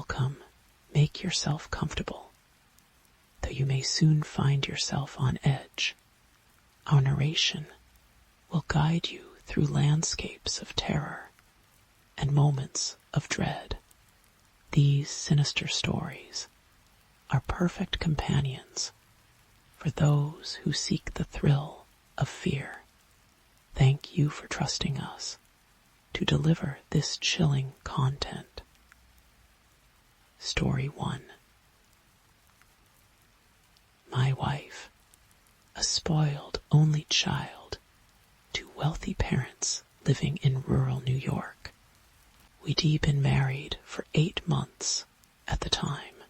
Welcome. Make yourself comfortable, though you may soon find yourself on edge. Our narration will guide you through landscapes of terror and moments of dread. These sinister stories are perfect companions for those who seek the thrill of fear. Thank you for trusting us to deliver this chilling content. Story 1. My wife, a spoiled only child to wealthy parents living in rural New York. We'd been married for 8 months at the time,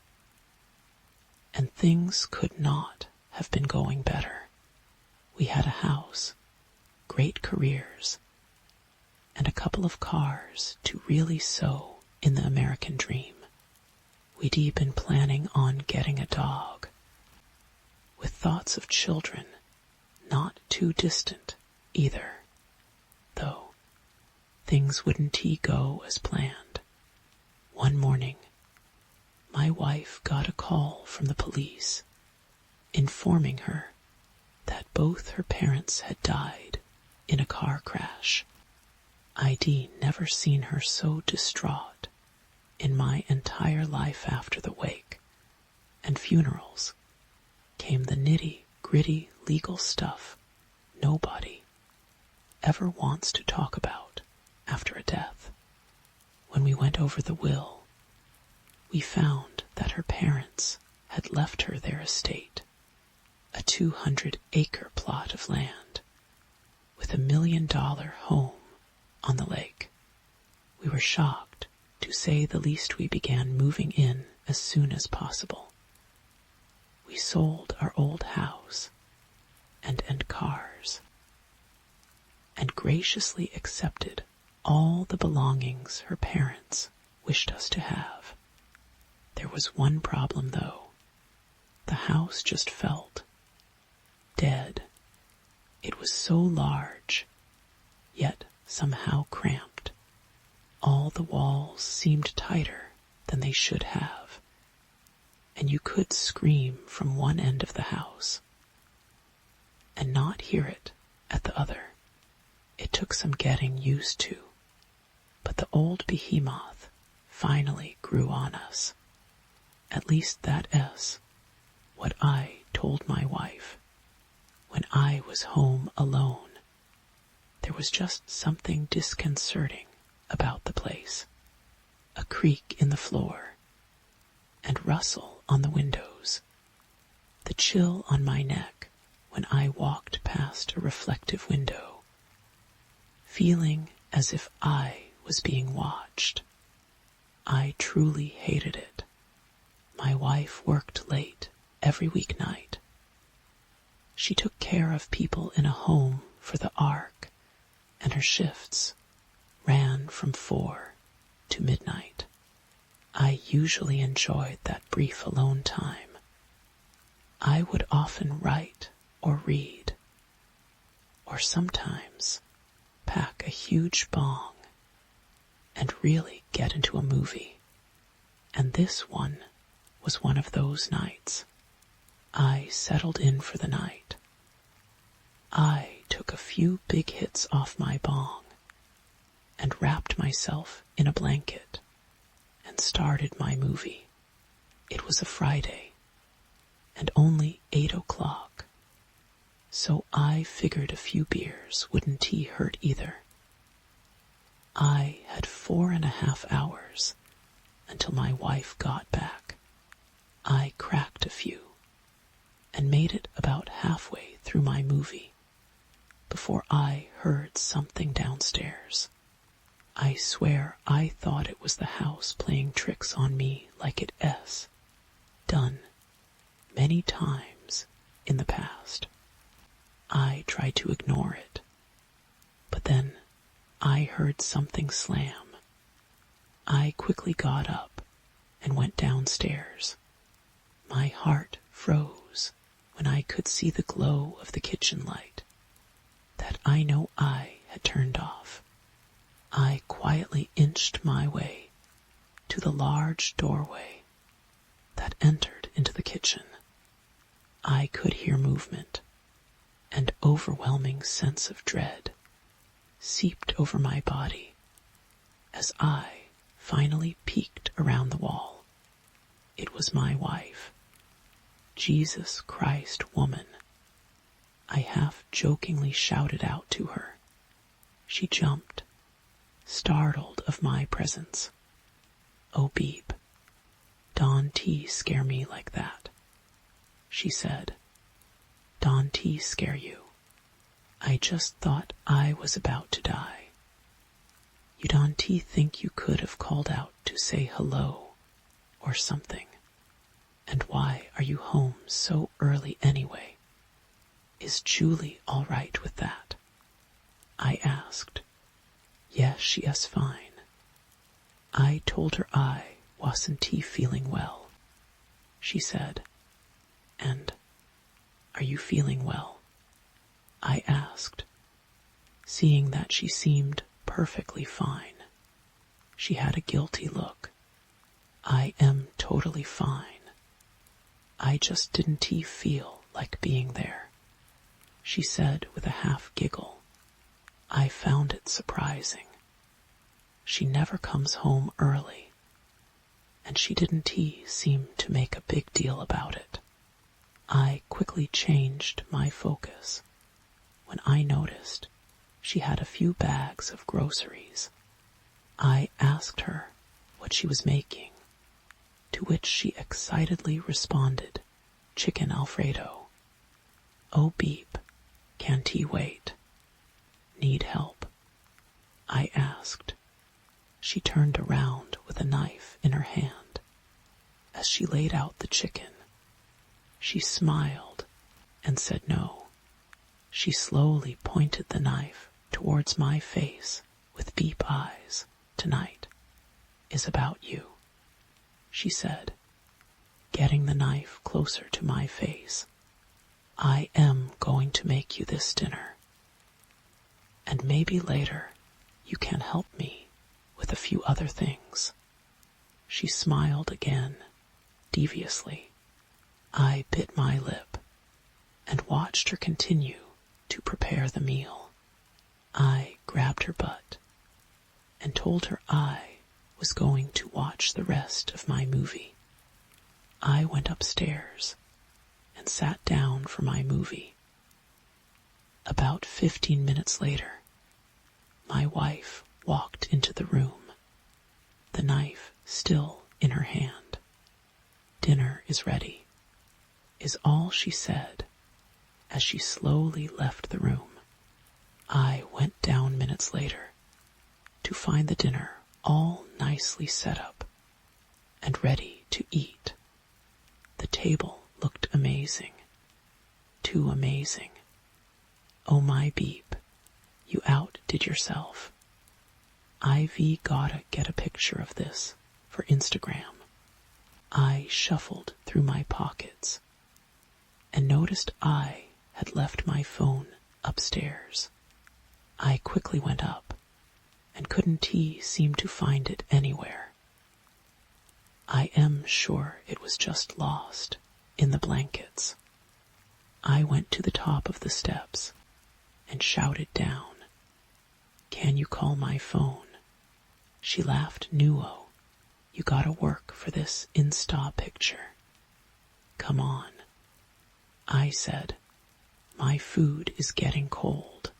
and things could not have been going better. We had a house, great careers, and a couple of cars to really sow in the American dream. We'd been planning on getting a dog, with thoughts of children not too distant either, though things wouldn't go as planned. One morning, my wife got a call from the police informing her that both her parents had died in a car crash. I'd never seen her so distraught in my entire life. After the wake and funerals came the nitty-gritty legal stuff nobody ever wants to talk about after a death. When we went over the will, we found that her parents had left her their estate, a 200-acre plot of land with $1 million home on the lake. We were shocked, to say the least. We began moving in as soon as possible. We sold our old house and cars, and graciously accepted all the belongings her parents wished us to have. There was one problem, though. The house just felt dead. It was so large, yet somehow cramped. All the walls seemed tighter than they should have, and you could scream from one end of the house and not hear it at the other. It took some getting used to, but the old behemoth finally grew on us. At least that's what I told my wife when I was home alone. There was just something disconcerting about the place. A creak in the floor and rustle on the windows. The chill on my neck when I walked past a reflective window, feeling as if I was being watched. I truly hated it. My wife worked late every weeknight. She took care of people in a home for the Ark, and her shifts ran from 4 to midnight. I usually enjoyed that brief alone time. I would often write or read, or sometimes pack a huge bong and really get into a movie. And this one was one of those nights. I settled in for the night. I took a few big hits off my bong and wrapped myself in a blanket and started my movie. It was a Friday and only 8 o'clock, so I figured a few beers wouldn't hurt either. I had 4.5 hours until my wife got back. I cracked a few and made it about halfway through my movie before I heard something downstairs. I swear I thought it was the house playing tricks on me like it's done many times in the past. I tried to ignore it, but then I heard something slam. I quickly got up and went downstairs. My heart froze when I could see the glow of the kitchen light that I know I had turned off. I quietly inched my way to the large doorway that entered into the kitchen. I could hear movement, and overwhelming sense of dread seeped over my body as I finally peeked around the wall. It was my wife. Jesus Christ, woman, I half-jokingly shouted out to her. She jumped, startled of my presence. "Oh, Beep, Don T scare me like that," she said. "Don T scare you? I just thought I was about to die. You Don T think you could have called out to say hello or something? And why are you home so early anyway? Is Julie all right with that?" I asked. "Yes, she is fine." I told her I wasn't feeling well. She said, "And are you feeling well?" I asked, seeing that she seemed perfectly fine. She had a guilty look. "I am totally fine. I just didn't feel like being there," she said with a half giggle. I found it surprising. She never comes home early, and she didn't seem to make a big deal about it. I quickly changed my focus when I noticed she had a few bags of groceries. I asked her what she was making, to which she excitedly responded, "Chicken Alfredo." "Oh, Beep, can't he wait? Need help?" I asked. She turned around with a knife in her hand. As she laid out the chicken, she smiled and said no. She slowly pointed the knife towards my face with Beep eyes. "Tonight is about you," she said, getting the knife closer to my face. "I am going to make you this dinner. And maybe later you can help me with a few other things." She smiled again, deviously. I bit my lip and watched her continue to prepare the meal. I grabbed her butt and told her I was going to watch the rest of my movie. I went upstairs and sat down for my movie. About 15 minutes later, my wife walked into the room, the knife still in her hand. "Dinner is ready," is all she said as she slowly left the room. I went down minutes later to find the dinner all nicely set up and ready to eat. The table looked amazing, too amazing. Oh my Beep, you outdid yourself. IV gotta get a picture of this for Instagram. I shuffled through my pockets and noticed I had left my phone upstairs. I quickly went up and couldn't seem to find it anywhere. I am sure it was just lost in the blankets. I went to the top of the steps and shouted down, "Can you call my phone?" She laughed. "Nuo, you gotta work for this Insta picture. Come on." I said, "My food is getting cold."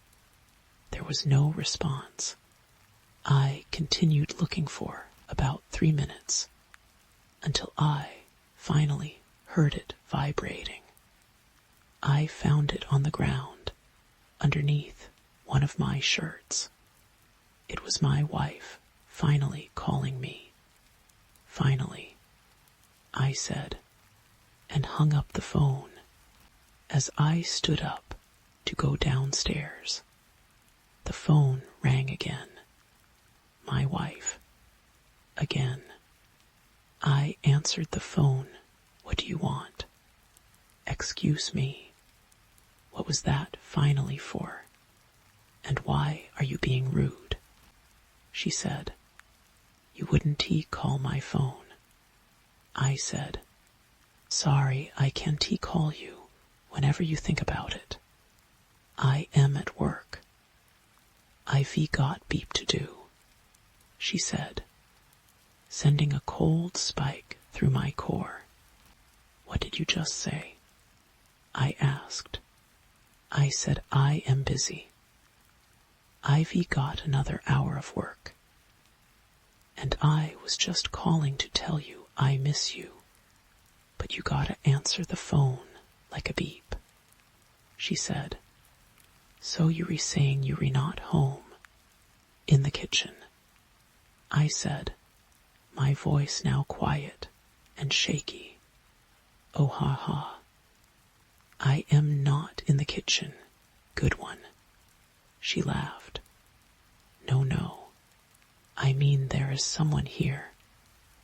There was no response. I continued looking for about 3 minutes until I finally heard it vibrating. I found it on the ground underneath one of my shirts. It was my wife finally calling me. "Finally," I said, and hung up the phone as I stood up to go downstairs. The phone rang again. My wife. Again. I answered the phone. "What do you want?" "Excuse me. What was that finally for? And why are you being rude?" she said. You wouldn't call my phone. I said, sorry, I can't call you whenever you think about it. I am at work. I've got beep to do, she said, sending a cold spike through my core. What did you just say? I asked. I said I am busy. I've got another hour of work. And I was just calling to tell you I miss you, but you gotta answer the phone like a beep, she said. So you re saying you re not home, in the kitchen, I said, my voice now quiet and shaky. Oh ha ha. I am not in the kitchen, good one, she laughed. No, no. I mean there is someone here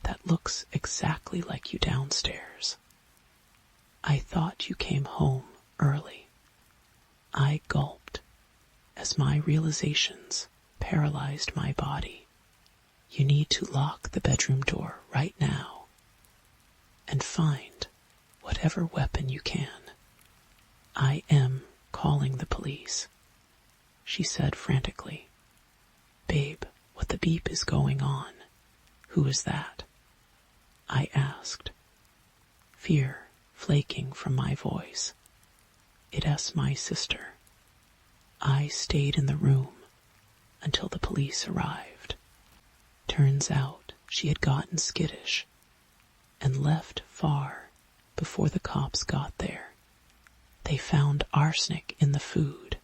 that looks exactly like you downstairs. I thought you came home early. I gulped as my realizations paralyzed my body. You need to lock the bedroom door right now and find whatever weapon you can. I am calling the police, she said frantically. Babe, what the beep is going on? Who is that? I asked, fear flaking from my voice. It's my sister. I stayed in the room until the police arrived. Turns out she had gotten skittish and left far before the cops got there. They found arsenic in the food,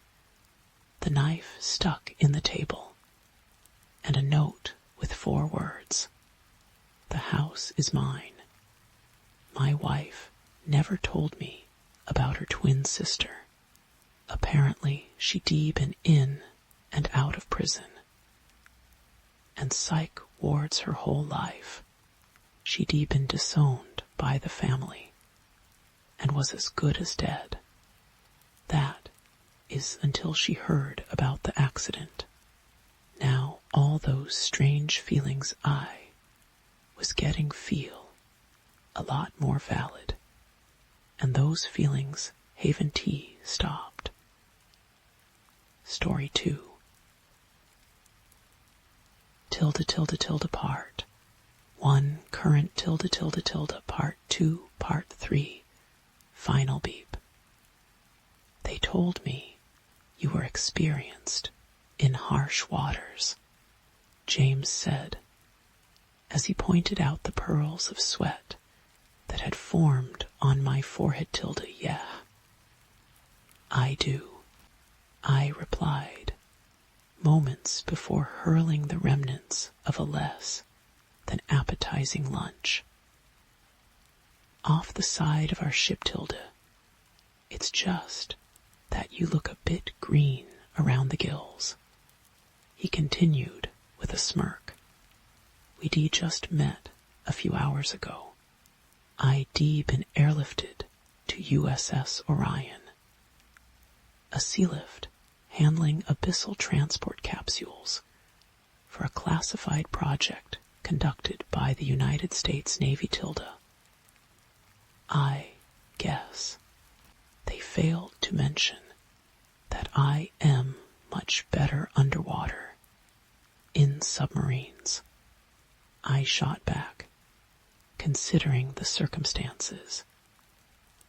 the knife stuck in the table, and a note with 4 words. The house is mine. My wife never told me about her twin sister. Apparently she'd been in and out of prison, and psych wards her whole life. She'd been disowned by the family and was as good as dead. That is until she heard about the accident. Now all those strange feelings I was getting feel a lot more valid, and those feelings Haven T stopped. Story 2. Tilde part 1 current tilde part 2 part 3 final beep. They told me you were experienced in harsh waters, James said, as he pointed out the pearls of sweat that had formed on my forehead. Yeah. I do, I replied, moments before hurling the remnants of a less than appetizing lunch. Off the side of our ship, Tilda, it's just that you look a bit green around the gills, he continued with a smirk. We'd just met a few hours ago. I'd been airlifted to USS Orion, a sea lift handling abyssal transport capsules for a classified project conducted by the United States Navy. I guess they failed to mention that I am much better underwater, in submarines. I shot back, considering the circumstances.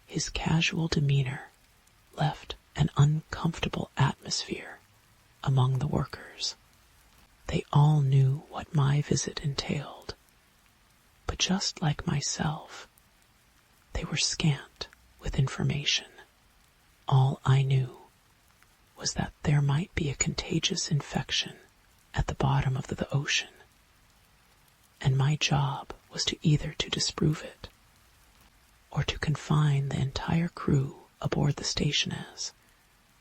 His casual demeanor left an uncomfortable atmosphere among the workers. They all knew what my visit entailed, but just like myself, they were scant with information. All I knew was that there might be a contagious infection at the bottom of the ocean, and my job was to either to disprove it or to confine the entire crew aboard the station as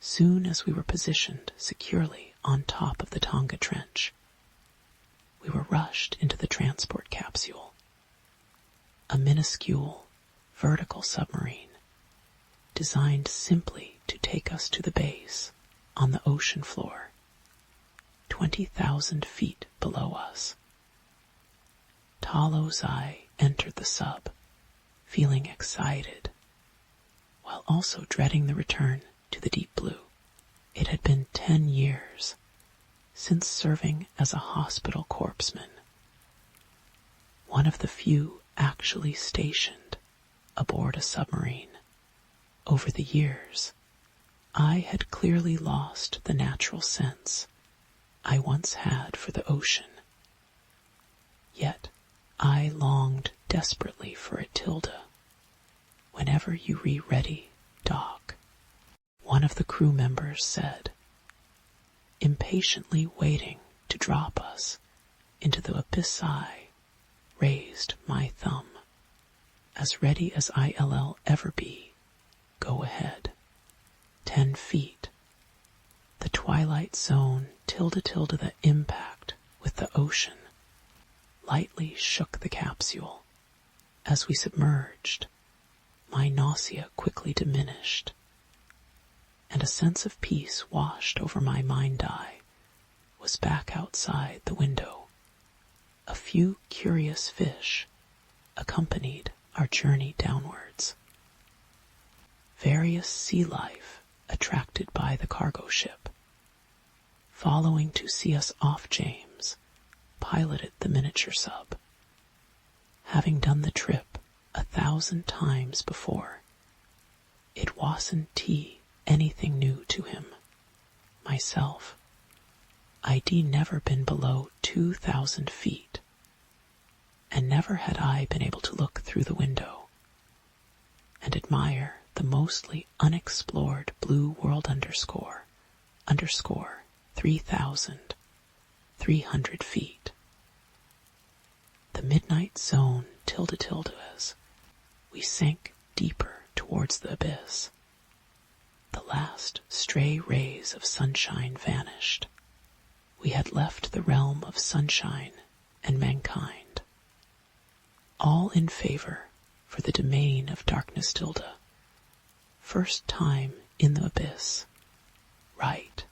soon as we were positioned securely on top of the Tonga Trench. We were rushed into the transport capsule, a minuscule vertical submarine designed simply to take us to the base on the ocean floor, 20,000 feet below us. Talos I entered the sub, feeling excited, while also dreading the return to the deep blue. It had been 10 years since serving as a hospital corpsman, one of the few actually stationed aboard a submarine. Over the years, I had clearly lost the natural sense I once had for the ocean. Yet I longed desperately for it, Tilda. Whenever you be ready, Doc, one of the crew members said, impatiently waiting to drop us into the abyss. I raised my thumb. As ready as I'll ever be. Go ahead. 10 feet. The twilight zone, tilde, the impact with the ocean, lightly shook the capsule. As we submerged, my nausea quickly diminished, and a sense of peace washed over my mind. I was back outside the window. A few curious fish accompanied our journey downwards. Various sea life attracted by the cargo ship. Following to see us off, James piloted the miniature sub. Having done the trip 1,000 times before, it wasn't anything new to him. Myself, I'd never been below 2,000 feet, and never had I been able to look through the window and admire the mostly unexplored blue world underscore 3,300 feet. The midnight zone, tilde, as we sank deeper towards the abyss. The last stray rays of sunshine vanished. We had left the realm of sunshine and mankind. All in favor for the domain of darkness, tilde. First time in the abyss. Right?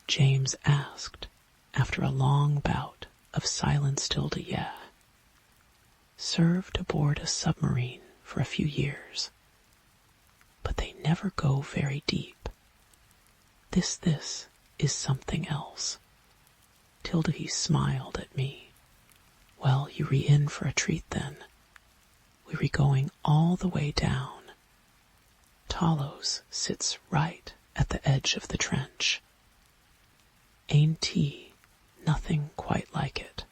James asked after a long bout of silence, tilde. Yeah. Served aboard a submarine for a few years, but they never go very deep. This is something else. Tilde, he smiled at me. Well, you in for a treat then. We were going all the way down. Talos sits right at the edge of the trench. Ain't nothing quite like it.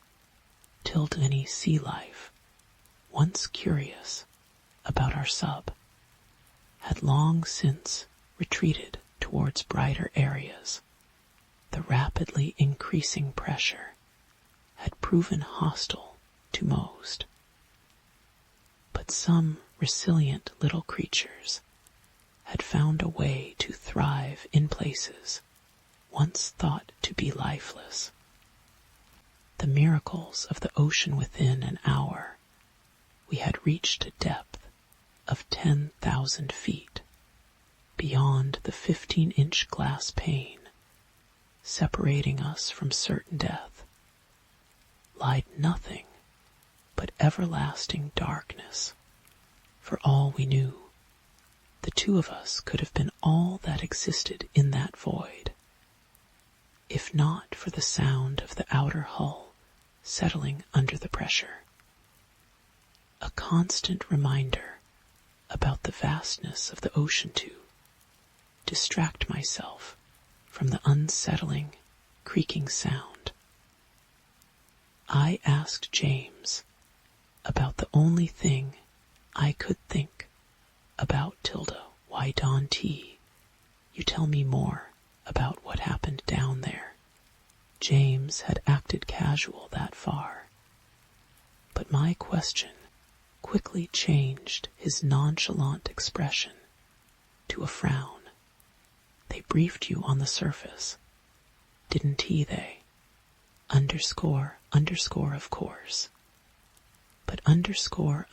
Tilde, any sea life, once curious about our sub, had long since retreated towards brighter areas. The rapidly increasing pressure had proven hostile to most. But some resilient little creatures had found a way to thrive in places once thought to be lifeless. The miracles of the ocean within an hour, we had reached a depth of 10,000 feet, beyond the 15-inch glass pane, separating us from certain death, lied nothing but everlasting darkness. For all we knew, the two of us could have been all that existed in that void, if not for the sound of the outer hull settling under the pressure. A constant reminder about the vastness of the ocean to distract myself from the unsettling, creaking sound. I asked James about the only thing I could think about, tilde. Why, Don T, you tell me more about what happened down there. James had acted casual that far, but my question quickly changed his nonchalant expression to a frown. They briefed you on the surface, didn't they? Underscore, of course. But underscore,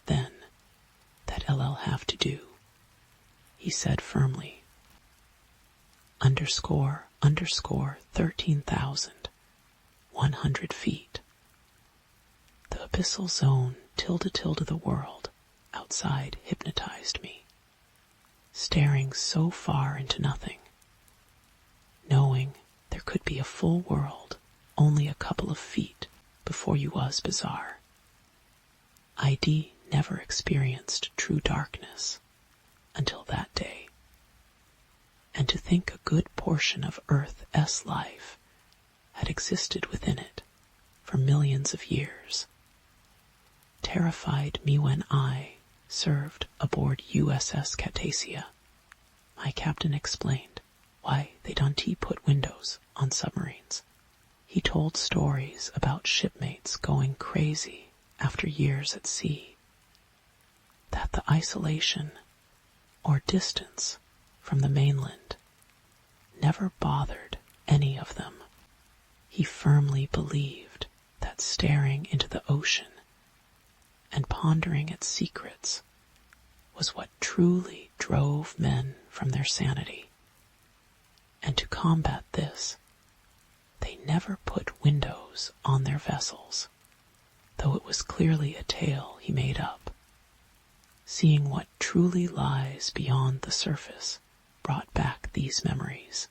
then, that LL have to do, he said firmly. Underscore, 13,100 feet. The abyssal zone tilde the world outside hypnotized me, staring so far into nothing, knowing there could be a full world only a couple of feet before you was bizarre. ID never experienced true darkness until that day. And to think a good portion of Earth's life had existed within it for millions of years terrified me when I served aboard USS Catasia. My captain explained why they don't put windows on submarines. He told stories about shipmates going crazy after years at sea, that the isolation or distance from the mainland never bothered any of them. He firmly believed that staring into the ocean and pondering its secrets was what truly drove men from their sanity. And to combat this, they never put windows on their vessels, though it was clearly a tale he made up. Seeing what truly lies beyond the surface brought back these memories.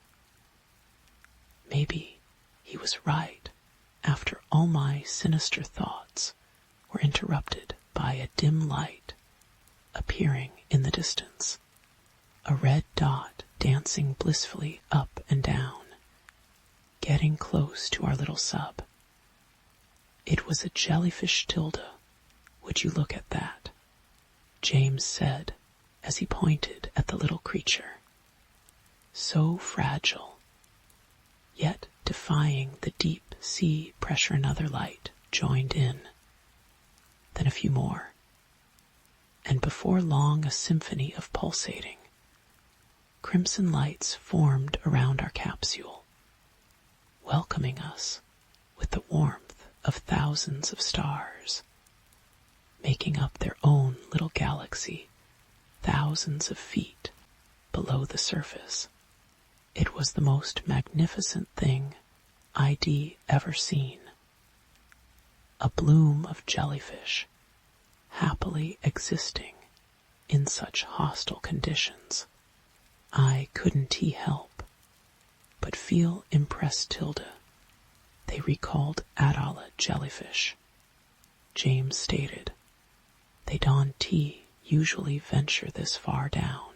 Maybe he was right after all my sinister thoughts were interrupted by a dim light appearing in the distance, a red dot dancing blissfully up and down, getting close to our little sub. It was a jellyfish tilde. Would you look at that? James said as he pointed at the little creature. So fragile, yet defying the deep sea pressure. Another light joined in, then a few more, and before long a symphony of pulsating, crimson lights formed around our capsule, welcoming us with the warmth of thousands of stars, making up their own little galaxy thousands of feet below the surface. It was the most magnificent thing I'd ever seen. A bloom of jellyfish, happily existing in such hostile conditions. I couldn't help but feel impressed. They recalled Adala jellyfish. James stated, they don't usually venture this far down,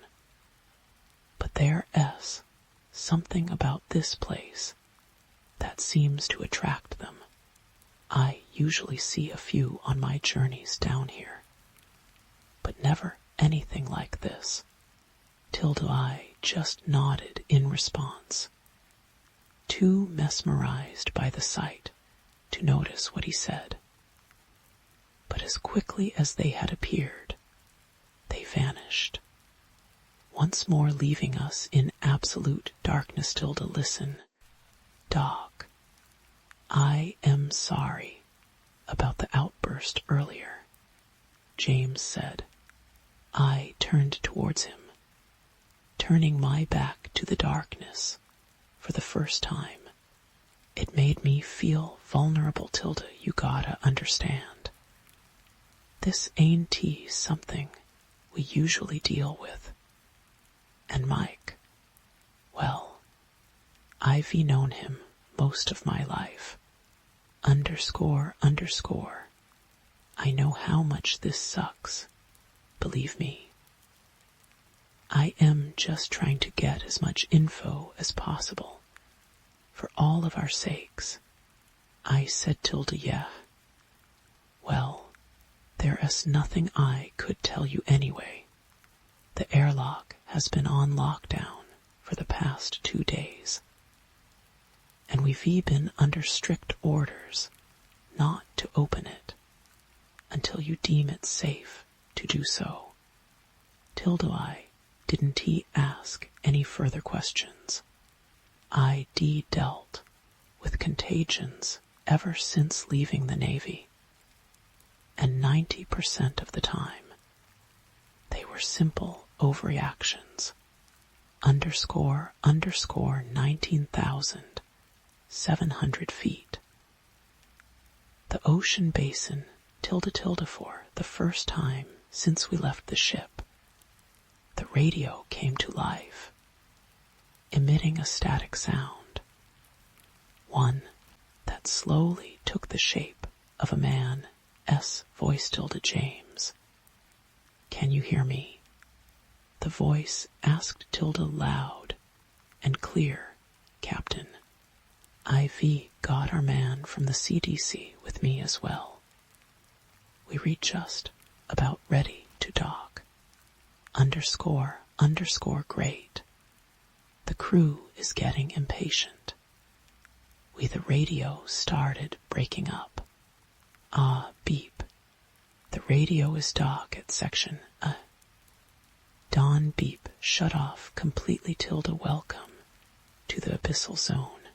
but there's something about this place that seems to attract them. I usually see a few on my journeys down here, but never anything like this. I just nodded in response, too mesmerized by the sight to notice what he said. But as quickly as they had appeared, they vanished, once more leaving us in absolute darkness. Listen, Doc, I am sorry about the outburst earlier, James said. I turned towards him, turning my back to the darkness for the first time. It made me feel vulnerable. You gotta understand. This ain't something we usually deal with. And Mike, well, I've known him most of my life. __. I know how much this sucks. Believe me. I am just trying to get as much info as possible. For all of our sakes. I said yeah. Well, there's nothing I could tell you anyway. The airlock has been on lockdown for the past 2 days. And we've been under strict orders not to open it until you deem it safe to do so. I didn't ask any further questions. I dealt with contagions ever since leaving the Navy, and 90% of the time they were simple overreactions. __ 19,700 feet. The ocean basin tilde for the first time since we left the ship. The radio came to life, emitting a static sound, one that slowly took the shape of a man. Voice tilde James. Can you hear me? The voice asked tilde loud and clear. Captain, I've got our man from the CDC with me as well. We read just about ready to dock. Underscore great. The crew is getting impatient. The radio started breaking up. Beep. The radio is dock at section Dawn beep shut off completely tilde welcome to the abyssal zone.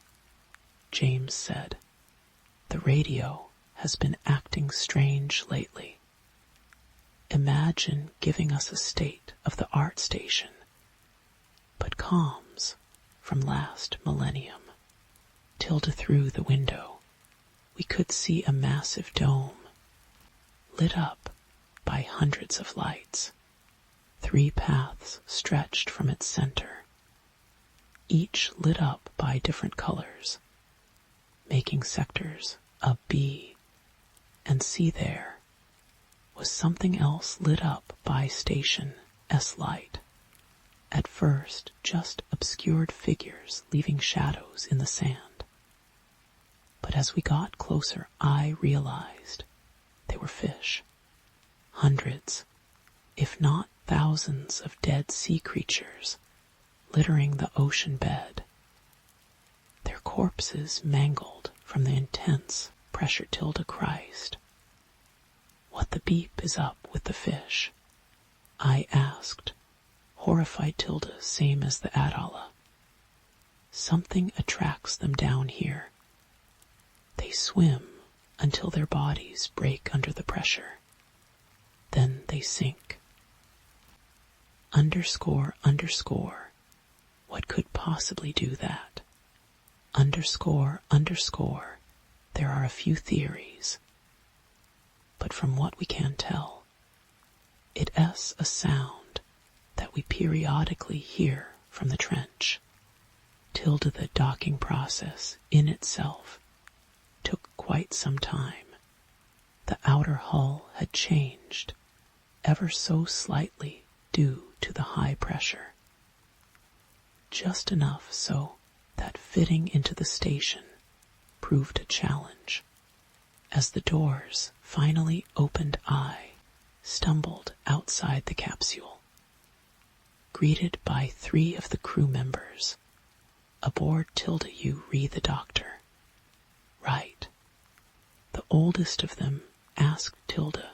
James said, the radio has been acting strange lately. Imagine giving us a state of the art station, but comms from last millennium. Tilde through the window, we could see a massive dome, lit up by hundreds of lights. 3 paths stretched from its center, each lit up by different colors, making sectors of B and C. There was something else lit up by station S light. At first, just obscured figures leaving shadows in the sand. But as we got closer, I realized they were fish. Hundreds, if not thousands of dead sea creatures littering the ocean bed. Their corpses mangled from the intense pressure tilde Christ. What the beep is up with the fish? I asked, horrified tilde same as the Adala. Something attracts them down here. They swim until their bodies break under the pressure. Then they sink. Underscore, what could possibly do that? Underscore, there are a few theories. But from what we can tell, it's a sound that we periodically hear from the trench. Tilde the docking process in itself took quite some time. The outer hull had changed ever so slightly due to the high pressure. Just enough so that fitting into the station proved a challenge. As the doors finally opened, I stumbled outside the capsule, greeted by 3 of the crew members. Aboard tilde you re the doctor. Right. The oldest of them asked tilde,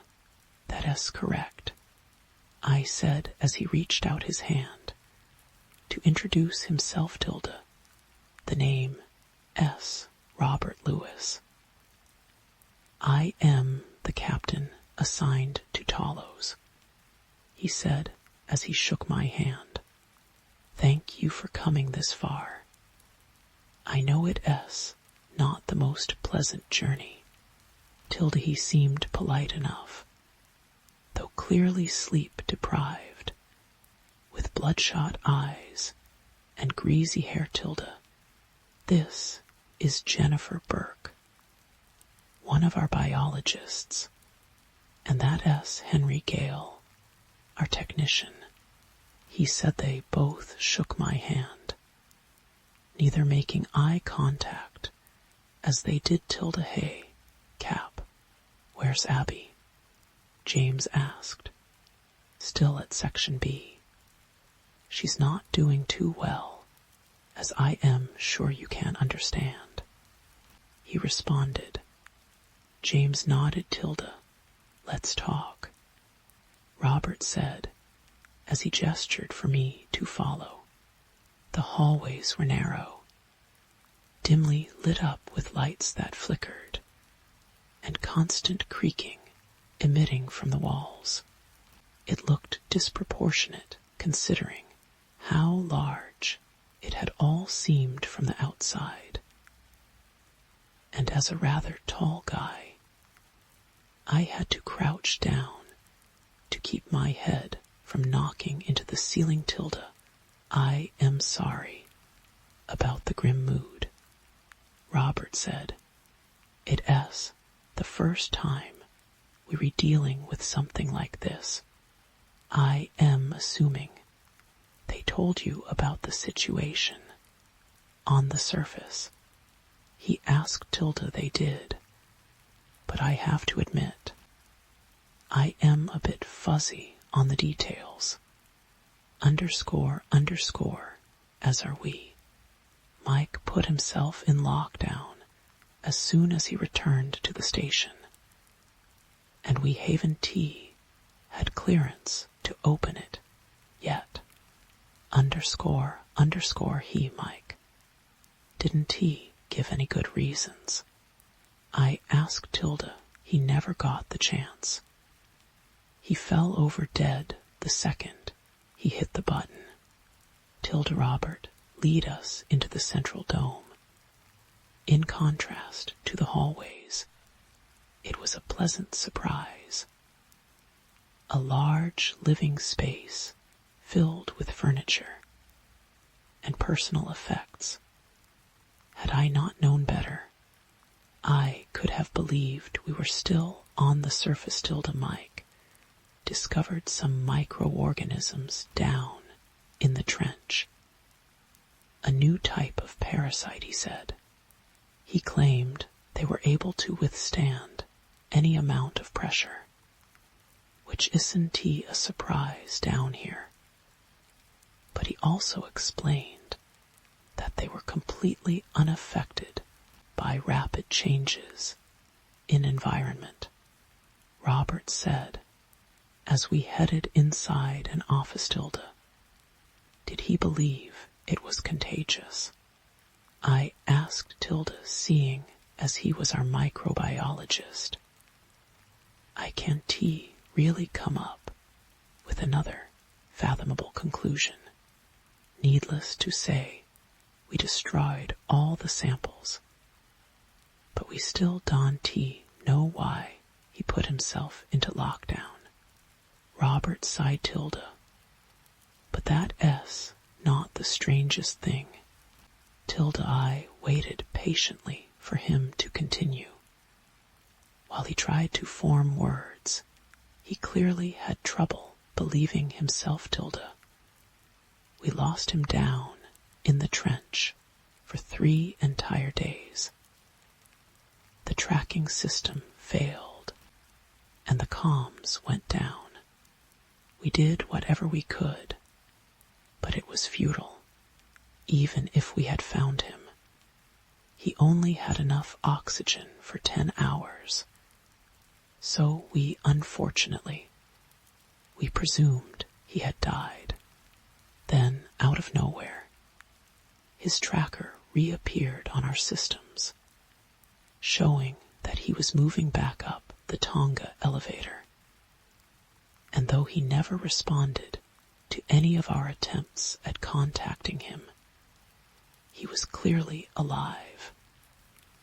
that's correct, I said as he reached out his hand to introduce himself tilde, the name Robert Lewis. I am the captain assigned to Talos, he said as he shook my hand. Thank you for coming this far. I know it's not the most pleasant journey. Tilde he seemed polite enough, though clearly sleep deprived, with bloodshot eyes and greasy hair. Tilde, this is Jennifer Burke, one of our biologists, and that's Henry Gale, our technician. He said. They both shook my hand, neither making eye contact as they did. Tilde, hey, Cap, where's Abby? James asked, still at section B. She's not doing too well, as I am sure you can understand, he responded. James nodded. Tilde, let's talk, Robert said as he gestured for me to follow. The hallways were narrow, dimly lit up with lights that flickered, and constant creaking emitting from the walls. It looked disproportionate considering how large it had all seemed from the outside. And as a rather tall guy, I had to crouch down to keep my head from knocking into the ceiling. Tilda, I am sorry about the grim mood, Robert said. It's the first time we were dealing with something like this. I am assuming they told you about the situation. On the surface, he asked Tilda. They did, but I have to admit, I am a bit fuzzy on the details. Underscore, as are we. Mike put himself in lockdown as soon as he returned to the station, and we Haven T had clearance to open it yet. Underscore, he, Mike. Didn't he give any good reasons? I asked Tilda. He never got the chance. He fell over dead the second he hit the button. Tilda, Robert, lead us into the central dome. In contrast to the hallways, it was a pleasant surprise. A large living space filled with furniture and personal effects. Had I not known better, I could have believed we were still on the surface. Tilda, Mike discovered some microorganisms down in the trench. A new type of parasite, he said. He claimed they were able to withstand any amount of pressure, which isn't a surprise down here. But he also explained that they were completely unaffected by rapid changes in environment. Robert said, as we headed inside an office. Tilda, did he believe it was contagious? I asked Tilda, seeing as he was our microbiologist. I can't really come up with another fathomable conclusion. Needless to say, we destroyed all the samples, but we still don't know why he put himself into lockdown. Robert sighed. Tilda, but that's not the strangest thing. Tilda, I waited patiently for him to continue. While he tried to form words, he clearly had trouble believing himself. Tilda, we lost him down in the trench for 3 entire days. The tracking system failed, and the comms went down. We did whatever we could, but it was futile. Even if we had found him, he only had enough oxygen for 10 hours. So we presumed he had died. Then, out of nowhere, his tracker reappeared on our systems, showing that he was moving back up the Tonga elevator. And though he never responded to any of our attempts at contacting him, he was clearly alive.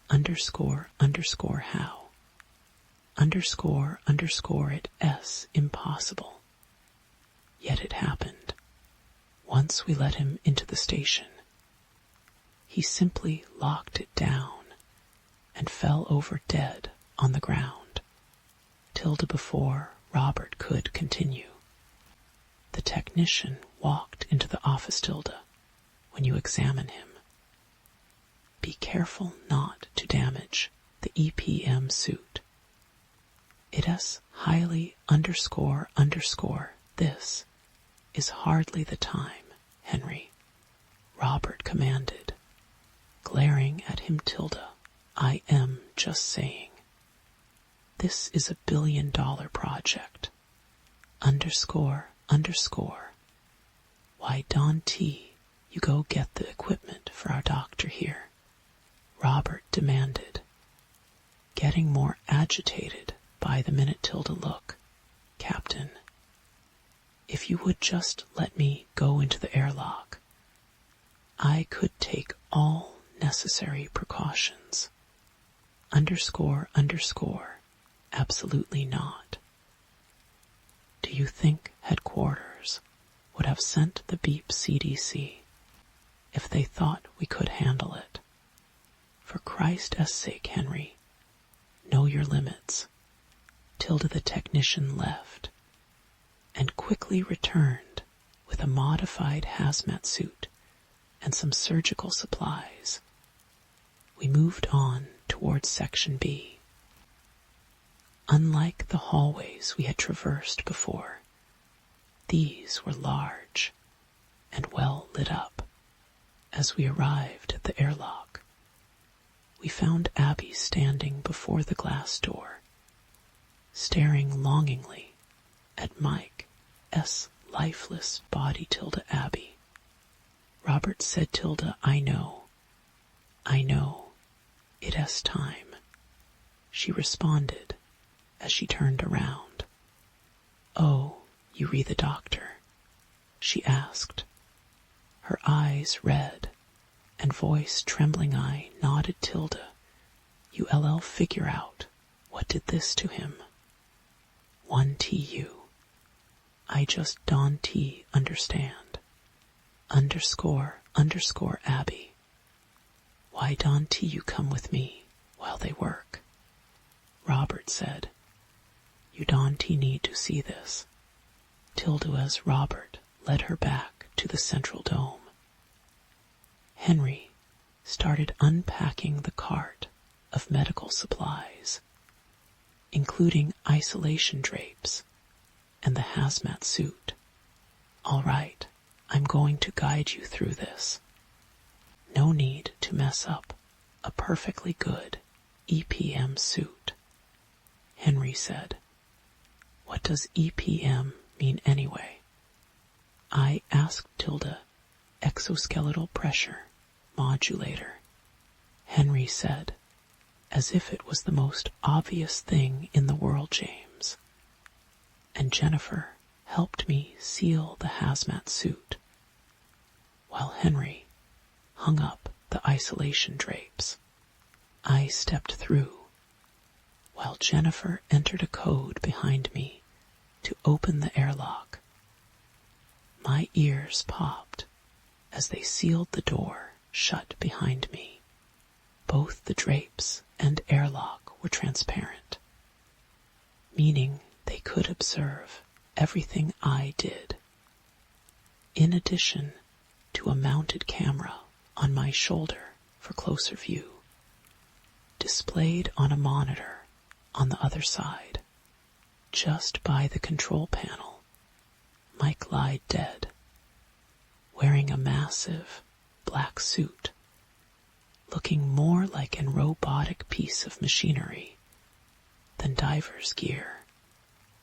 Underscore how. Underscore it's impossible. Yet it happened. Once we let him into the station, he simply locked it down and fell over dead on the ground. Tilda, before Robert could continue, the technician walked into the office. Tilda, when you examine him, be careful not to damage the EPM suit. It's highly underscore. This is hardly the time, Henry, Robert commanded, glaring at him. Tilda, I am just saying. This is $1 billion project. Underscore. Why don't you go get the equipment for our doctor here? Robert demanded, getting more agitated by the minute. Tilda, look, Captain, if you would just let me go into the airlock, I could take all necessary precautions. Underscore. Absolutely not. Do you think headquarters would have sent the beep CDC if they thought we could handle it? For Christ's sake, Henry, know your limits. Tilda the technician left and quickly returned with a modified hazmat suit and some surgical supplies. We moved on towards Section B. Unlike the hallways we had traversed before, these were large and well lit up. As we arrived at the airlock, we found Abby standing before the glass door, staring longingly at Mike's lifeless body. Tilda, Abby. Robert said, Tilda, I know, it has time. She responded as she turned around. Oh, you re the doctor? She asked, her eyes red and voice trembling. I nodded. Tilda, you figure out what did this to him? 1TU. I just don't understand. Underscore Abby. Why don't you come with me while they work? Robert said, you don't need to see this. Tilda, as Robert led her back to the central dome. Henry started unpacking the cart of medical supplies, including isolation drapes and the hazmat suit. All right, I'm going to guide you through this. No need to mess up a perfectly good EPM suit, Henry said. What does EPM mean anyway? I asked. Tilda, exoskeletal pressure modulator, Henry said, as if it was the most obvious thing in the world. James and Jennifer helped me seal the hazmat suit, while Henry hung up the isolation drapes. I stepped through, while Jennifer entered a code behind me to open the airlock. My ears popped as they sealed the door shut behind me. Both the drapes and airlock were transparent, meaning they could observe everything I did. In addition to a mounted camera on my shoulder for closer view, displayed on a monitor on the other side, just by the control panel, Mike lied dead, wearing a massive black suit, looking more like a robotic piece of machinery than diver's gear.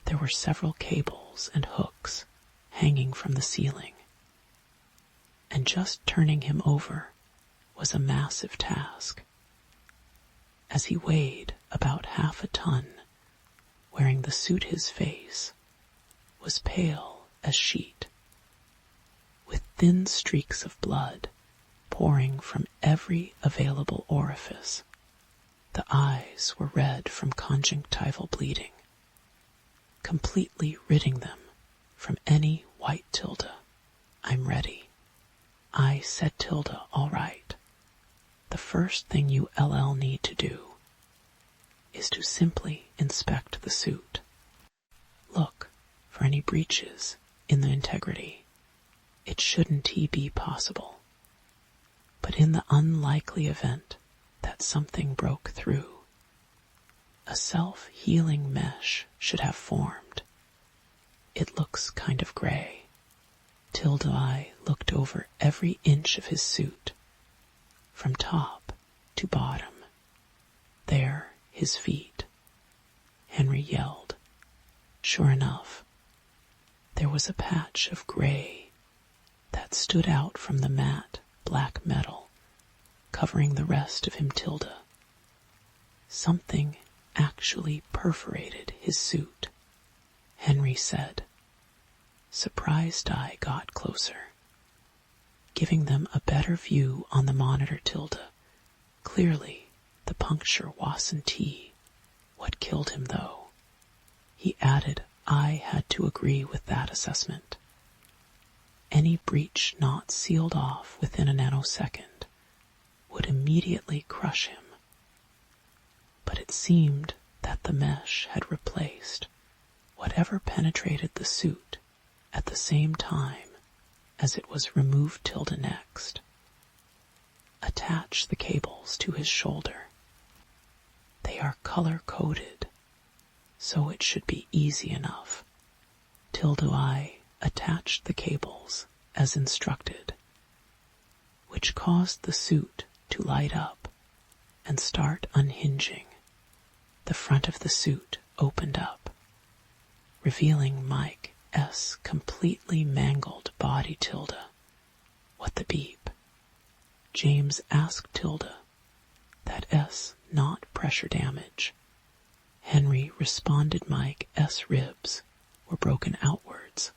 There were several cables and hooks hanging from the ceiling, and just turning him over was a massive task. As he weighed about half a ton, wearing the suit, his face was pale as sheet, with thin streaks of blood pouring from every available orifice. The eyes were red from conjunctival bleeding, completely ridding them from any white. Tilda, I'm ready. I said. Tilda, all right. The first thing you need to do is to simply inspect the suit. Look for any breaches in the integrity. It shouldn't be possible. But in the unlikely event that something broke through, a self-healing mesh should have formed. It looks kind of gray. Tilda, I looked over every inch of his suit, from top to bottom. There, his feet. Henry yelled. Sure enough, there was a patch of gray that stood out from the matte black metal covering the rest of him. Tilda, something actually perforated his suit, Henry said. Surprised, I got closer, giving them a better view on the monitor. Tilda, clearly the puncture wasn't What killed him, though, he added I had to agree with that assessment. Any breach not sealed off within a nanosecond would immediately crush him. But it seemed that the mesh had replaced whatever penetrated the suit at the same time as it was removed tilde next. Attach the cables to his shoulder. They are color-coded, so it should be easy enough. Tilde I attached the cables as instructed, which caused the suit to light up and start unhinging. The front of the suit opened up, revealing Mike S. completely mangled body tilde. What the beep? James asked tilde. That S not pressure damage. Henry responded Mike S. ribs were broken outwards,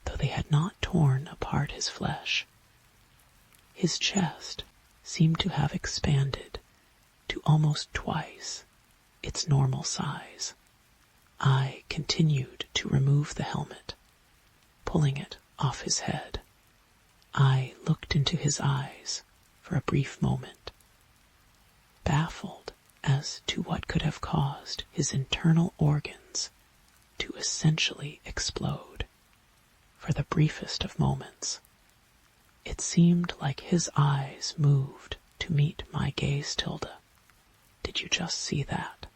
though they had not torn apart his flesh. His chest seemed to have expanded to almost twice its normal size. I continued to remove the helmet, pulling it off his head. I looked into his eyes for a brief moment, baffled as to what could have caused his internal organs to essentially explode. For the briefest of moments, it seemed like his eyes moved to meet my gaze, tilde. Did you just see that?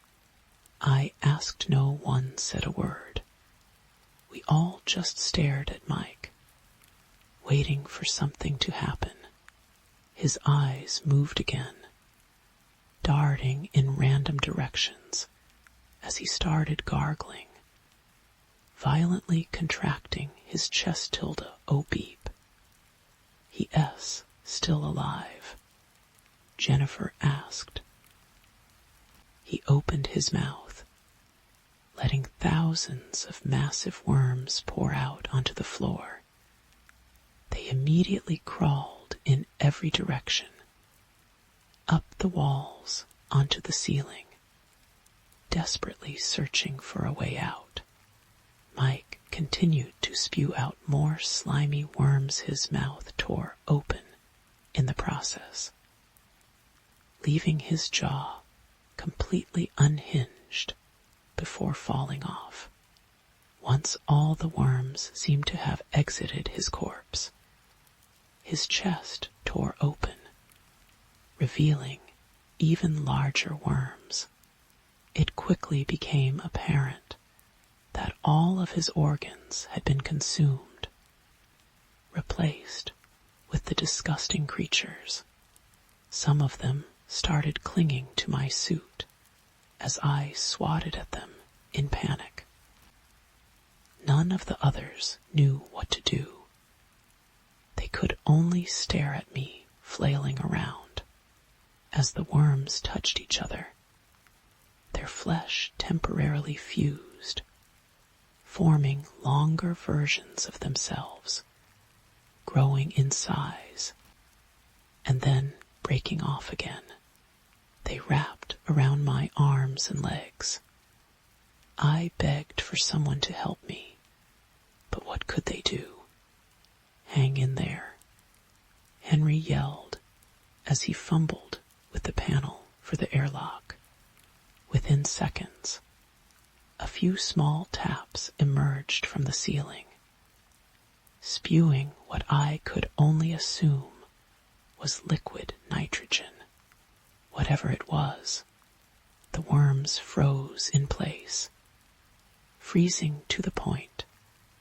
I asked. No one said a word. We all just stared at Mike, waiting for something to happen. His eyes moved again, darting in random directions as he started gargling, violently contracting his chest tilde. Oh beep. He S. still alive? Jennifer asked. He opened his mouth, letting thousands of massive worms pour out onto the floor. They immediately crawled in every direction, up the walls onto the ceiling, desperately searching for a way out. Mike continued to spew out more slimy worms. His mouth tore open in the process, leaving his jaw completely unhinged before falling off. Once all the worms seemed to have exited his corpse, his chest tore open, revealing even larger worms. It quickly became apparent that all of his organs had been consumed, replaced with the disgusting creatures. Some of them started clinging to my suit as I swatted at them in panic. None of the others knew what to do. They could only stare at me, flailing around. As the worms touched each other, their flesh temporarily fused, forming longer versions of themselves, growing in size, and then breaking off again. They wrapped around my arms and legs. I begged for someone to help me, but what could they do? Hang in there, Henry yelled as he fumbled with the panel for the airlock. Within seconds, a few small taps emerged from the ceiling, spewing what I could only assume was liquid nitrogen. Whatever it was, the worms froze in place, freezing to the point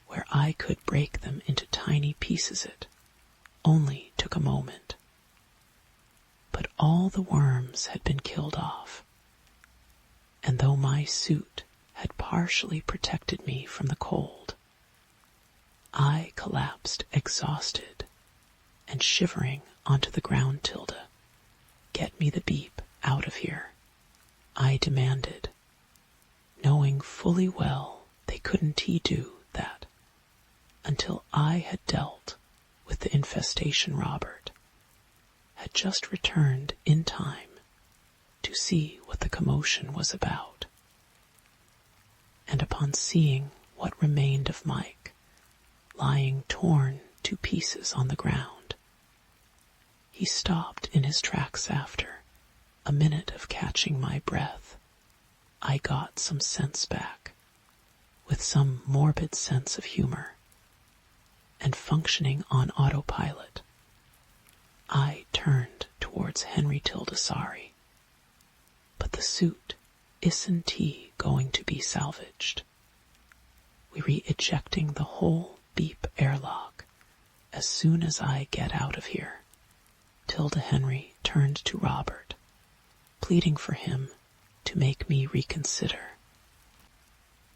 where I could break them into tiny pieces. It only took a moment. But all the worms had been killed off, and though my suit had partially protected me from the cold, I collapsed exhausted and shivering onto the ground. Tilde, get me the beep out of here, I demanded, knowing fully well they couldn't do that until I had dealt with the infestation. Robert had just returned in time to see what the commotion was about. And upon seeing what remained of Mike, lying torn to pieces on the ground, he stopped in his tracks after a minute of catching my breath. I got some sense back, with some morbid sense of humor, and functioning on autopilot, I turned towards Henry Tildasari. But the suit isn't he going to be salvaged? We re-ejecting the whole beep airlock as soon as I get out of here. Tilda Henry turned to Robert, pleading for him to make me reconsider,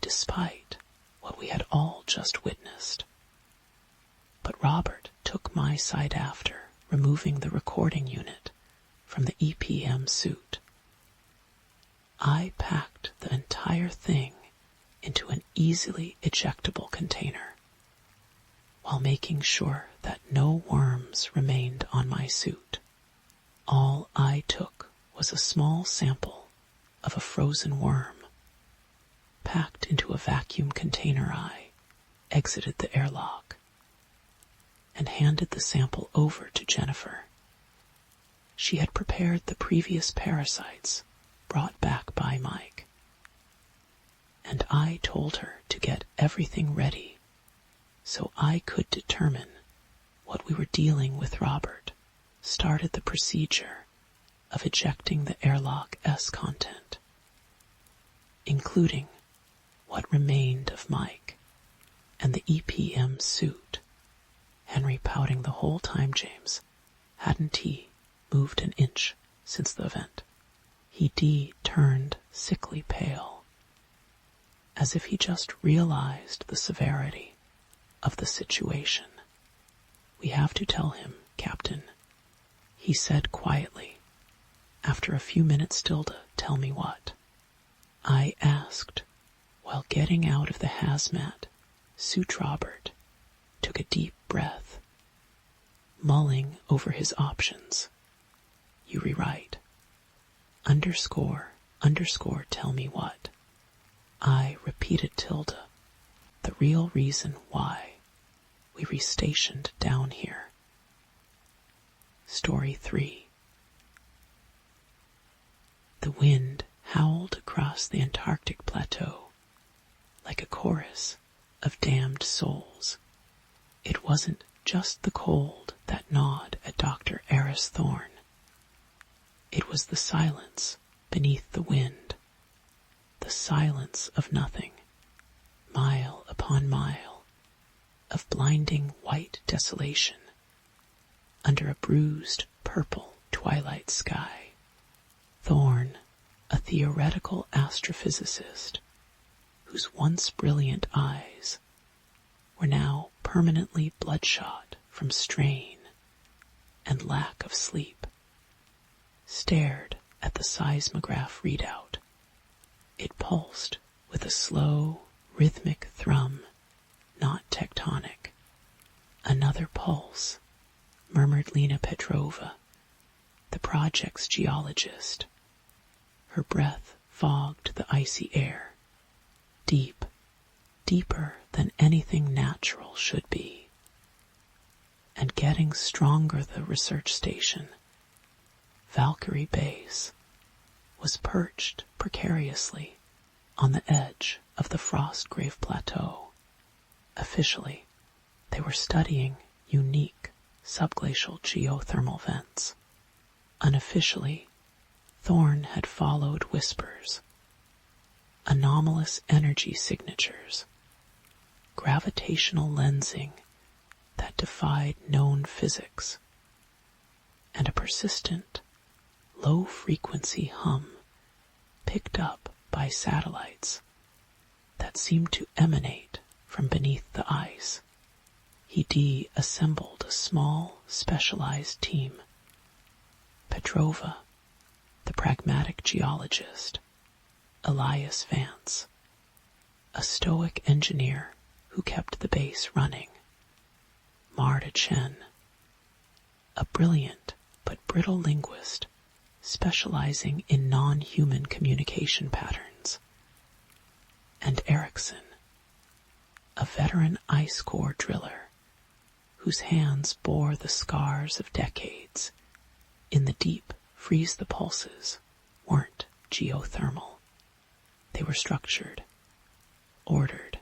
despite what we had all just witnessed. But Robert took my side after, removing the recording unit from the EPM suit. I packed the entire thing into an easily ejectable container, while making sure that no worms remained on my suit. All I took was a small sample of a frozen worm. Packed into a vacuum container, I exited the airlock and handed the sample over to Jennifer. She had prepared the previous parasites brought back by Mike, and I told her to get everything ready so I could determine what we were dealing with. Robert started the procedure of ejecting the airlock's content, including what remained of Mike and the EPM suit. Henry pouting the whole time. James, hadn't he moved an inch since the event? He turned sickly pale, as if he just realized the severity of the situation. We have to tell him, Captain, he said quietly. After a few minutes, Tilda, tell me what? I asked, while getting out of the hazmat suit. Robert took a deep breath, mulling over his options. You rewrite. Underscore, tell me what? I repeated. Tilda, the real reason why we restationed down here. Story 3. The wind howled across the Antarctic plateau like a chorus of damned souls. It wasn't just the cold that gnawed at Dr. Eris Thorne. It was the silence beneath the wind, the silence of nothing, mile upon mile of blinding white desolation under a bruised purple twilight sky. Thorne, a theoretical astrophysicist whose once brilliant eyes were now permanently bloodshot from strain and lack of sleep, stared at the seismograph readout. It pulsed with a slow, rhythmic thrum, not tectonic. Another pulse, murmured Lena Petrova, the project's geologist. Her breath fogged the icy air, deep, deeper than anything natural should be. And getting stronger, the research station, Valkyrie Base, was perched precariously on the edge of the Frostgrave Plateau. Officially, they were studying unique subglacial geothermal vents. Unofficially, Thorne had followed whispers, anomalous energy signatures, gravitational lensing that defied known physics, and a persistent, low-frequency hum picked up by satellites that seemed to emanate from beneath the ice. He de-assembled a small, specialized team. Petrova, the pragmatic geologist, Elias Vance, a stoic engineer who kept the base running, Marta Chen, a brilliant but brittle linguist specializing in non-human communication patterns. And Erickson, a veteran ice core driller whose hands bore the scars of decades in the deep freeze-the-pulses, weren't geothermal. They were structured, ordered,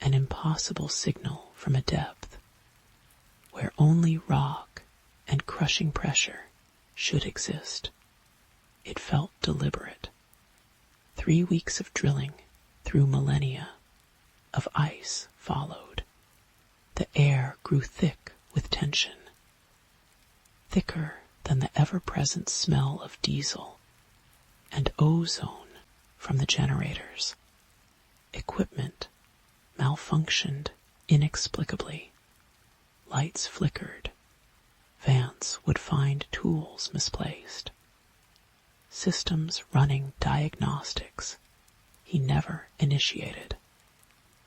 an impossible signal from a depth where only rock and crushing pressure should exist. It felt deliberate. 3 weeks of drilling through millennia of ice followed. The air grew thick with tension, thicker than the ever-present smell of diesel and ozone from the generators. Equipment malfunctioned inexplicably. Lights flickered. Vance would find tools misplaced. Systems running diagnostics he never initiated.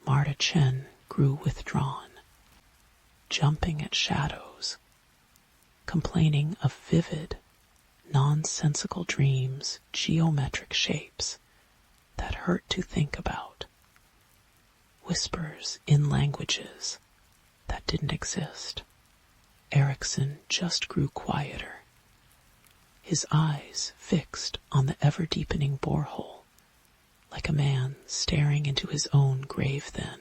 Marta Chen grew withdrawn, jumping at shadows, complaining of vivid, nonsensical dreams, geometric shapes that hurt to think about, whispers in languages that didn't exist. Erickson just grew quieter, his eyes fixed on the ever-deepening borehole, like a man staring into his own grave then.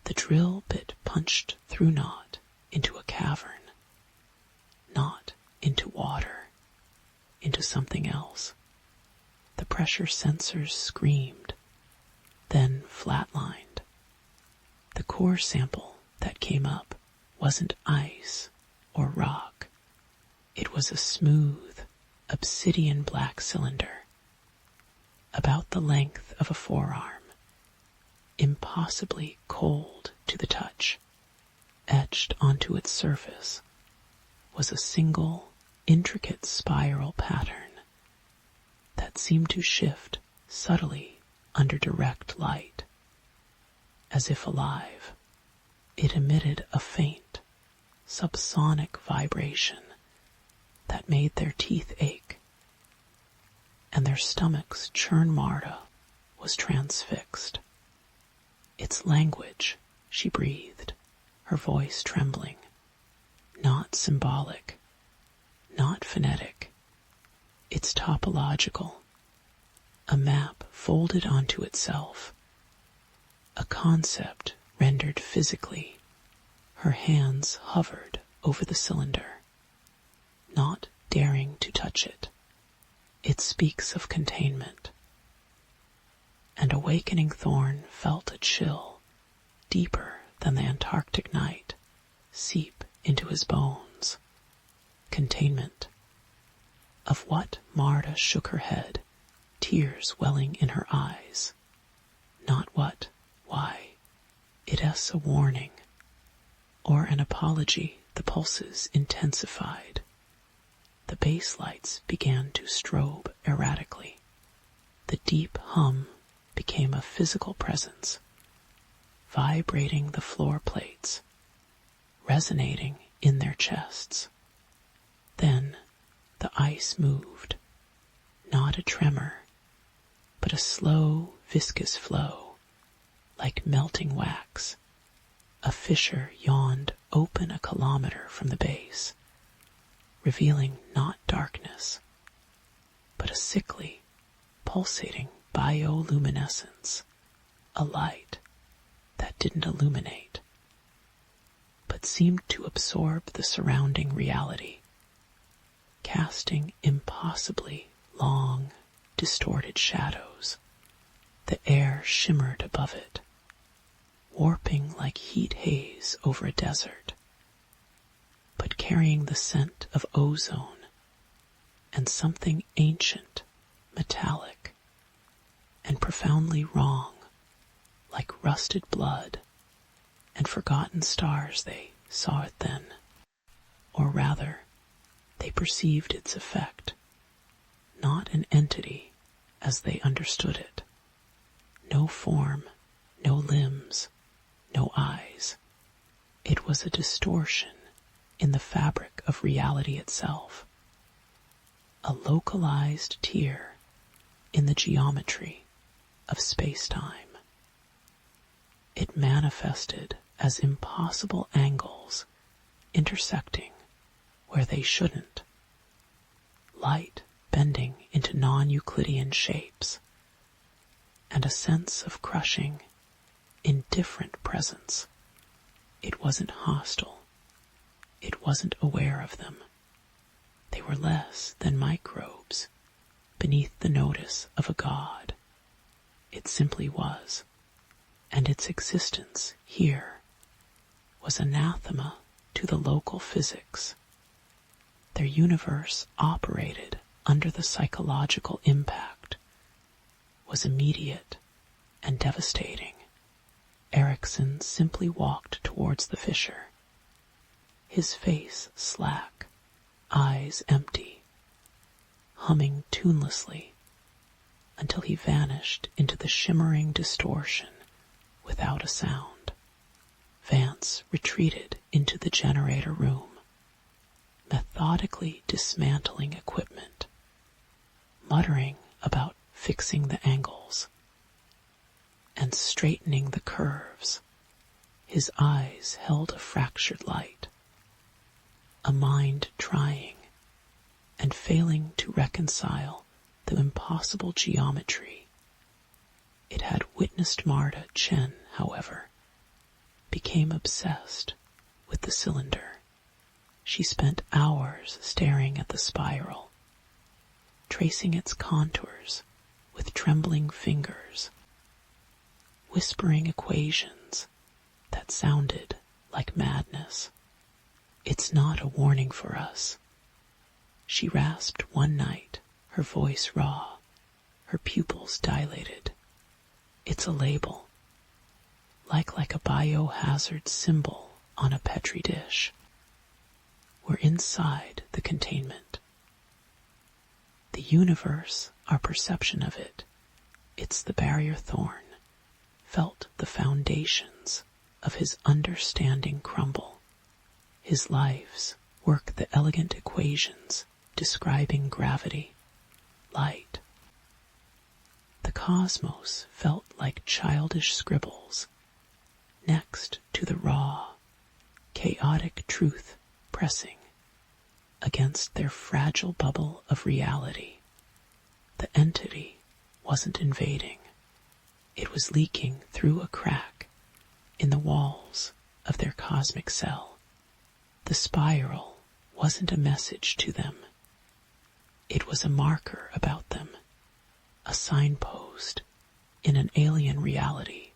The drill bit punched through not into a cavern, not into water, into something else. The pressure sensors screamed, then flatlined. The core sample that came up wasn't ice or rock. It was a smooth, obsidian black cylinder, about the length of a forearm, impossibly cold to the touch. Etched onto its surface was a single, intricate spiral pattern that seemed to shift subtly under direct light. As if alive, it emitted a faint, subsonic vibration that made their teeth ache, and their stomachs churn. Marta was transfixed. Its language, she breathed, her voice trembling, not symbolic, not phonetic. It's topological, a map folded onto itself, a concept rendered physically. Her hands hovered over the cylinder, not daring to touch it. It speaks of containment. And awakening Thorn felt a chill, deeper than the Antarctic night, seep into his bones. Containment. Of what? Marta shook her head, tears welling in her eyes. Not what, why. It-s a warning, or an apology. The pulses intensified. The base lights began to strobe erratically. The deep hum became a physical presence, vibrating the floor plates, resonating in their chests. Then the ice moved, not a tremor, but a slow, viscous flow, like melting wax. A fissure yawned open a kilometer from the base, revealing not darkness, but a sickly, pulsating bioluminescence, a light that didn't illuminate, but seemed to absorb the surrounding reality, casting impossibly long, distorted shadows. The air shimmered above it, warping like heat haze over a desert, but carrying the scent of ozone and something ancient, metallic, and profoundly wrong, like rusted blood and forgotten stars. They saw it then, or rather, they perceived its effect, not an entity as they understood it. No form, no limbs, no eyes. It was a distortion in the fabric of reality itself. a localized tear in the geometry of space-time. It manifested as impossible angles intersecting where they shouldn't, light bending into non-Euclidean shapes, and a sense of crushing, indifferent presence. It wasn't hostile. It wasn't aware of them. They were less than microbes beneath the notice of a god. It simply was, and its existence here was anathema to the local physics. Their universe operated under the psychological impact, was immediate and devastating. Erickson simply walked towards the fissure, his face slack, eyes empty, humming tunelessly until he vanished into the shimmering distortion without a sound. Vance retreated into the generator room, methodically dismantling equipment, muttering about fixing the angles and straightening the curves. His eyes held a fractured light, a mind trying and failing to reconcile the impossible geometry. It had witnessed Marta Chen, however, became obsessed with the cylinder. She spent hours staring at the spiral, tracing its contours with trembling fingers, whispering equations that sounded like madness. "It's not a warning for us," she rasped one night, her voice raw, her pupils dilated. "It's a label, like a biohazard symbol on a petri dish. We're inside the containment. The universe, our perception of it, it's the barrier thorn, felt the foundations of his understanding crumble. His life's work the elegant equations describing gravity, light. The cosmos felt like childish scribbles next to the raw, chaotic truth pressing against their fragile bubble of reality. The entity wasn't invading. It was leaking through a crack in the walls of their cosmic cell. The spiral wasn't a message to them. It was a marker about them, a signpost in an alien reality,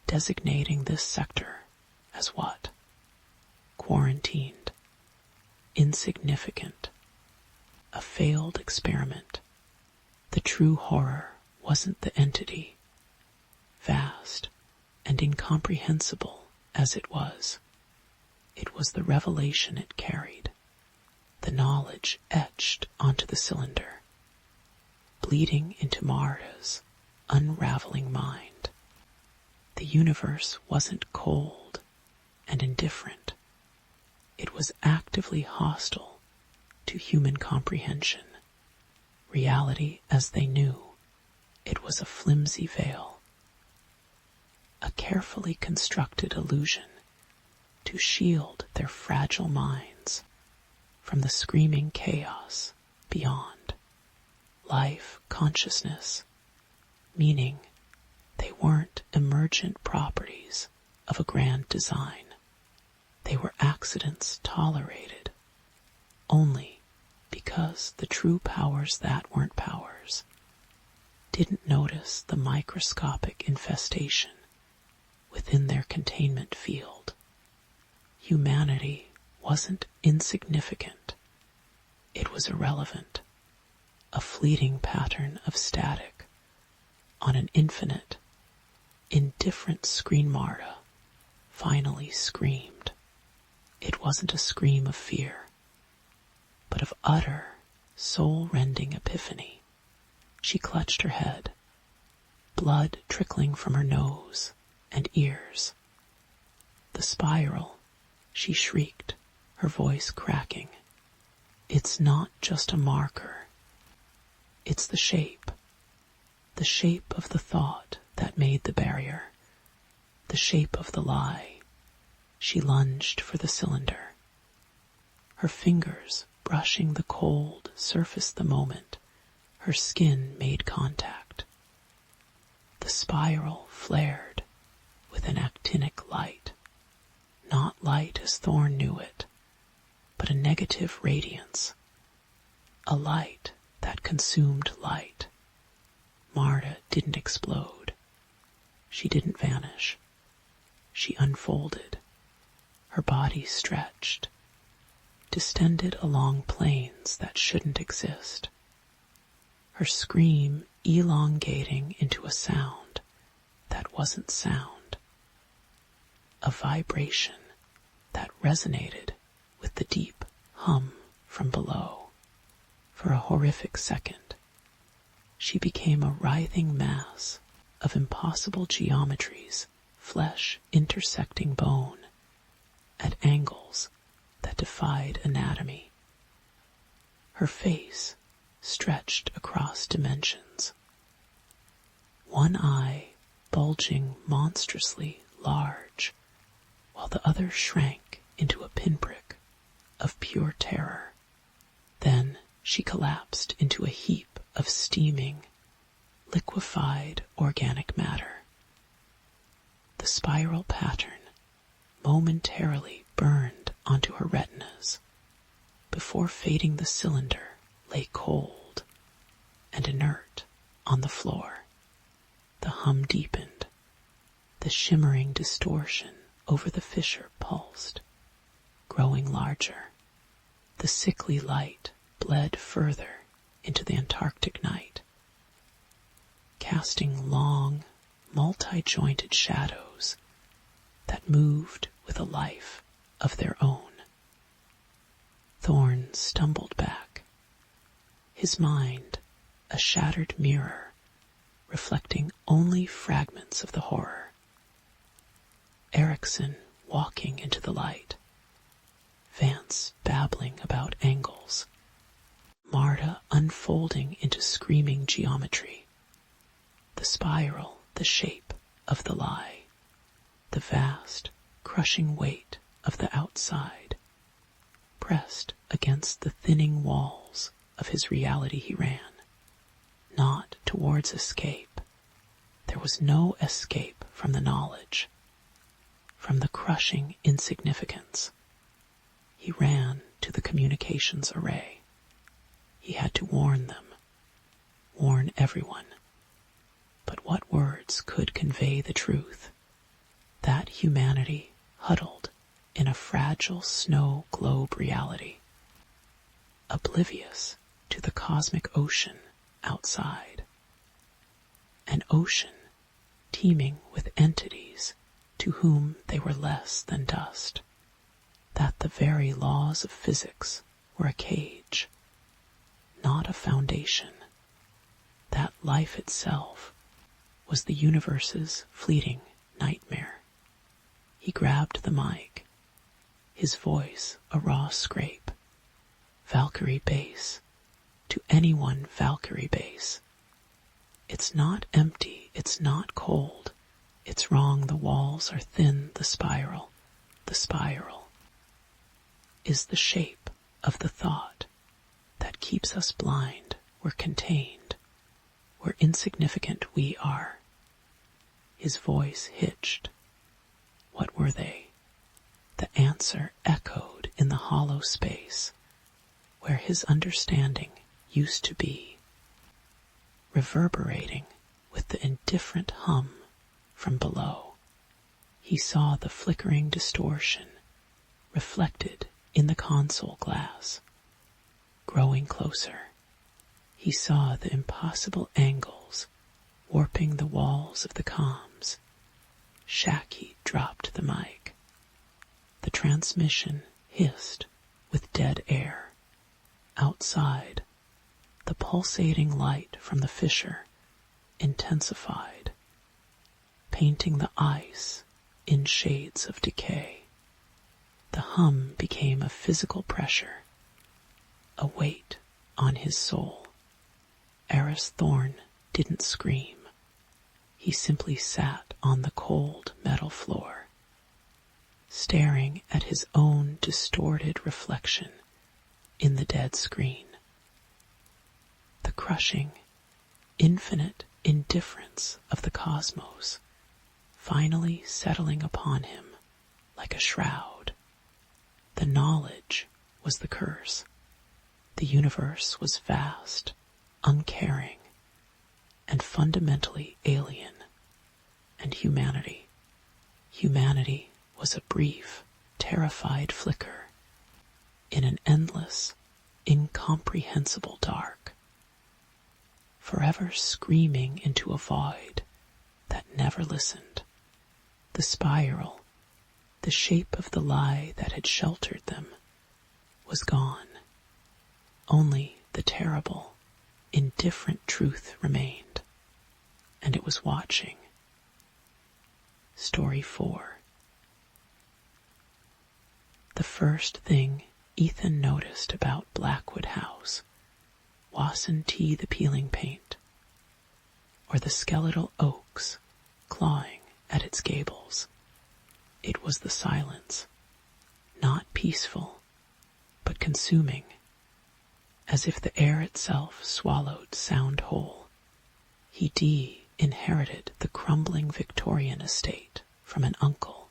designating this sector as what? Quarantined, insignificant, a failed experiment. The true horror wasn't the entity, vast and incomprehensible as it was. It was the revelation it carried, the knowledge etched onto the cylinder, bleeding into Marta's unraveling mind. The universe wasn't cold and indifferent. It was actively hostile to human comprehension. Reality as they knew it was a flimsy veil, a carefully constructed illusion to shield their fragile minds from the screaming chaos beyond. Life, consciousness, meaning they weren't emergent properties of a grand design. They were accidents tolerated only because the true powers that weren't powers didn't notice the microscopic infestation within their containment field. Humanity wasn't insignificant. It was irrelevant, a fleeting pattern of static on an infinite, indifferent screen. Marta finally screamed. It wasn't a scream of fear, but of utter, soul-rending epiphany. She clutched her head, blood trickling from her nose and ears. The spiral, she shrieked, her voice cracking. It's not just a marker. It's the shape of the thought that made the barrier, the shape of the lie. She lunged for the cylinder. Her fingers brushing the cold surface the moment her skin made contact. The spiral flared with an actinic light, not light as Thorne knew it, but a negative radiance, a light that consumed light. Marta didn't explode. She didn't vanish. She unfolded. Her body stretched, distended along planes that shouldn't exist. Her scream elongating into a sound that wasn't sound. A vibration that resonated with the deep hum from below. For a horrific second, she became a writhing mass of impossible geometries, flesh intersecting bone, at angles that defied anatomy. Her face stretched across dimensions. One eye bulging monstrously large, while the other shrank into a pinprick of pure terror. Then she collapsed into a heap of steaming, liquefied organic matter. The spiral pattern momentarily burned onto her retinas. Before fading, the cylinder lay cold and inert on the floor. The hum deepened. The shimmering distortion over the fissure pulsed, growing larger. The sickly light bled further into the Antarctic night, casting long, multi-jointed shadows that moved with a life of their own. Thorne stumbled back, his mind a shattered mirror reflecting only fragments of the horror. Erickson walking into the light, Vance babbling about angles, Marta unfolding into screaming geometry. The spiral, the shape of the lie, the vast, crushing weight of the outside, pressed against the thinning walls of his reality. He ran, not towards escape. There was no escape from the knowledge, from the crushing insignificance. He ran to the communications array. He had to warn them, warn everyone. But what words could convey the truth? That humanity huddled in a fragile snow globe reality, oblivious to the cosmic ocean outside. An ocean teeming with entities to whom they were less than dust. That the very laws of physics were a cage, not a foundation. That life itself was the universe's fleeting nightmare. He grabbed the mic, his voice a raw scrape. Valkyrie base, to anyone Valkyrie base. It's not empty, it's not cold. It's wrong, the walls are thin, the spiral is the shape of the thought that keeps us blind. We're contained. We're insignificant, we are. His voice hitched. What were they? The answer echoed in the hollow space where his understanding used to be, reverberating with the indifferent hum from below. He saw the flickering distortion reflected in the console glass. Growing closer, he saw the impossible angles warping the walls of the comms. Shacky dropped the mic. The transmission hissed with dead air. Outside, the pulsating light from the fissure intensified, painting the ice in shades of decay. The hum became a physical pressure. a weight on his soul. Eris Thorne didn't scream. He simply sat on the cold metal floor, staring at his own distorted reflection in the dead screen. The crushing, infinite indifference of the cosmos finally settling upon him like a shroud. The knowledge was the curse. The universe was vast, uncaring, and fundamentally alien. And humanity was a brief, terrified flicker in an endless, incomprehensible dark, forever screaming into a void that never listened. The spiral, the shape of the lie that had sheltered them, was gone. Only the terrible, indifferent truth remained, and it was watching. Story 4. The first thing Ethan noticed about Blackwood House wasn't the peeling paint, or the skeletal oaks clawing at its gables. It was the silence, not peaceful, but consuming, as if the air itself swallowed sound whole. He inherited the crumbling Victorian estate from an uncle.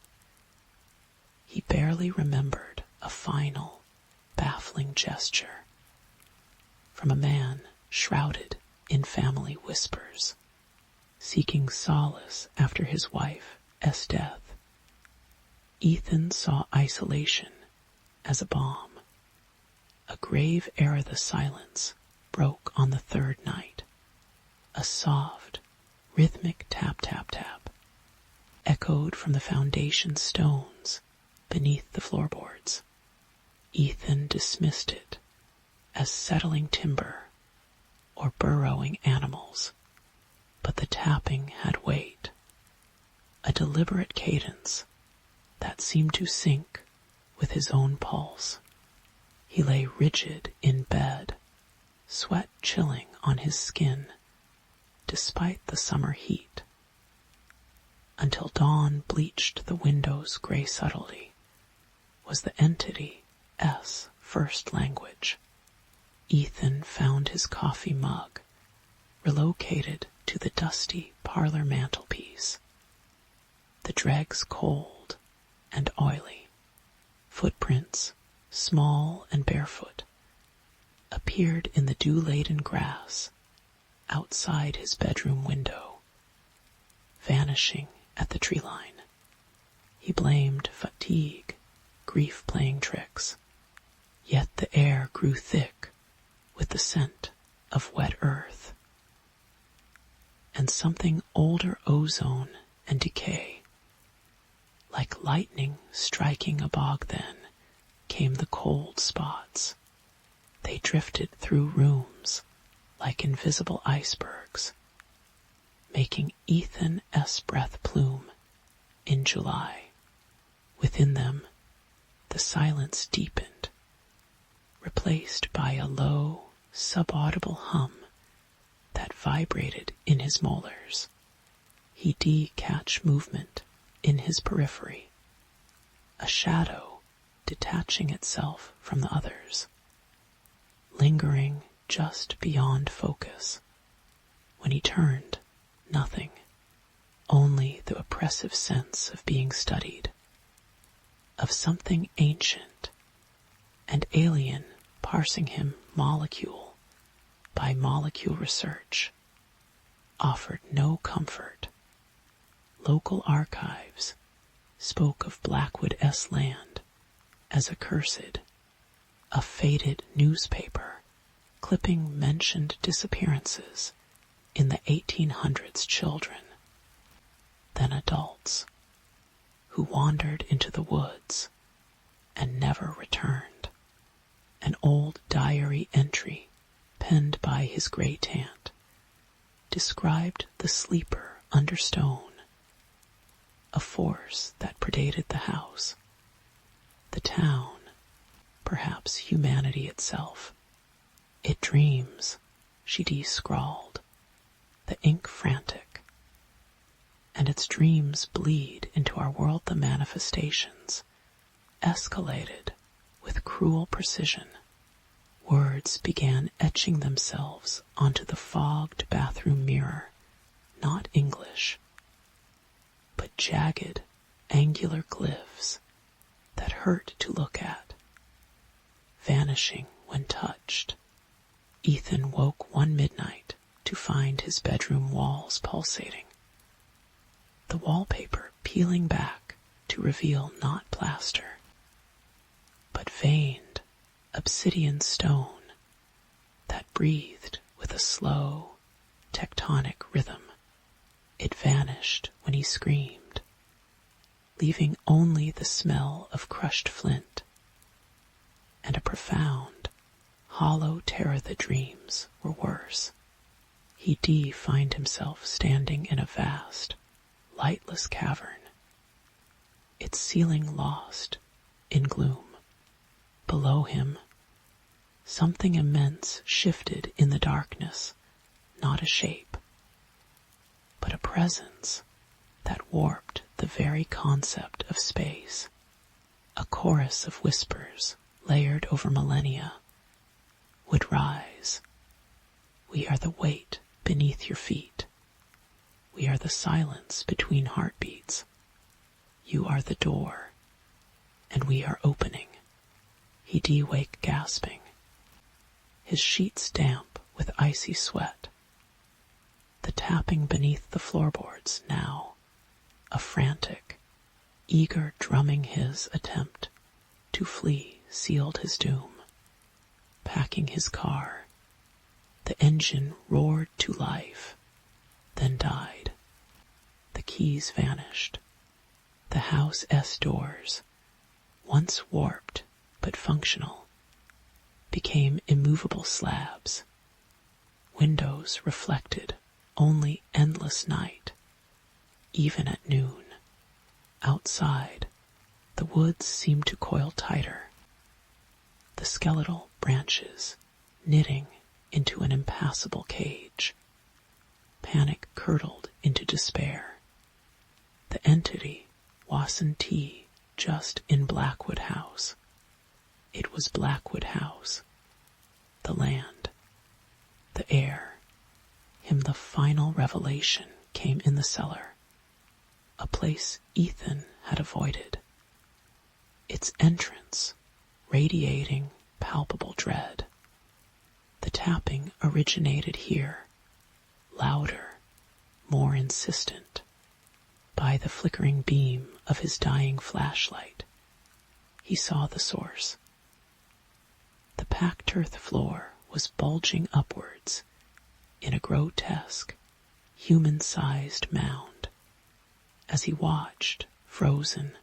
He barely remembered a final, baffling gesture from a man shrouded in family whispers, seeking solace after his wife's death. Ethan saw isolation as a bomb. A grave ere the silence broke on the third night. A soft, rhythmic tap-tap-tap echoed from the foundation stones beneath the floorboards. Ethan dismissed it as settling timber or burrowing animals, but the tapping had weight, a deliberate cadence that seemed to sync with his own pulse. He lay rigid in bed, sweat chilling on his skin, despite the summer heat, until dawn bleached the window's gray subtlety. Was the entity's first language. Ethan found his coffee mug, relocated to the dusty parlor mantelpiece. The dregs cold and oily. Footprints, small and barefoot, appeared in the dew-laden grass outside his bedroom window, vanishing at the tree line. He blamed fatigue, grief playing tricks, yet the air grew thick with the scent of wet earth, and something older ozone and decay. Like lightning striking a bog then came the cold spots. They drifted through rooms like invisible icebergs, making Ethan's breath plume in July. Within them, the silence deepened, replaced by a low, subaudible hum that vibrated in his molars. He catch movement in his periphery, a shadow detaching itself from the others, lingering just beyond focus. When he turned, nothing, only the oppressive sense of being studied, of something ancient and alien parsing him molecule by molecule. Research offered no comfort. Local archives spoke of Blackwood's land as accursed. A faded newspaper clipping mentioned disappearances in the 1800s children, then adults, who wandered into the woods and never returned. An old diary entry penned by his great-aunt described the sleeper under stone, a force that predated the house, the town, perhaps humanity itself. It dreams, she scrawled, the ink frantic. And its dreams bleed into our world the manifestations, escalated with cruel precision. Words began etching themselves onto the fogged bathroom mirror, not English, but jagged, angular glyphs that hurt to look at, vanishing when touched. Ethan woke one midnight to find his bedroom walls pulsating, the wallpaper peeling back to reveal not plaster, but veined obsidian stone that breathed with a slow, tectonic rhythm. It vanished when he screamed, leaving only the smell of crushed flint and a profound, hollow terror. The dreams were worse. He'd find himself standing in a vast, lightless cavern, its ceiling lost in gloom. Below him, something immense shifted in the darkness, not a shape, but a presence that warped the very concept of space. A chorus of whispers, layered over millennia, would rise. We are the weight beneath your feet. We are the silence between heartbeats. You are the door, and we are opening. He'd wake gasping, his sheets damp with icy sweat. The tapping beneath the floorboards now, a frantic, eager drumming. His attempt to flee sealed his doom. Packing his car, the engine roared to life, then died. The keys vanished. The House S doors, once warped but functional, became immovable slabs. Windows reflected only endless night, even at noon. Outside, the woods seemed to coil tighter, the skeletal branches knitting into an impassable cage. Panic curdled into despair. The entity, Wasson T, just in Blackwood House. It was Blackwood House. The land. The air. Him the final revelation came in the cellar. A place Ethan had avoided. Its entrance radiating palpable dread. The tapping originated here, louder, more insistent. By the flickering beam of his dying flashlight, he saw the source. The packed earth floor was bulging upwards in a grotesque, human-sized mound. As he watched, frozen,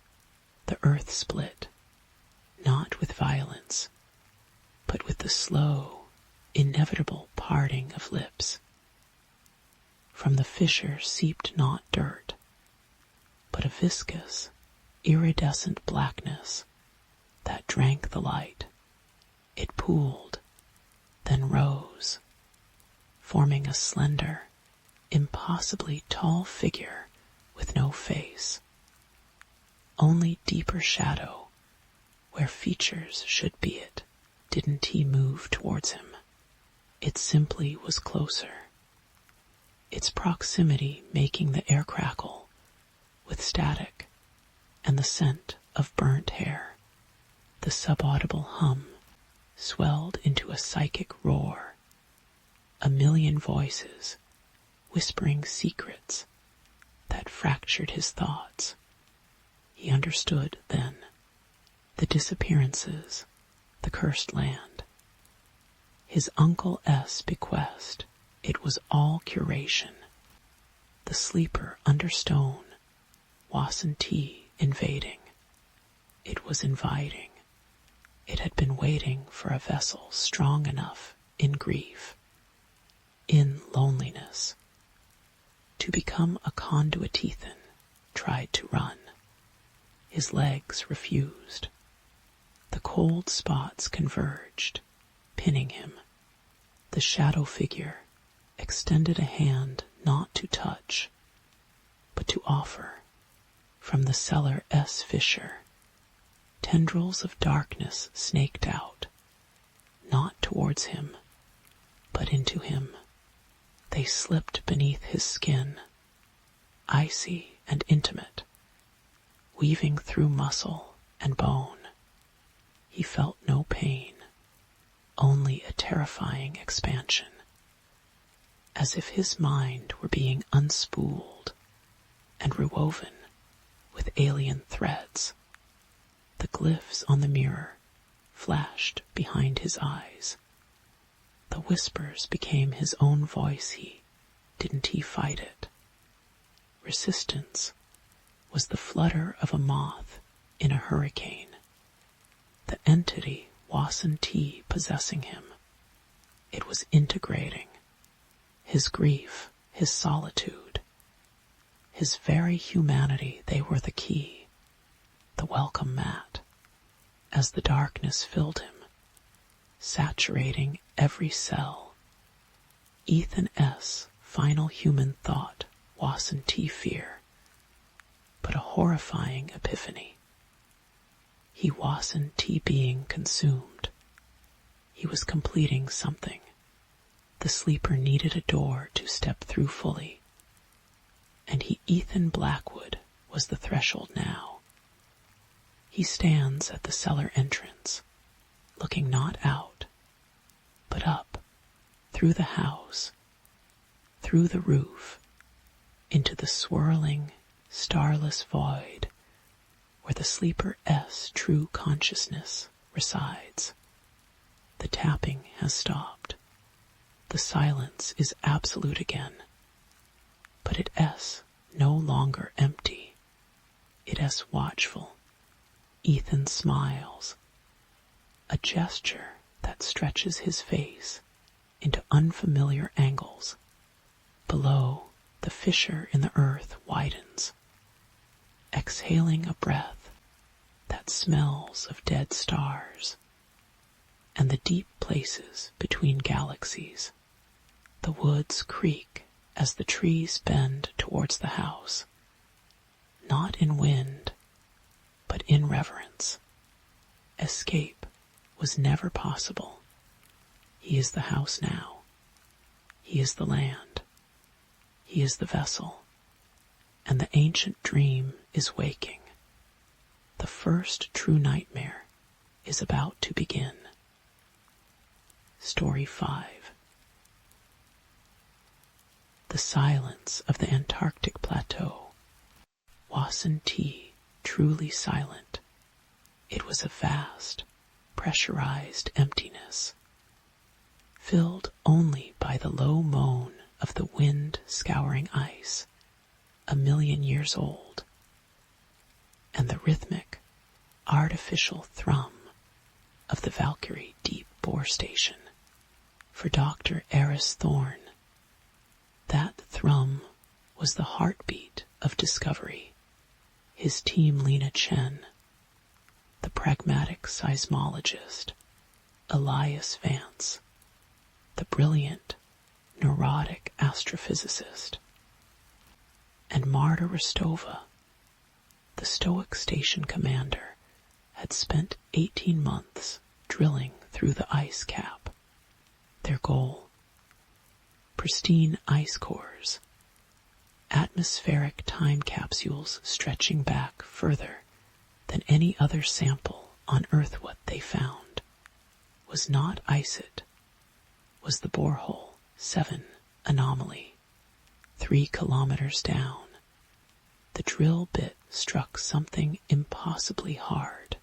the earth split, not with violence, but with the slow, inevitable parting of lips. From the fissure seeped not dirt, but a viscous, iridescent blackness that drank the light. It pooled, then rose, forming a slender, impossibly tall figure with no face. Only deeper shadow, where features should be it, didn't he move towards him. It simply was closer, its proximity making the air crackle with static and the scent of burnt hair. The subaudible hum swelled into a psychic roar, a million voices whispering secrets that fractured his thoughts. He understood then. The disappearances, the cursed land. His Uncle S bequest, it was all curation. The sleeper under stone, Wasson T invading. It was inviting. It had been waiting for a vessel strong enough in grief, in loneliness, to become a conduit. Ethan tried to run. His legs refused. The cold spots converged, pinning him. The shadow figure extended a hand not to touch, but to offer, from the cellar fissure, tendrils of darkness snaked out, not towards him, but into him. They slipped beneath his skin, icy and intimate, weaving through muscle and bone. He felt no pain, only a terrifying expansion, as if his mind were being unspooled and rewoven with alien threads. The glyphs on the mirror flashed behind his eyes. The whispers became his own voice. Didn't he fight it? Resistance was the flutter of a moth in a hurricane, the entity Wasson-T possessing him. It was integrating his grief, his solitude, his very humanity. They were the key, the welcome mat, as the darkness filled him, saturating every cell. Ethan S. final human thought, Wasson-T fear, but a horrifying epiphany. He Wasson-T being consumed. He was completing something. The sleeper needed a door to step through fully, and he, Ethan Blackwood, was the threshold now. He stands at the cellar entrance, looking not out, but up, through the house, through the roof, into the swirling, starless void where the sleeper's true consciousness resides. The tapping has stopped. The silence is absolute again, but it is no longer empty. It is watchful. Ethan smiles, a gesture that stretches his face into unfamiliar angles. Below, the fissure in the earth widens, exhaling a breath that smells of dead stars and the deep places between galaxies. The woods creak as the trees bend towards the house, not in wind, but in reverence. Escape was never possible. He is the house now. He is the land. He is the vessel. And the ancient dream is waking. The first true nightmare is about to begin. Story 5. The silence of the Antarctic plateau. Wasson-T, truly silent. It was a vast, pressurized emptiness, filled only by the low moan of the wind scouring ice, 1,000,000 years old, and the rhythmic, artificial thrum of the Valkyrie deep bore station. For Dr. Eris Thorne, that thrum was the heartbeat of discovery. His team Lena Chen, the pragmatic seismologist Elias Vance, the brilliant, neurotic astrophysicist, and Marta Rostova, the stoic station commander, had spent 18 months drilling through the ice cap. Their goal: pristine ice cores, atmospheric time capsules stretching back further than any other sample on Earth. What they found was not ICET, was the borehole 7 anomaly, 3 kilometers down. The drill bit struck something impossibly hard,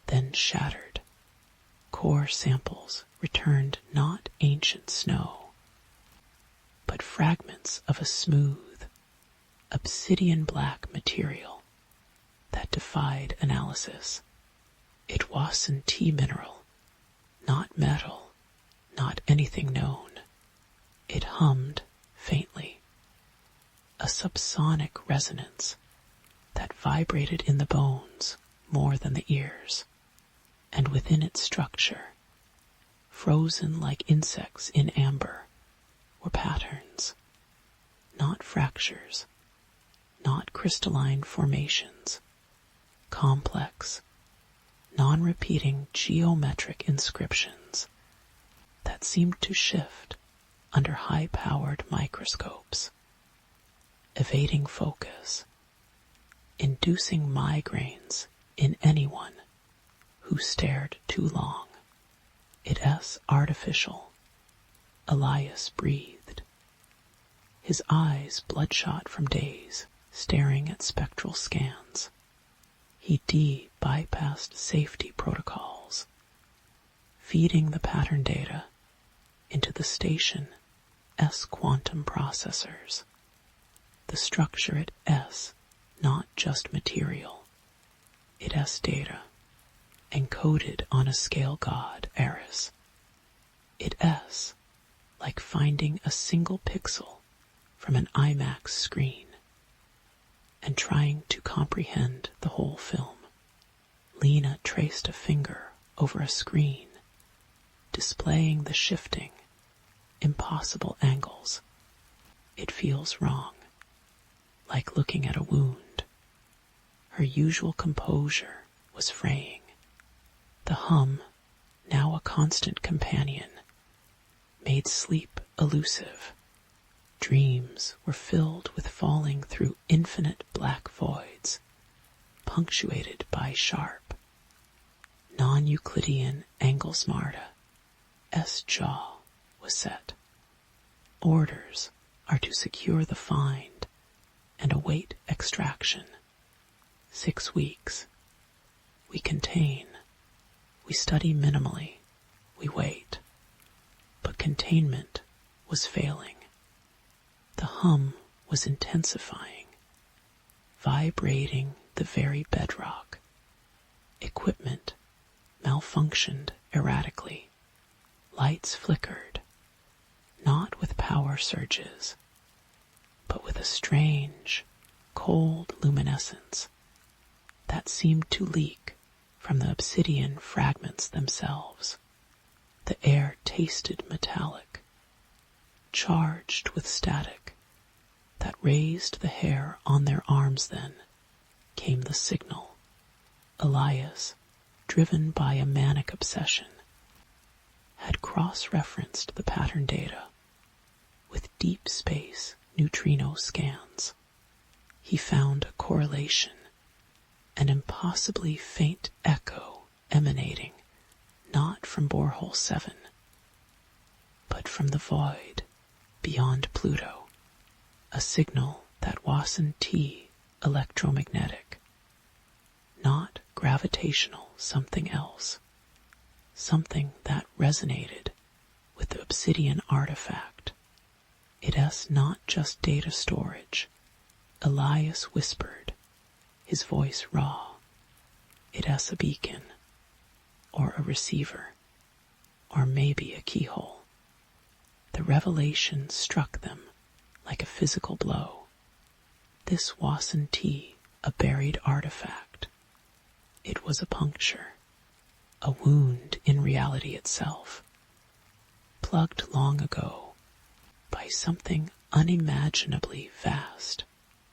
then shattered. Core samples returned not ancient snow, but fragments of a smooth, obsidian-black material that defied analysis. It was an T mineral, not metal, not anything known. It hummed faintly, a subsonic resonance that vibrated in the bones more than the ears, and within its structure, frozen like insects in amber, were patterns, not fractures, not crystalline formations, complex, non-repeating geometric inscriptions that seemed to shift under high-powered microscopes, evading focus, inducing migraines in anyone who stared too long. It artificial, Elias breathed, his eyes bloodshot from days staring at spectral scans. He bypassed safety protocols, feeding the pattern data into the station S quantum processors. The structure at S, not just material. It S data, encoded on a scale god, Eris. It S, like finding a single pixel from an IMAX screen and trying to comprehend the whole film. Lena traced a finger over a screen, displaying the shifting, impossible angles. It feels wrong, like looking at a wound. Her usual composure was fraying. The hum, now a constant companion, made sleep elusive. Dreams were filled with falling through infinite black voids, punctuated by sharp, non-Euclidean angles. Marta S. jaw was set. Orders are to secure the find and await extraction. 6 weeks. We contain. We study minimally. We wait. But containment was failing. The hum was intensifying, vibrating the very bedrock. Equipment malfunctioned erratically. Lights flickered, not with power surges, but with a strange, cold luminescence that seemed to leak from the obsidian fragments themselves. The air tasted metallic, charged with static that raised the hair on their arms. Then came the signal. Elias, driven by a manic obsession, had cross-referenced the pattern data with deep space neutrino scans. He found a correlation, an impossibly faint echo emanating not from borehole 7, but from the void beyond Pluto, a signal that wasn't electromagnetic, not gravitational, something else, something that resonated with the obsidian artifact. It's not just data storage, Elias whispered, his voice raw. It's a beacon, or a receiver, or maybe a keyhole. The revelation struck them like a physical blow. This wasn't a buried artifact. It was a puncture, a wound in reality itself, plugged long ago by something unimaginably vast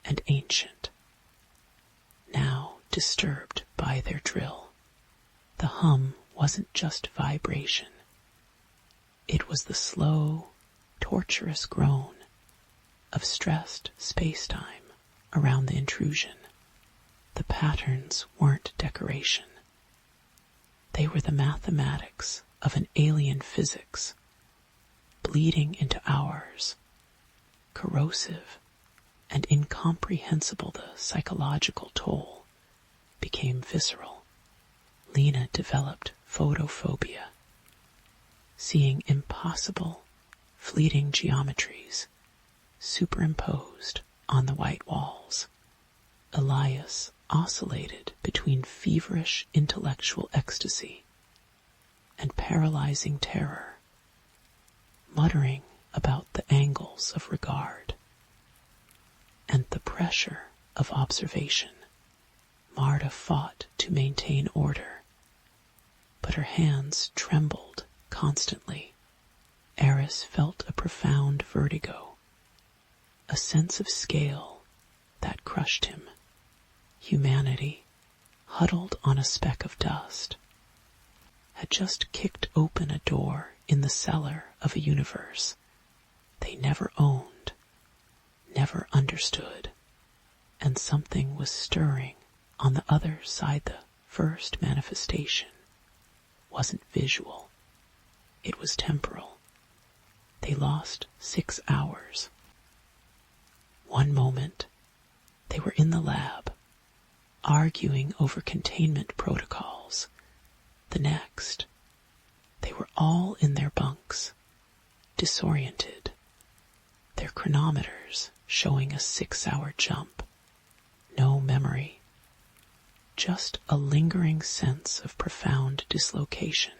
and ancient, now disturbed by their drill. The hum wasn't just vibration. It was the slow, torturous groan of stressed space-time around the intrusion. The patterns weren't decoration. They were the mathematics of an alien physics, bleeding into ours, corrosive and incomprehensible. The psychological toll became visceral. Lena developed photophobia, seeing impossible, fleeting geometries superimposed on the white walls. Elias oscillated between feverish intellectual ecstasy and paralyzing terror, muttering about the angles of regard and the pressure of observation. Marta fought to maintain order, but her hands trembled constantly, Eris felt a profound vertigo, a sense of scale that crushed him. Humanity, huddled on a speck of dust, had just kicked open a door in the cellar of a universe they never owned, never understood, and something was stirring on the other side. The first manifestation wasn't visual, it was temporal. They lost 6 hours. One moment, they were in the lab, arguing over containment protocols. The next, they were all in their bunks, disoriented, their chronometers showing a 6-hour jump. No memory, just a lingering sense of profound dislocation,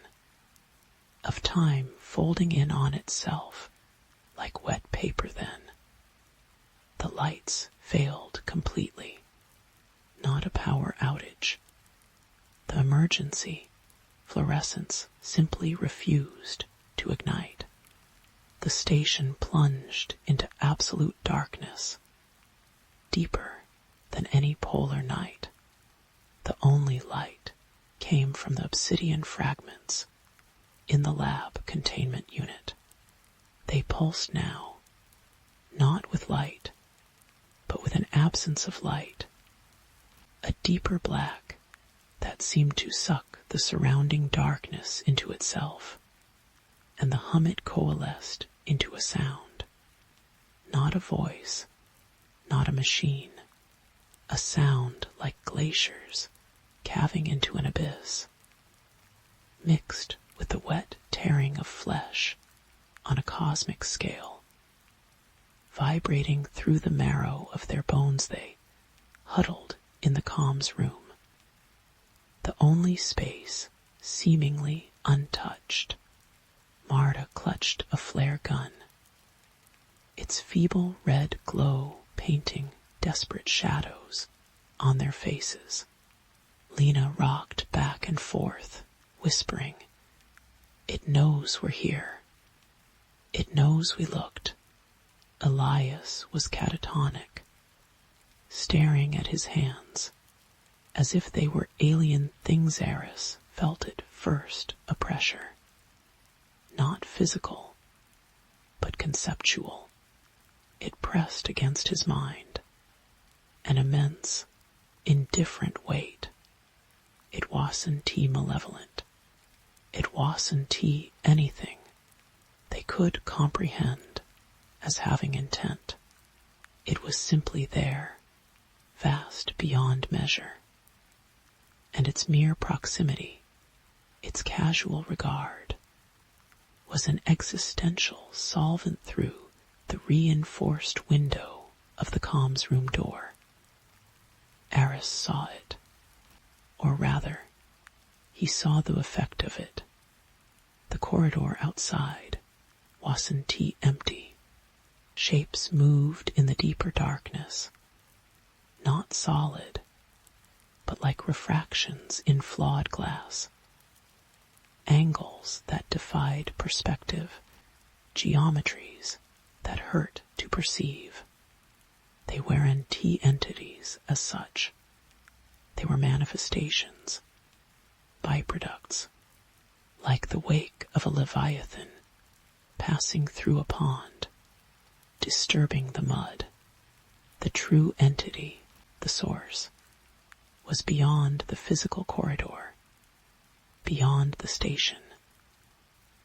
of time folding in on itself like wet paper. Then the lights failed completely. Not a power outage. The emergency fluorescence simply refused to ignite. The station plunged into absolute darkness, deeper than any polar night. The only light came from the obsidian fragments in the lab containment unit. They pulsed now, not with light, but with an absence of light, a deeper black that seemed to suck the surrounding darkness into itself, and the hum it coalesced into a sound. Not a voice, not a machine, a sound like glaciers calving into an abyss, mixed with the wet tearing of flesh on a cosmic scale. Vibrating through the marrow of their bones, they huddled in the comms room, the only space seemingly untouched. Marta clutched a flare gun, its feeble red glow painting desperate shadows on their faces. Lena rocked back and forth, whispering, "It knows we're here. It knows we looked." Elias was catatonic, staring at his hands, as if they were alien things. Eris felt it first, a pressure, not physical, but conceptual. It pressed against his mind, an immense, indifferent weight. It wasn't malevolent. It wasn't anything they could comprehend as having intent. It was simply there, vast beyond measure. And its mere proximity, its casual regard, was an existential solvent through the reinforced window of the comms room door. Eris saw it, or rather, he saw the effect of it. The corridor outside wasn't empty. Shapes moved in the deeper darkness, not solid, but like refractions in flawed glass. Angles that defied perspective, geometries that hurt to perceive. They weren't entities as such. They were manifestations, byproducts, like the wake of a leviathan passing through a pond, disturbing the mud. The true entity, the source, was beyond the physical corridor, beyond the station,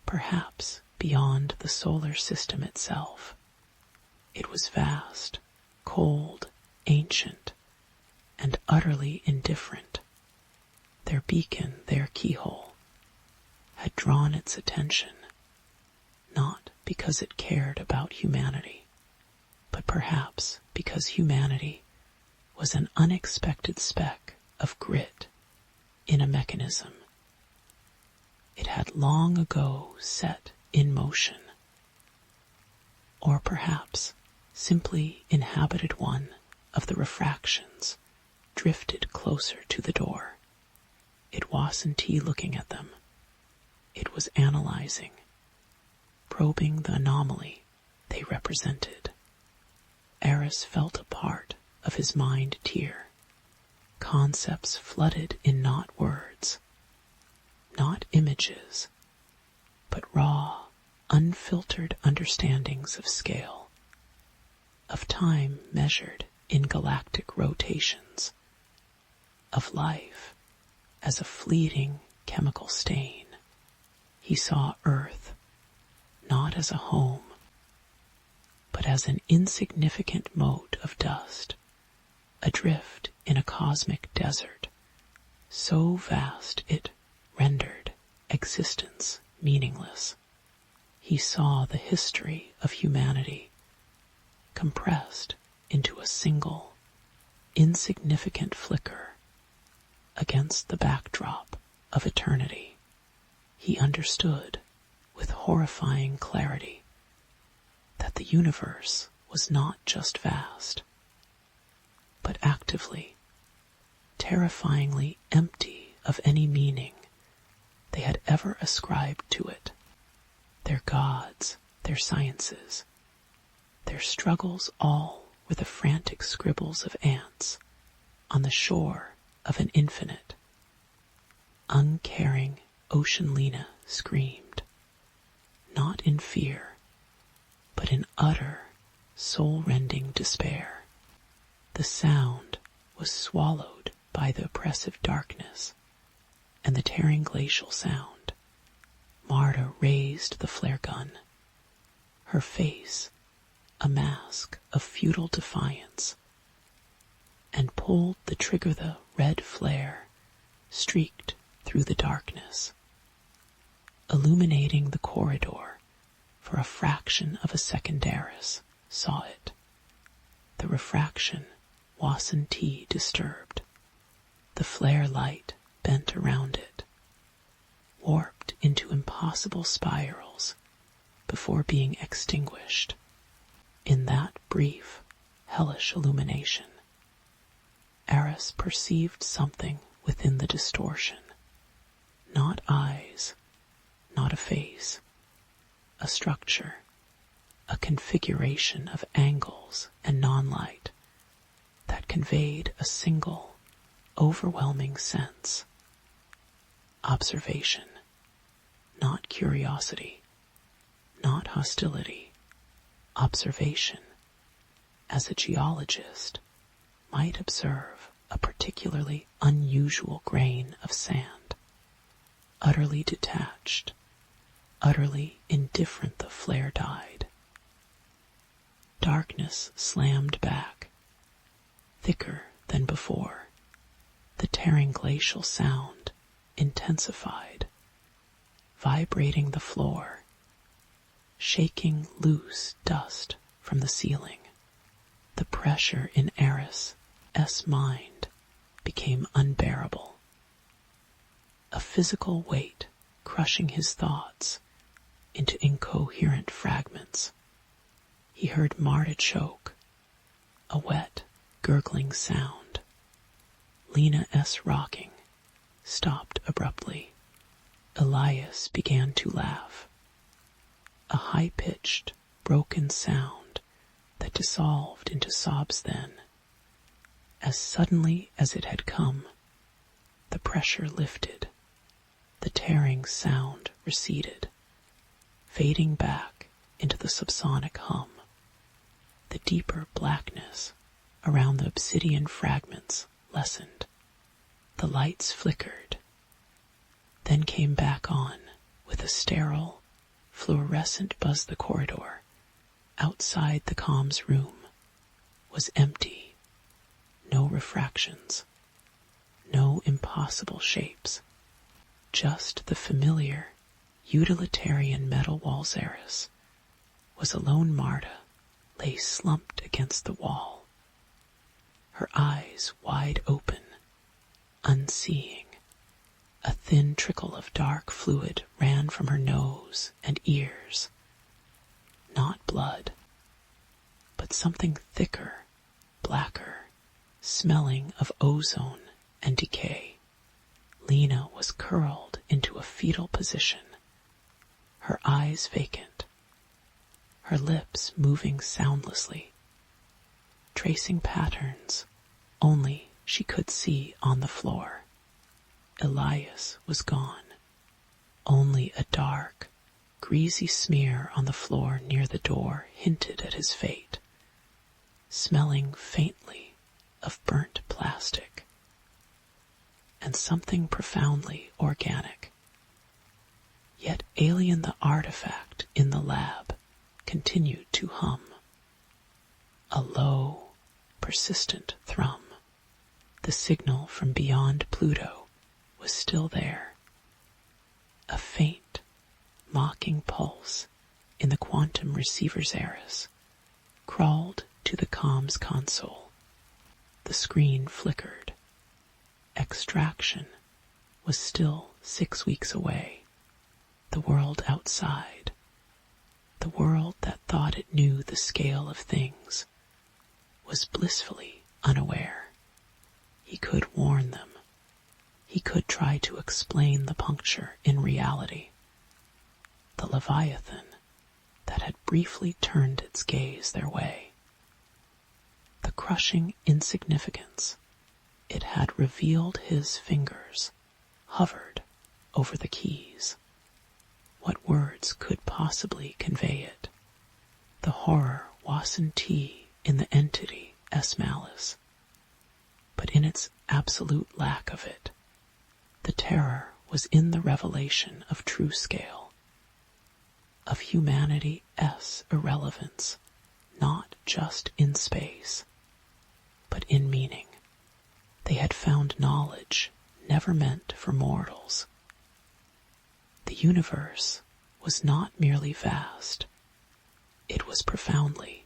perhaps beyond the solar system itself. It was vast, cold, ancient, and utterly indifferent. Their beacon, their keyhole, had drawn its attention, not because it cared about humanity, but perhaps because humanity was an unexpected speck of grit in a mechanism it had long ago set in motion, or perhaps simply inhabited one of the refractions drifted closer to the door. It wasn't looking at them. it was analyzing, probing the anomaly they represented. Eris felt a part of his mind tear. Concepts flooded in not words, not images, but raw, unfiltered understandings of scale, of time measured in galactic rotations, of life as a fleeting chemical stain. He saw Earth not as a home, but as an insignificant mote of dust, adrift in a cosmic desert, so vast it rendered existence meaningless. He saw the history of humanity compressed into a single, insignificant flicker against the backdrop of eternity. He understood with horrifying clarity that the universe was not just vast, but actively, terrifyingly empty of any meaning they had ever ascribed to it. Their gods, their sciences, their struggles all were the frantic scribbles of ants on the shore of an infinite. Uncaring Oceanlina screamed, not in fear, but in utter, soul-rending despair. The sound was swallowed by the oppressive darkness and the tearing glacial sound. Marta raised the flare gun, her face a mask of futile defiance, and pulled the trigger. The red flare streaked through the darkness, illuminating the corridor for a fraction of a second. Eris saw it. The refraction Wasson T disturbed. The flare light bent around it, warped into impossible spirals before being extinguished. In that brief, hellish illumination, Eris perceived something within the distortion. Not eyes, not a face, a structure, a configuration of angles and non-light that conveyed a single, overwhelming sense. Observation, not curiosity, not hostility. Observation, as a geologist might observe a particularly unusual grain of sand. Utterly detached, utterly indifferent, the flare died. Darkness slammed back, thicker than before. The tearing glacial sound intensified, vibrating the floor, shaking loose dust from the ceiling. The pressure in Eris' mind became unbearable. A physical weight crushing his thoughts into incoherent fragments. He heard Marta choke, a wet, gurgling sound. Lena S. rocking stopped abruptly. Elias began to laugh. A high-pitched, broken sound that dissolved into sobs then. As suddenly as it had come, the pressure lifted. The tearing sound receded, fading back into the subsonic hum. The deeper blackness around the obsidian fragments lessened. The lights flickered, then came back on with a sterile, fluorescent buzz. The corridor outside the comms room was empty. No refractions, no impossible shapes, just the familiar, utilitarian metal walls. Eris was alone. Marta lay slumped against the wall, her eyes wide open, unseeing. A thin trickle of dark fluid ran from her nose and ears. Not blood, but something thicker, blacker, smelling of ozone and decay. Lena was curled into a fetal position, her eyes vacant, her lips moving soundlessly, tracing patterns only she could see on the floor. Elias was gone. Only a dark, greasy smear on the floor near the door hinted at his fate, smelling faintly of burnt plastic and something profoundly organic. Yet alien the artifact in the lab continued to hum, a low, persistent thrum. The signal from beyond Pluto was still there, a faint, mocking pulse in the quantum receiver's iris crawled to the comms console. The screen flickered. Extraction was still 6 weeks away. The world outside, the world that thought it knew the scale of things, was blissfully unaware. He could warn them. He could try to explain the puncture in reality. The Leviathan that had briefly turned its gaze their way. The crushing insignificance it had revealed his fingers hovered over the keys. What words could possibly convey it? The horror wasn't in the entity S. Malice, but in its absolute lack of it. The terror was in the revelation of true scale, of humanity's irrelevance, not just in space, but in meaning. They had found knowledge never meant for mortals. The universe was not merely vast, it was profoundly,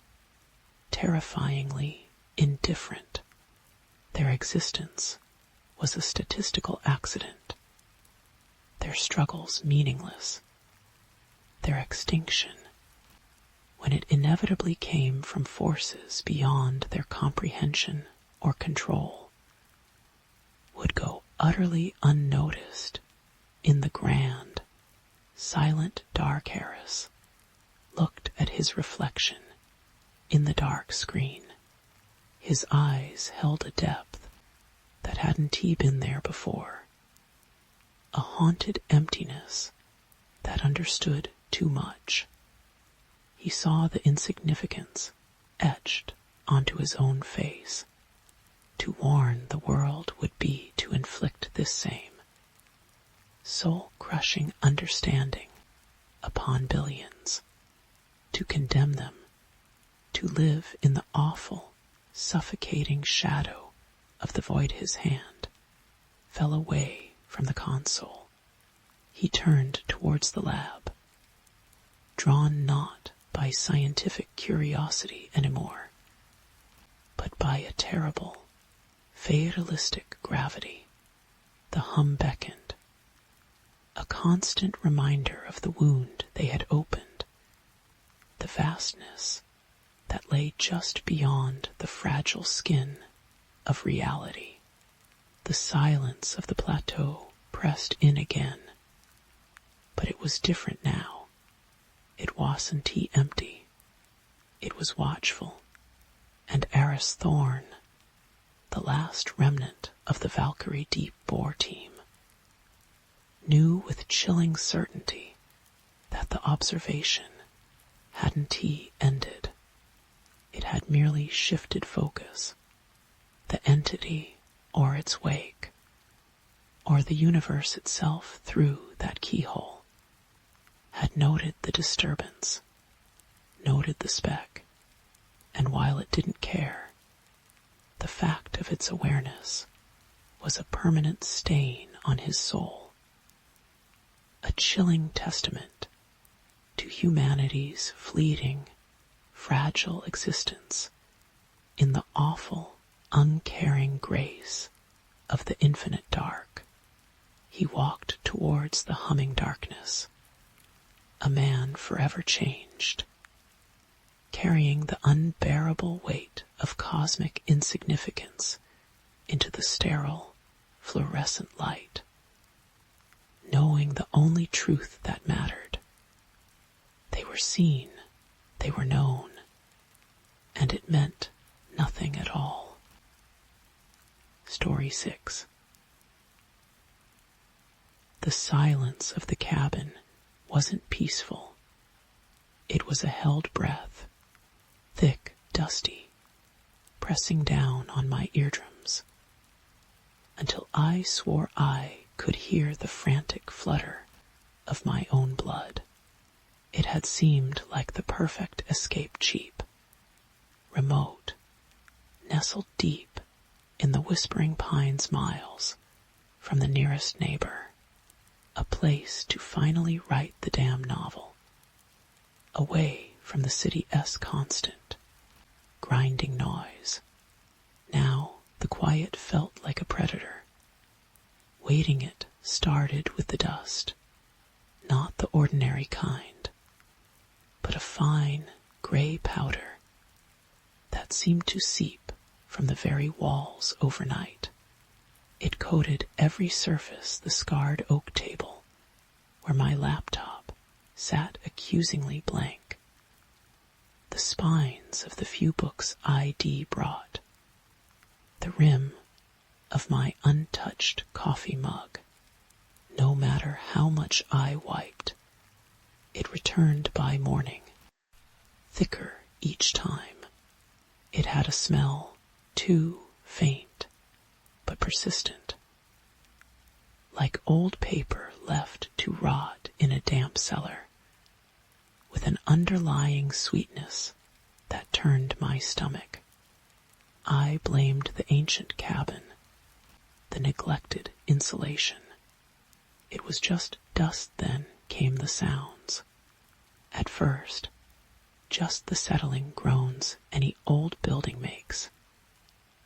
terrifyingly indifferent. Their existence was a statistical accident, their struggles meaningless, their extinction, when it inevitably came from forces beyond their comprehension or control, would go utterly unnoticed in the grand, silent dark Harris looked at his reflection in the dark screen. His eyes held a depth that hadn't been there before, a haunted emptiness that understood too much. He saw the insignificance etched onto his own face. To warn the world would be to inflict this same soul-crushing understanding upon billions, to condemn them, to live in the awful, suffocating shadow of the void. His hand fell away from the console. He turned towards the lab, drawn not by scientific curiosity anymore, but by a terrible, fatalistic gravity. The hum beckoned, a constant reminder of the wound they had opened, the vastness that lay just beyond the fragile skin of reality. The silence of the plateau pressed in again, but it was different now. It wasn't empty. It was watchful, and Eris Thorn, the last remnant of the Valkyrie Deep Bore team, knew with chilling certainty that the observation hadn't ended. It had merely shifted focus. The entity or its wake, or the universe itself through that keyhole, had noted the disturbance, noted the speck, and while it didn't care, the fact of its awareness was a permanent stain on his soul, a chilling testament to humanity's fleeting, fragile existence in the awful, uncaring grace of the infinite dark. He walked towards the humming darkness, a man forever changed, carrying the unbearable weight of cosmic insignificance into the sterile, fluorescent light, knowing the only truth that mattered, They were seen, they were known, and it meant nothing at all. Story 6. The silence of the cabin wasn't peaceful. It was a held breath, thick, dusty, pressing down on my eardrums, until I swore I could hear the frantic flutter of my own blood. It had seemed like the perfect escape cheap, remote, nestled deep in the whispering pines miles from the nearest neighbor, a place to finally write the damn novel, away from the city's constant, grinding noise. Now the quiet felt like a predator. Waiting it started with the dust, not the ordinary kind, but a fine gray powder that seemed to seep from the very walls overnight. It coated every surface, the scarred oak table where my laptop sat accusingly blank, the spines of the few books I.D. brought, the rim of my untouched coffee mug. No matter how much I wiped, it returned by morning, thicker each time. It had a smell, too faint, but persistent, like old paper left to rot in a damp cellar, with an underlying sweetness that turned my stomach. I blamed the ancient cabin, the neglected insulation. It was just dust. Then came the sounds. At first, just the settling groans any old building makes.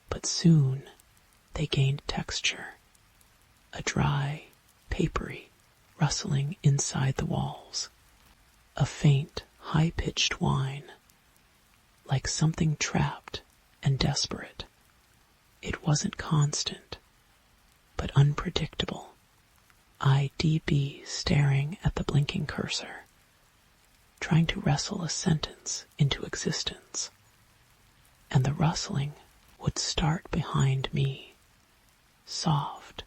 But soon they gained texture, a dry, papery rustling inside the walls, a faint, high-pitched whine, like something trapped and desperate. It wasn't constant, but unpredictable. IDB staring at the blinking cursor, trying to wrestle a sentence into existence. And the rustling would start behind me, soft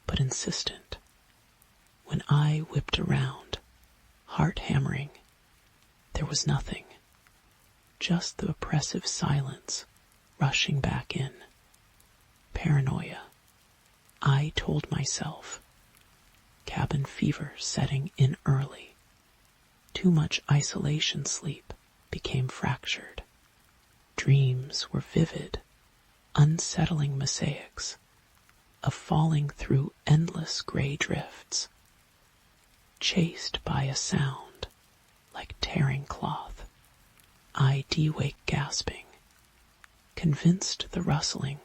but insistent. When I whipped around, heart hammering, there was nothing, just the oppressive silence rushing back in. Paranoia, I told myself. Cabin fever setting in early. Too much isolation sleep became fractured. Dreams were vivid, unsettling mosaics of falling through endless gray drifts, chased by a sound like tearing cloth. I de-wake gasping, convinced the rustling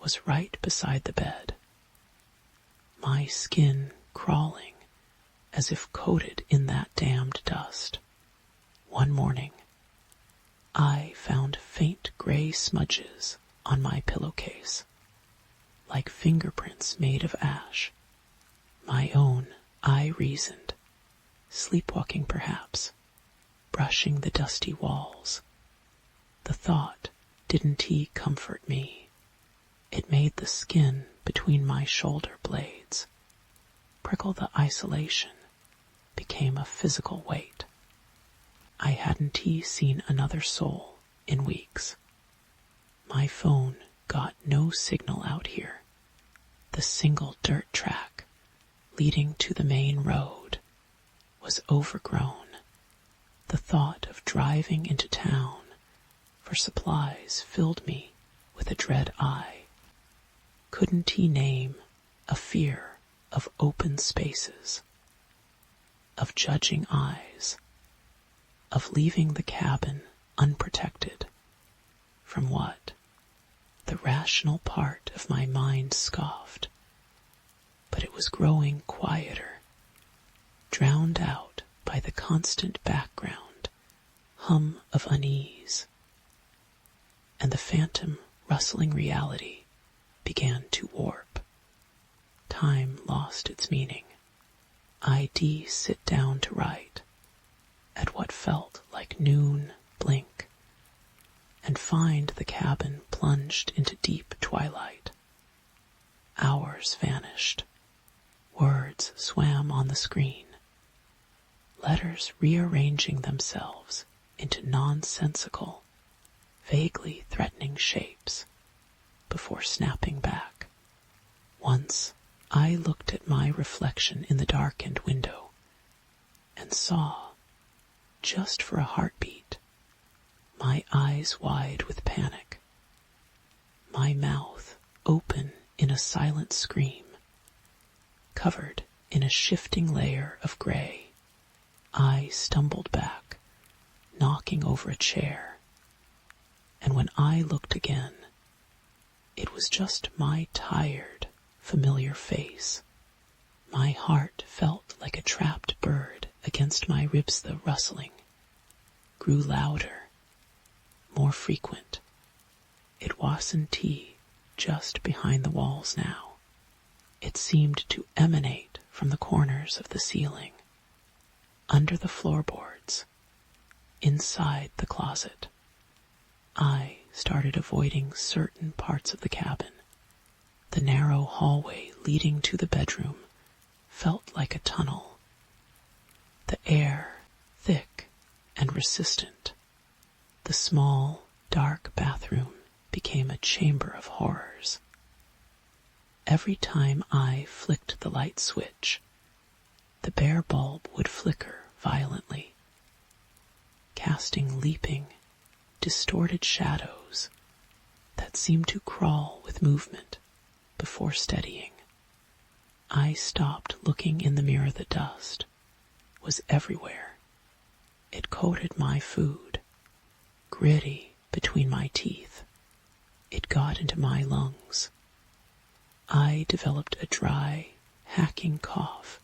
was right beside the bed. My skin crawling as if coated in that damned dust. One morning, I found faint gray smudges on my pillowcase, like fingerprints made of ash. My own, I reasoned, sleepwalking perhaps, brushing the dusty walls. The thought, didn't he comfort me? It made the skin between my shoulder blades prickle. The isolation became a physical weight. I hadn't seen another soul in weeks. My phone got no signal out here. The single dirt track leading to the main road was overgrown. The thought of driving into town for supplies filled me with a dread eye. Couldn't he name a fear of open spaces, of judging eyes, of leaving the cabin unprotected? From what? The rational part of my mind scoffed, but it was growing quieter, drowned out by the constant background hum of unease, and the phantom rustling reality began to warp. Time lost its meaning. I'd sit down to write, at what felt like noon blink and find the cabin plunged into deep twilight. Hours vanished. Words swam on the screen. Letters rearranging themselves into nonsensical, vaguely threatening shapes before snapping back. Once I looked at my reflection in the darkened window and saw, just for a heartbeat, my eyes wide with panic, my mouth open in a silent scream, covered in a shifting layer of gray. I stumbled back, knocking over a chair, and when I looked again, it was just my tired, familiar face. My heart felt like a trapped bird against my ribs. The rustling grew louder, more frequent. It wasn't tea just behind the walls now. It seemed to emanate from the corners of the ceiling, under the floorboards, inside the closet. I started avoiding certain parts of the cabin. The narrow hallway leading to the bedroom felt like a tunnel. The air thick and resistant. The small, dark bathroom became a chamber of horrors. Every time I flicked the light switch, the bare bulb would flicker violently, casting leaping, distorted shadows that seemed to crawl with movement before steadying. I stopped looking in the mirror. The dust was everywhere. It coated my food, gritty between my teeth. It got into my lungs. I developed a dry, hacking cough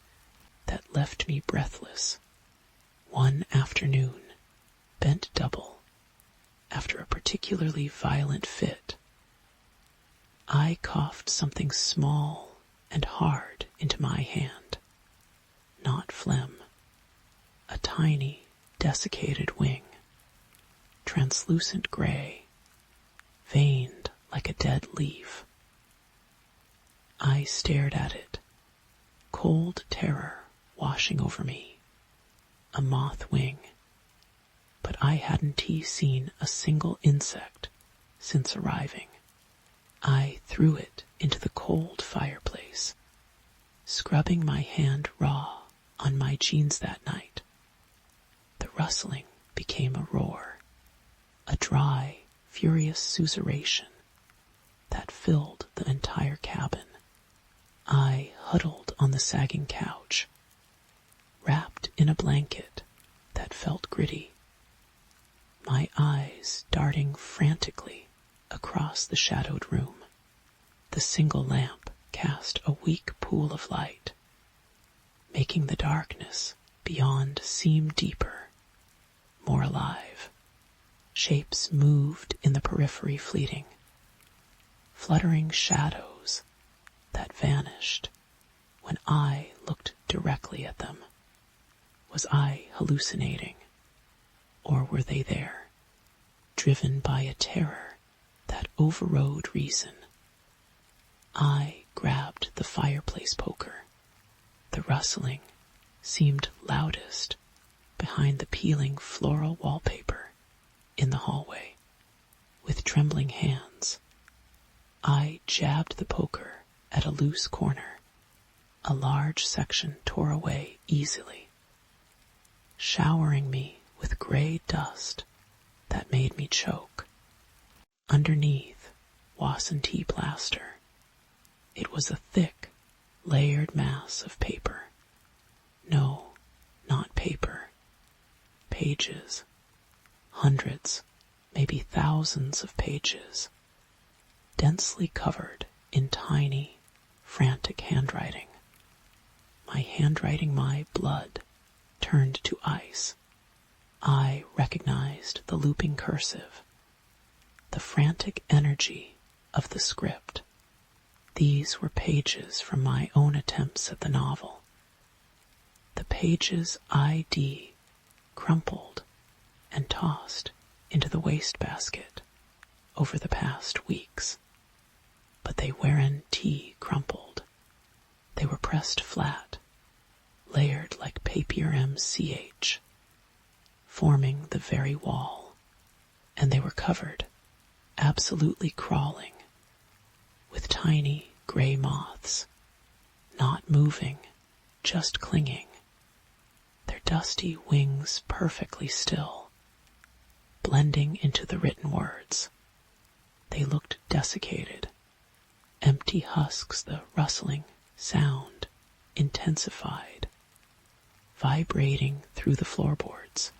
that left me breathless. One afternoon, bent double, after a particularly violent fit, I coughed something small and hard into my hand. Not phlegm. A tiny, desiccated wing, translucent gray, veined like a dead leaf. I stared at it, cold terror washing over me. A moth wing. But I hadn't seen a single insect since arriving. I threw it into the cold fireplace, scrubbing my hand raw on my jeans that night. The rustling became a roar, a dry, furious susurration that filled the entire cabin. I huddled on the sagging couch, wrapped in a blanket that felt gritty, my eyes darting frantically across the shadowed room. The single lamp cast a weak pool of light, making the darkness beyond seem deeper, more alive. Shapes moved in the periphery, fleeting, fluttering shadows that vanished when I looked directly at them. Was I hallucinating, or were they there, driven by a terror that overrode reason? I grabbed the fireplace poker. The rustling seemed loudest behind the peeling floral wallpaper in the hallway. With trembling hands, I jabbed the poker at a loose corner. A large section tore away easily, showering me with gray dust that made me choke. Underneath wasn't tea plaster. It was a thick, layered mass of paper. No, not paper. Pages. Hundreds, maybe thousands of pages, densely covered in tiny, frantic handwriting. My handwriting, my blood, turned to ice. I recognized the looping cursive, the frantic energy of the script. These were pages from my own attempts at the novel. The pages ID crumpled and tossed into the wastebasket over the past weeks. But they weren't crumpled. They were pressed flat, layered like papier-mâché, forming the very wall, and they were covered, absolutely crawling, with tiny gray moths, not moving, just clinging, their dusty wings perfectly still, blending into the written words. They looked desiccated, empty husks, the rustling sound intensified, vibrating through the floorboards.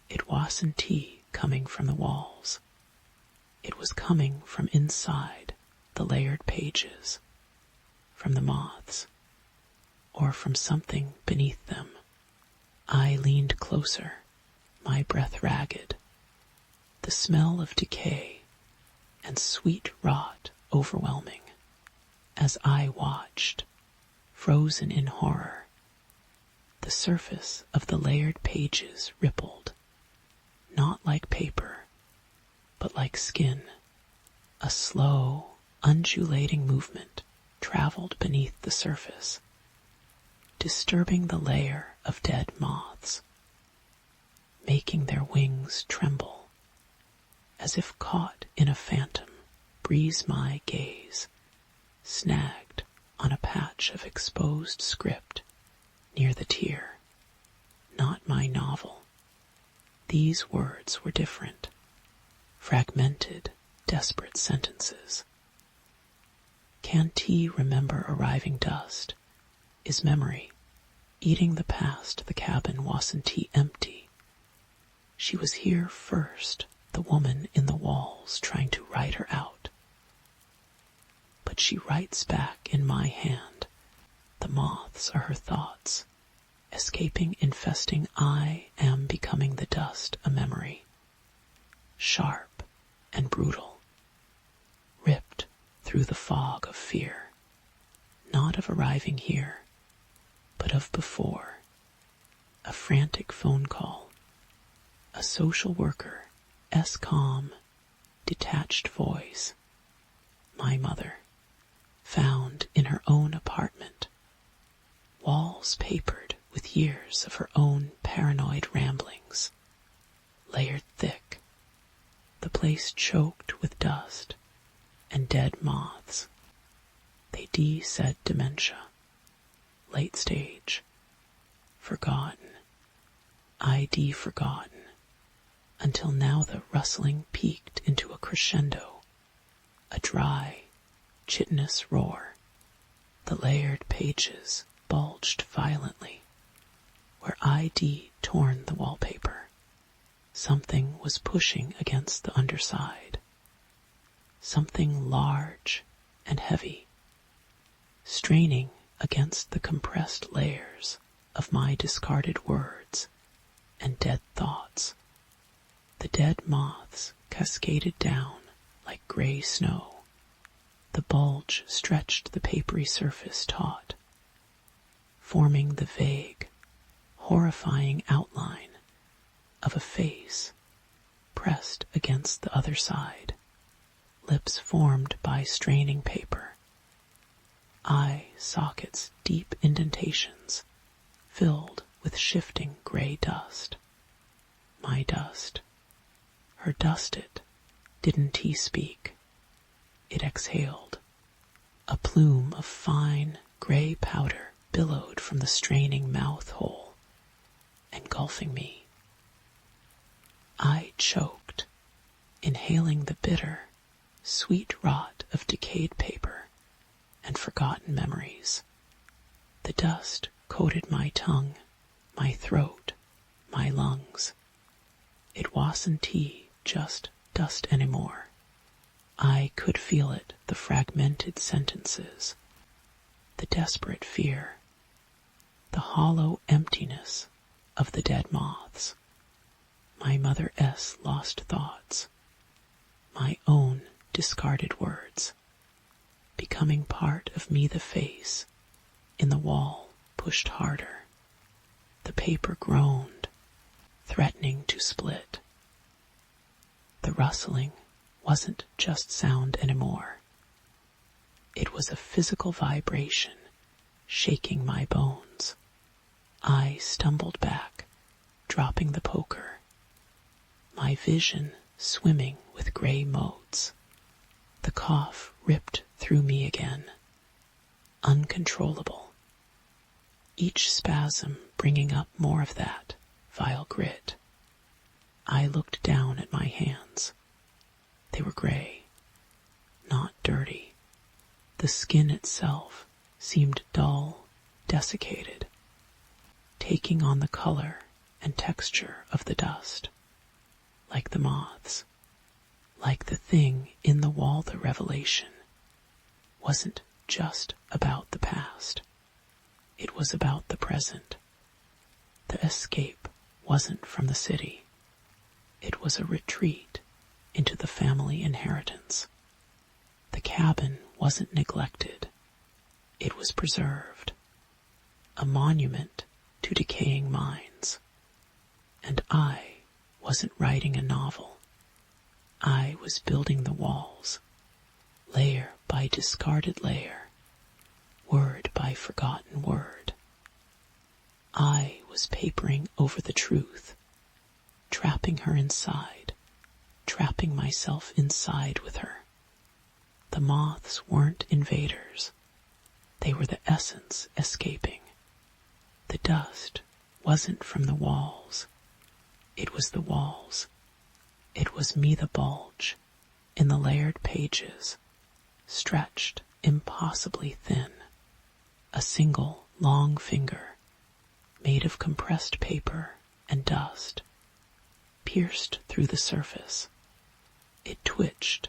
It wasn't tea coming from the walls. It was coming from inside the layered pages, from the moths, or from something beneath them. I leaned closer, my breath ragged, the smell of decay and sweet rot overwhelming, as I watched, frozen in horror. The surface of the layered pages rippled, not like paper, but like skin. A slow, undulating movement traveled beneath the surface, disturbing the layer of dead moths, making their wings tremble, as if caught in a phantom breeze. My gaze snagged on a patch of exposed script near the tier. Not my novel. These words were different, fragmented, desperate sentences. Can't he remember arriving dust? Is memory eating the past? The cabin wasn't empty. She was here first, the woman in the walls trying to write her out. But she writes back in my hand. The moths are her thoughts, escaping, infesting. I am becoming the dust, a memory, sharp and brutal, ripped through the fog of fear, not of arriving here, but of before. A frantic phone call, a social worker, calm, detached voice. My mother, found in her own apartment, walls papered with years of her own paranoid ramblings, layered thick, the place choked with dust and dead moths. They said dementia, late stage, forgotten, forgotten, until now the rustling peaked into a crescendo, a dry, chitinous roar. The layered pages bulged violently, where torn the wallpaper. Something was pushing against the underside, something large and heavy, straining against the compressed layers of my discarded words and dead thoughts. The dead moths cascaded down like gray snow. The bulge stretched the papery surface taut, forming the vague, horrifying outline of a face pressed against the other side, lips formed by straining paper, eye sockets, deep indentations filled with shifting gray dust. My dust. Her dusted. Didn't he speak? It exhaled. A plume of fine gray powder billowed from the straining mouth hole, engulfing me. I choked, inhaling the bitter, sweet rot of decayed paper and forgotten memories. The dust coated my tongue, my throat, my lungs. It wasn't just dust anymore. I could feel it, the fragmented sentences, the desperate fear, the hollow emptiness of the dead moths. My mother lost thoughts, my own discarded words, becoming part of me. The face in the wall pushed harder. The paper groaned, threatening to split. The rustling wasn't just sound anymore. It was a physical vibration, shaking my bones. I stumbled back, dropping the poker, my vision swimming with gray motes. The cough ripped through me again, uncontrollable, each spasm bringing up more of that vile grit. I looked down at my hands. They were gray, not dirty. The skin itself seemed dull, desiccated, taking on the color and texture of the dust, like the moths, like the thing in the wall. The revelation wasn't just about the past. It was about the present. The escape wasn't from the city. It was a retreat into the family inheritance. The cabin wasn't neglected. It was preserved, a monument to decaying minds. And I wasn't writing a novel. I was building the walls, layer by discarded layer, word by forgotten word. I was papering over the truth, trapping her inside, trapping myself inside with her. The moths weren't invaders. They were the essence escaping. The dust wasn't from the walls. It was the walls. It was me, the bulge, in the layered pages, stretched impossibly thin, a single long finger, made of compressed paper and dust, pierced through the surface. It twitched,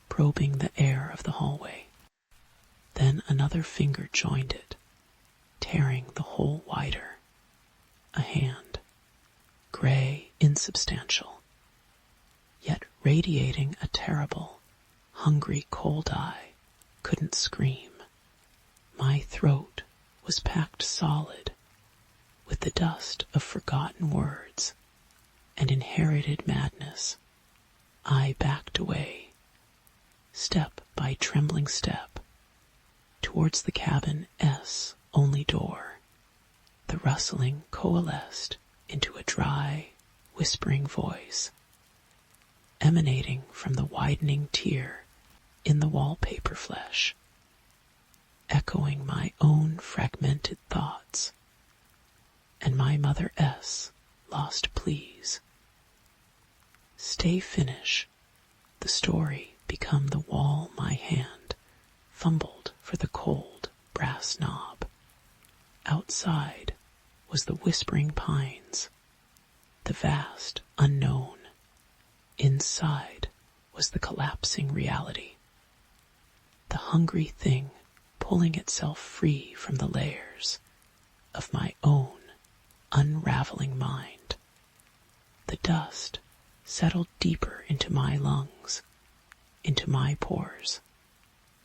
probing the air of the hallway. Then another finger joined it, tearing the hole wider. A hand, gray, insubstantial, yet radiating a terrible, hungry cold eye, couldn't scream. My throat was packed solid with the dust of forgotten words and inherited madness. I backed away, step by trembling step, towards the cabin's only door. The rustling coalesced into a dry, whispering voice, emanating from the widening tear in the wallpaper flesh, echoing my own fragmented thoughts, and my mother lost pleas. Stay, finish, the story become the wall. My hand fumbled for the cold brass knob. Outside was the whispering pines, the vast unknown. Inside was the collapsing reality, the hungry thing pulling itself free from the layers of my own unraveling mind. The dust settled deeper into my lungs, into my pores.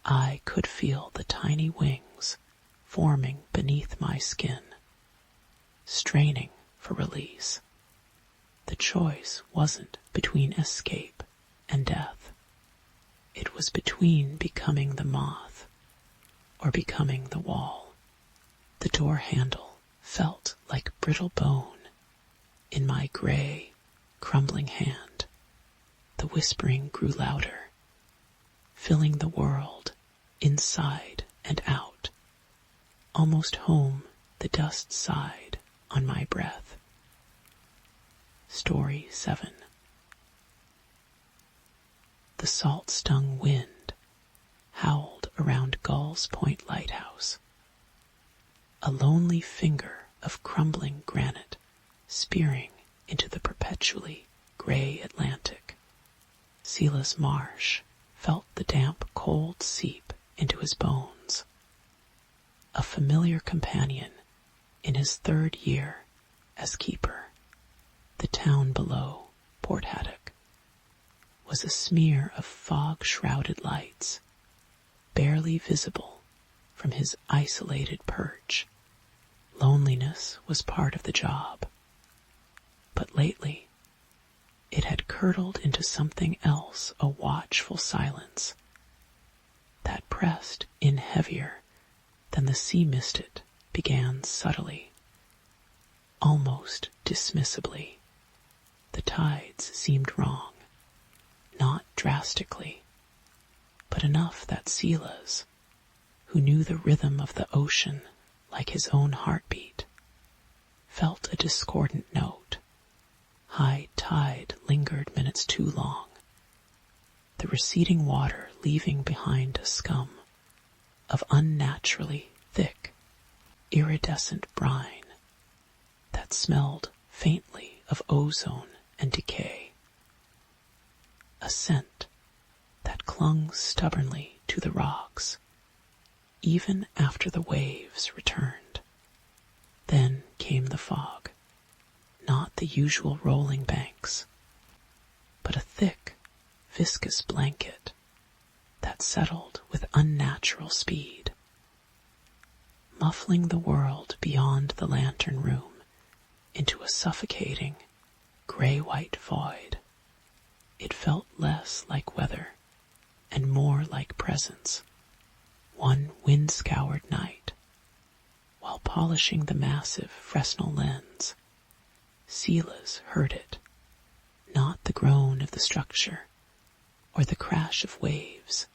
I could feel the tiny wings forming beneath my skin, straining for release. The choice wasn't between escape and death. It was between becoming the moth or becoming the wall. The door handle felt like brittle bone in my gray, crumbling hand. The whispering grew louder, filling the world inside and out. Almost home, the dust sighed on my breath. Story 7. The salt-stung wind howled around Gull's Point Lighthouse. A lonely finger of crumbling granite spearing into the perpetually gray Atlantic. Silas Marsh felt the damp cold seep into his bones. A familiar companion in his 3rd year as keeper. The town below, Port Haddock, was a smear of fog-shrouded lights, barely visible from his isolated perch. Loneliness was part of the job. But lately, it had curdled into something else, a watchful silence that pressed in heavier than the sea mist. It began subtly, almost dismissibly. The tides seemed wrong, not drastically, but enough that Silas, who knew the rhythm of the ocean like his own heartbeat, felt a discordant note. High tide lingered minutes too long, the receding water leaving behind a scum of unnaturally thick, iridescent brine that smelled faintly of ozone and decay. A scent that clung stubbornly to the rocks, even after the waves returned. Then came the fog, not the usual rolling banks, but a thick, viscous blanket that settled with unnatural speed, muffling the world beyond the lantern room into a suffocating, gray-white void. It felt less like weather and more like presence. One wind-scoured night, while polishing the massive Fresnel lens, Silas heard it, not the groan of the structure or the crash of waves,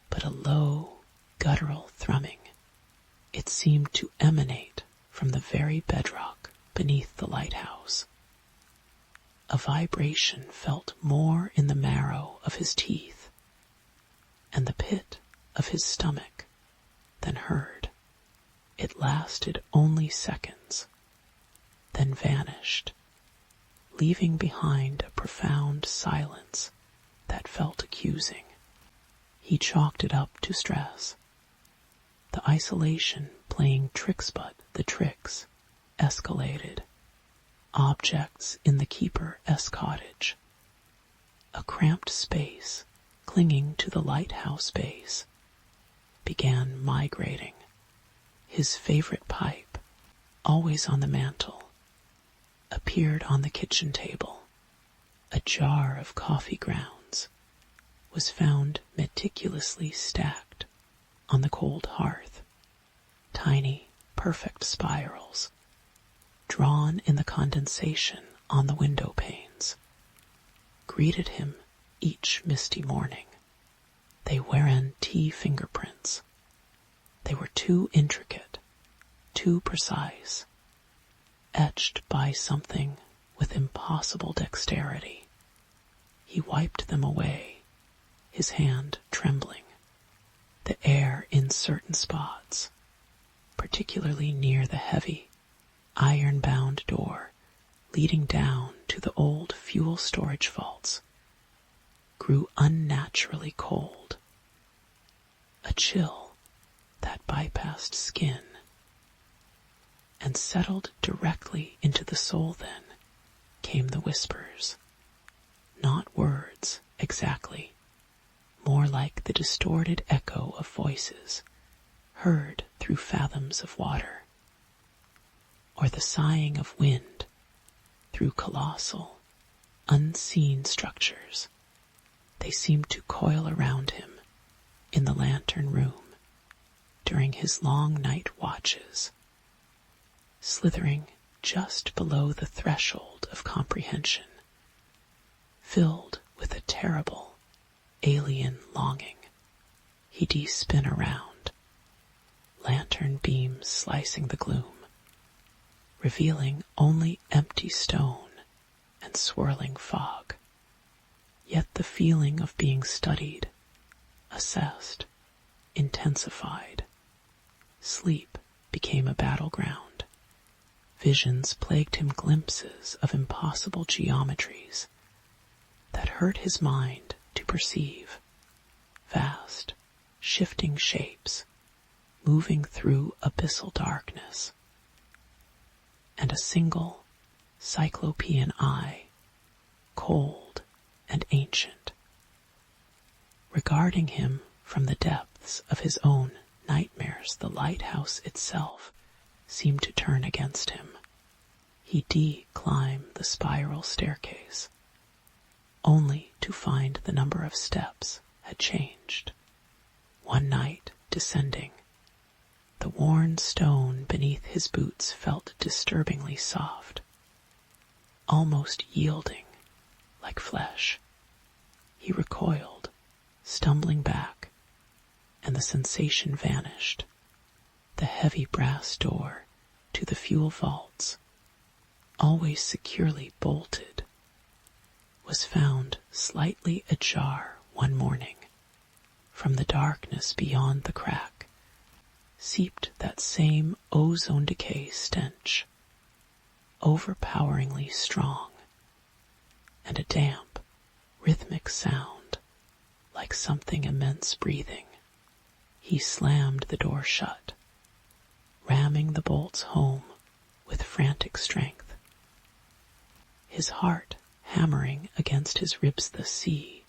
but a low, guttural thrumming. It seemed to emanate from the very bedrock beneath the lighthouse. A vibration felt more in the marrow of his teeth and the pit of his stomach than heard. It lasted only seconds, then vanished, leaving behind a profound silence that felt accusing. He chalked it up to stress. The isolation playing tricks, but the tricks escalated. Objects in the keeper's cottage. A cramped space clinging to the lighthouse base began migrating. His favorite pipe, always on the mantel, appeared on the kitchen table. A jar of coffee grounds was found meticulously stacked on the cold hearth. Tiny, perfect spirals, drawn in the condensation on the window panes, greeted him each misty morning. They were tea fingerprints. They were too intricate, too precise, etched by something with impossible dexterity. He wiped them away, his hand trembling, the air in certain spots, particularly near the heavy, iron-bound door leading down to the old fuel storage vaults, grew unnaturally cold. A chill that bypassed skin and settled directly into the soul. Then came the whispers, not words exactly, more like the distorted echo of voices heard through fathoms of water, or the sighing of wind through colossal, unseen structures. They seemed to coil around him in the lantern room during his long night watches, slithering just below the threshold of comprehension, filled with a terrible, alien longing. He'd spin around, lantern beams slicing the gloom, revealing only empty stone and swirling fog. Yet the feeling of being studied, assessed, intensified. Sleep became a battleground. Visions plagued him, glimpses of impossible geometries that hurt his mind to perceive. Vast, shifting shapes moving through abyssal darkness. And a single, cyclopean eye, cold and ancient, regarding him from the depths of his own nightmares. The lighthouse itself seemed to turn against him. he climbed the spiral staircase, only to find the number of steps had changed. One night, descending, the worn stone beneath his boots felt disturbingly soft, almost yielding like flesh. He recoiled, stumbling back, and the sensation vanished. The heavy brass door to the fuel vaults, always securely bolted, was found slightly ajar one morning. From the darkness beyond the crack seeped that same ozone decay stench, overpoweringly strong, and a damp, rhythmic sound like something immense breathing. He slammed the door shut, ramming the bolts home with frantic strength. His heart hammering against his ribs. The sea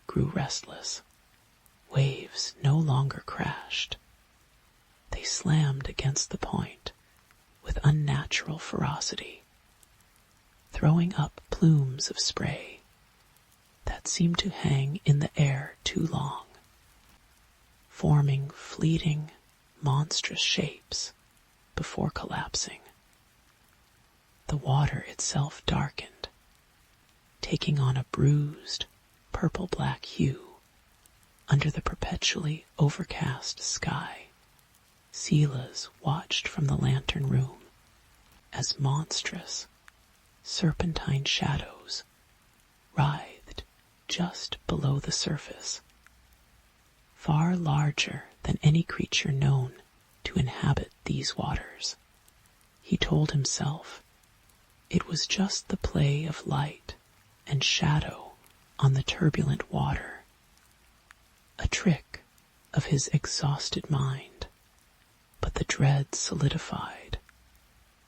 grew restless. Waves no longer crashed. They slammed against the point with unnatural ferocity, throwing up plumes of spray that seemed to hang in the air too long, forming fleeting, monstrous shapes before collapsing. The water itself darkened, taking on a bruised, purple-black hue under the perpetually overcast sky. Silas watched from the lantern room as monstrous, serpentine shadows writhed just below the surface, far larger than any creature known to inhabit these waters. He told himself it was just the play of light and shadow on the turbulent water, a trick of his exhausted mind. But the dread solidified,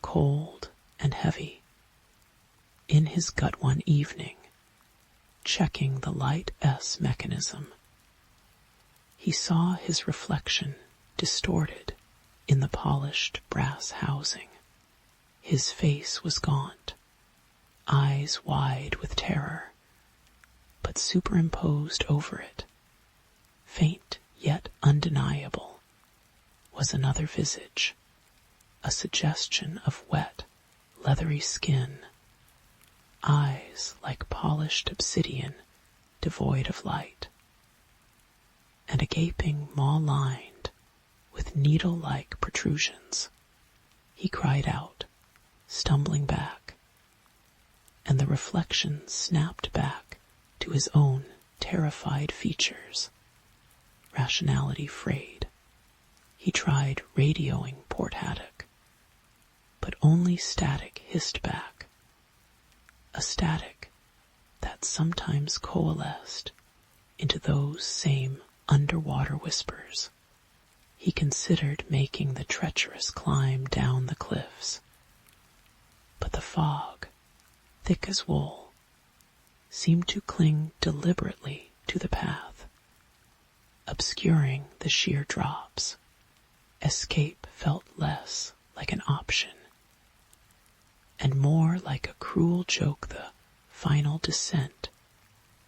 cold and heavy, in his gut one evening, checking the light S mechanism. He saw his reflection distorted in the polished brass housing. His face was gaunt, eyes wide with terror, but superimposed over it, faint yet undeniable, was another visage, a suggestion of wet, leathery skin, eyes like polished obsidian devoid of light, and a gaping maw lined with needle-like protrusions. He cried out, stumbling back, and the reflection snapped back to his own terrified features, rationality frayed. He tried radioing Port Haddock, but only static hissed back, a static that sometimes coalesced into those same underwater whispers. He considered making the treacherous climb down the cliffs, but the fog, thick as wool, seemed to cling deliberately to the path, obscuring the sheer drops. Escape felt less like an option and more like a cruel joke. The final descent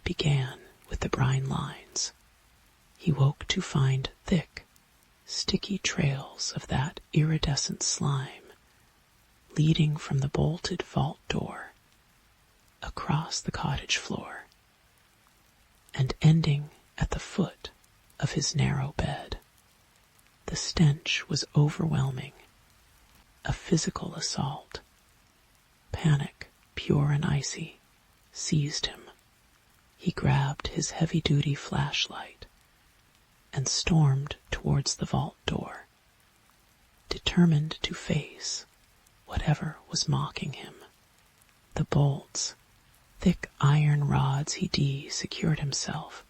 began with the brine lines. He woke to find thick, sticky trails of that iridescent slime leading from the bolted vault door across the cottage floor and ending at the foot of his narrow bed. The stench was overwhelming, a physical assault. Panic, pure and icy, seized him. He grabbed his heavy-duty flashlight and stormed towards the vault door, determined to face whatever was mocking him. The bolts, thick iron rods he secured himself,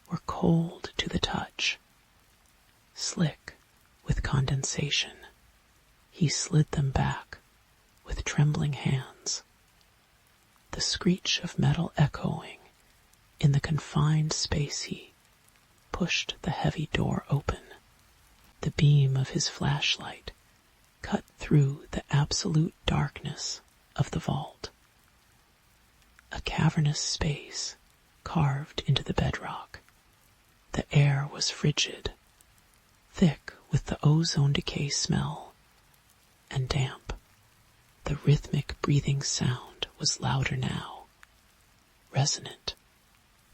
were cold to the touch, slick with condensation. He slid them back with trembling hands, the screech of metal echoing in the confined space. He pushed the heavy door open. The beam of his flashlight cut through the absolute darkness of the vault. A cavernous space carved into the bedrock. The air was frigid, thick with the ozone decay smell, and damp. The rhythmic breathing sound was louder now, resonant,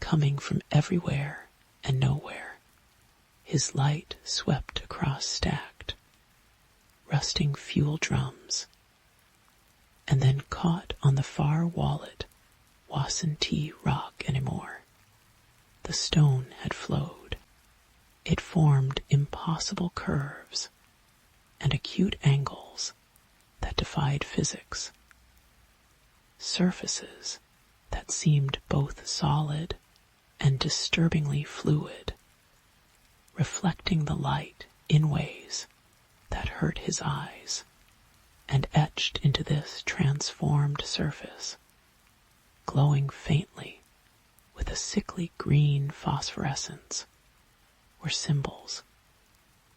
coming from everywhere and nowhere. His light swept across stacked, rusting fuel drums, and then caught on the far wallet wasn't rock anymore. The stone had flowed. It formed impossible curves and acute angles that defied physics. Surfaces that seemed both solid and disturbingly fluid, reflecting the light in ways that hurt his eyes, and etched into this transformed surface, glowing faintly with a sickly green phosphorescence, were symbols.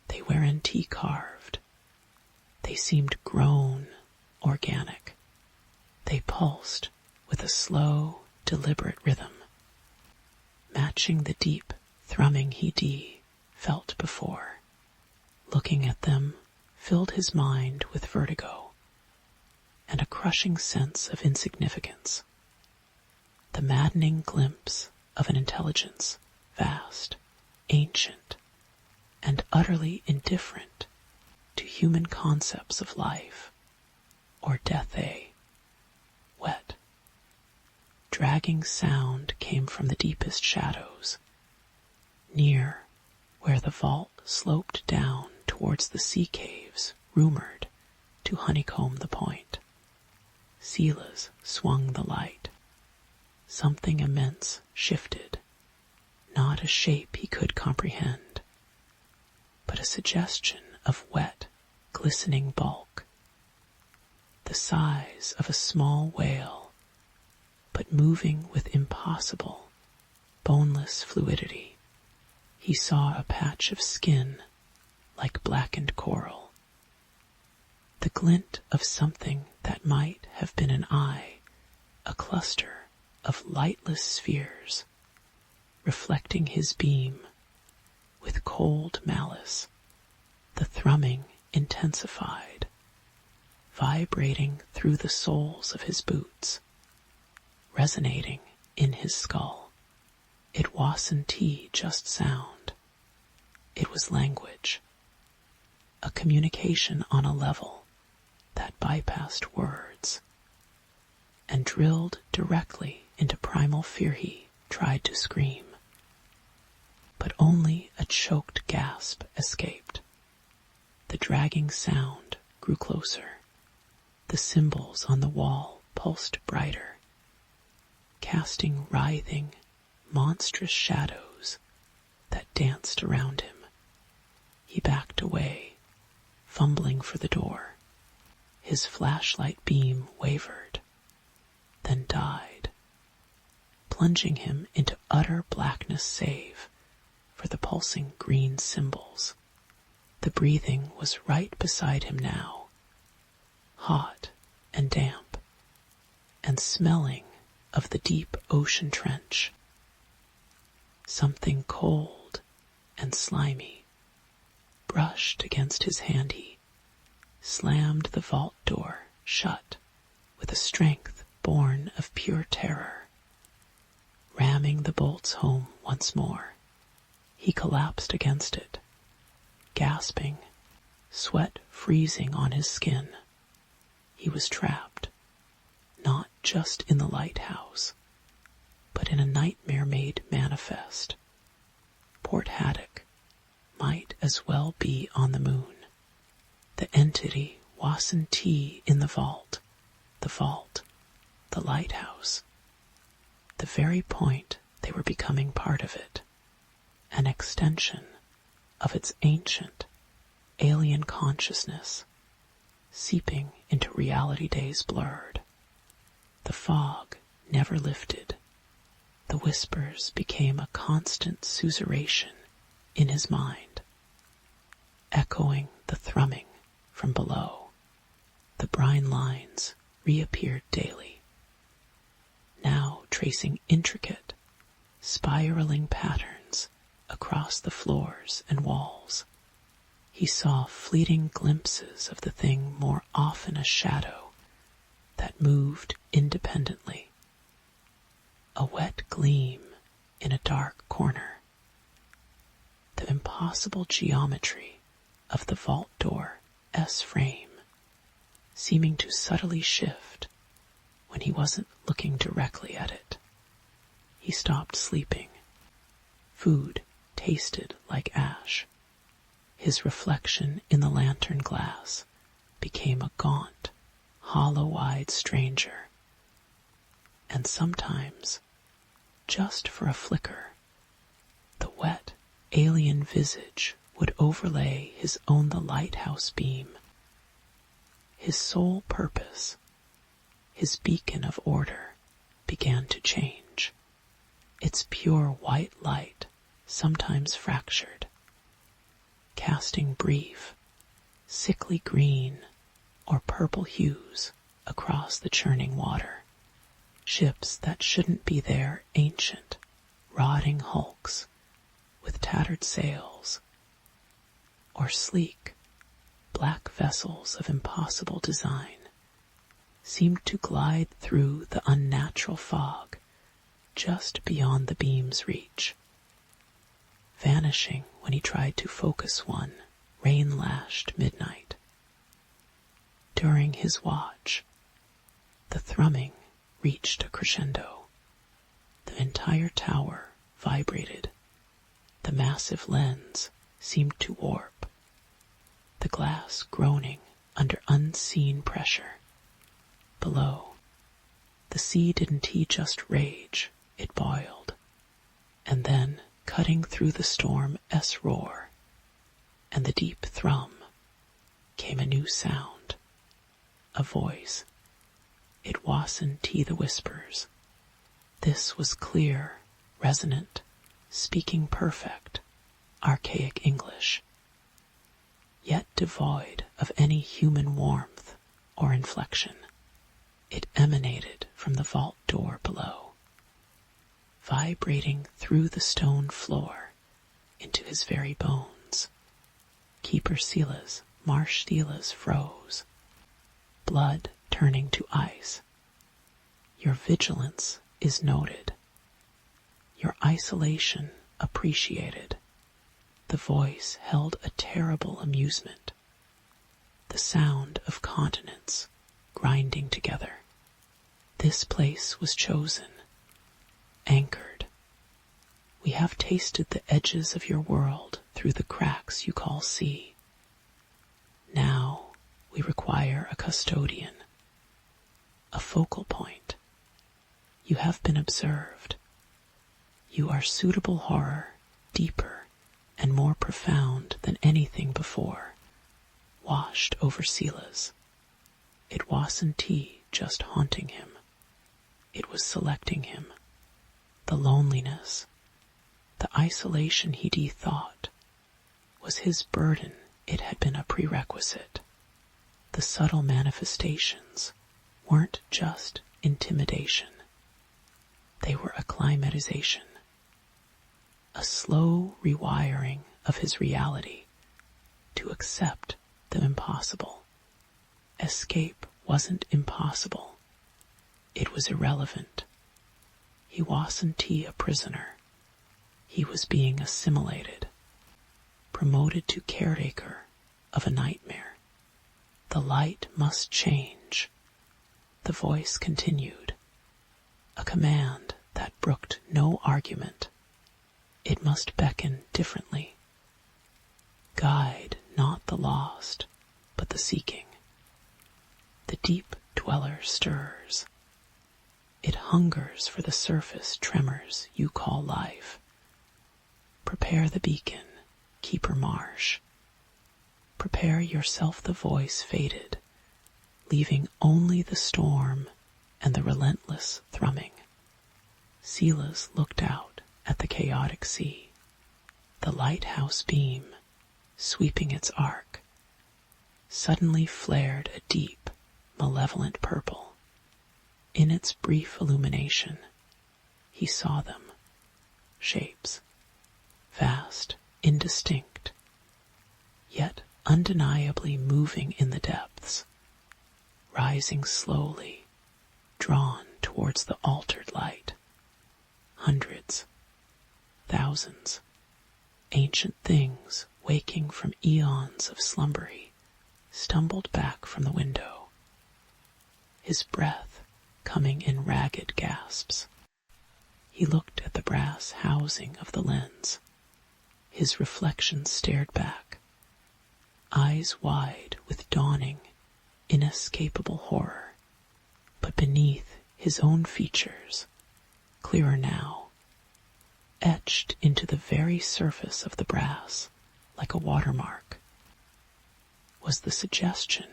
They were antique carved. They seemed grown, organic. They pulsed with a slow, deliberate rhythm, matching the deep thrumming he felt before. Looking at them filled his mind with vertigo and a crushing sense of insignificance. The maddening glimpse of an intelligence vast, ancient, and utterly indifferent to human concepts of life or death. Wet, dragging sound came from the deepest shadows, near where the vault sloped down towards the sea caves rumored to honeycomb the point. Silas swung the light. Something immense shifted, not a shape he could comprehend, but a suggestion of wet, glistening bulk, the size of a small whale, but moving with impossible, boneless fluidity. He saw a patch of skin like blackened coral, the glint of something that might have been an eye, a cluster of lightless spheres, reflecting his beam with cold malice. The thrumming intensified, vibrating through the soles of his boots, resonating in his skull. It wasn't just sound. It was language, a communication on a level that bypassed words and drilled directly into primal fear. He tried to scream, but only a choked gasp escaped. The dragging sound grew closer. The symbols on the wall pulsed brighter, casting writhing, monstrous shadows that danced around him. He backed away, fumbling for the door. His flashlight beam wavered, then died, plunging him into utter blackness save for the pulsing green symbols. The breathing was right beside him now, hot and damp, and smelling of the deep ocean trench. Something cold and slimy brushed against his hand. He slammed the vault door shut with a strength born of pure terror. Ramming the bolts home once more, he collapsed against it, gasping, sweat freezing on his skin. He was trapped, not just in the lighthouse, but in a nightmare made manifest. Port Haddock might as well be on the moon. The entity wasn't in the vault, the lighthouse, the very point they were becoming part of it, an extension of its ancient, alien consciousness, seeping into reality days blurred. The fog never lifted. The whispers became a constant susurration in his mind, echoing the thrumming from below. the brine lines reappeared daily, now tracing intricate, spiraling patterns across the floors and walls. He saw fleeting glimpses of the thing, more often a shadow that moved independently. A wet gleam in a dark corner. The impossible geometry of the vault door S-frame seeming to subtly shift when he wasn't looking directly at it. He stopped sleeping. Food tasted like ash. His reflection in the lantern glass became a gaunt, hollow-eyed stranger. And sometimes, just for a flicker, the wet, alien visage would overlay his own the lighthouse beam. His sole purpose, his beacon of order, began to change. Its pure white light sometimes fractured, casting brief, sickly green or purple hues across the churning water. Ships that shouldn't be there, ancient, rotting hulks with tattered sails, or sleek, black vessels of impossible design, seemed to glide through the unnatural fog just beyond the beam's reach, vanishing when he tried to focus one rain-lashed midnight. During his watch, the thrumming reached a crescendo. The entire tower vibrated. The massive lens seemed to warp, the glass groaning under unseen pressure. Below, the sea didn't just rage, it boiled, and then, cutting through the storm S-roar and the deep thrum, came a new sound, a voice. It wasn't the whispers. This was clear, resonant, speaking perfect, archaic English, yet devoid of any human warmth or inflection. It emanated from the vault door below, vibrating through the stone floor into his very bones. Keeper Sila's marsh stelas froze, blood turning to ice. Your vigilance is noted, your isolation appreciated. The voice held a terrible amusement, the sound of continents grinding together. This place was chosen, anchored. We have tasted the edges of your world through the cracks you call sea. Now we require a custodian, a focal point. You have been observed. You are suitable horror, deeper and more profound than anything before, washed over Sila's. It wasn't he just haunting him. It was selecting him. The loneliness, the isolation he thought was his burden. It had been a prerequisite. The subtle manifestations weren't just intimidation. They were acclimatization, a slow rewiring of his reality to accept the impossible. Escape wasn't impossible. It was irrelevant. He wasn't a prisoner. He was being assimilated, promoted to caretaker of a nightmare. The light must change. The voice continued, a command that brooked no argument. It must beckon differently. Guide not the lost, but the seeking. The deep dweller stirs. It hungers for the surface tremors you call life. Prepare the beacon, keeper marsh. Prepare yourself. The voice faded, leaving only the storm and the relentless thrumming. Silas looked out at the chaotic sea, the lighthouse beam, sweeping its arc, suddenly flared a deep, malevolent purple. In its brief illumination, he saw them, shapes, vast, indistinct, yet undeniably moving in the depths, rising slowly, drawn towards the altered light. Hundreds, thousands, ancient things waking from eons of slumbery stumbled back from the window, his breath coming in ragged gasps. He looked at the brass housing of the lens. His reflection stared back, eyes wide with dawning, inescapable horror. But beneath his own features, clearer now, etched into the very surface of the brass like a watermark, was the suggestion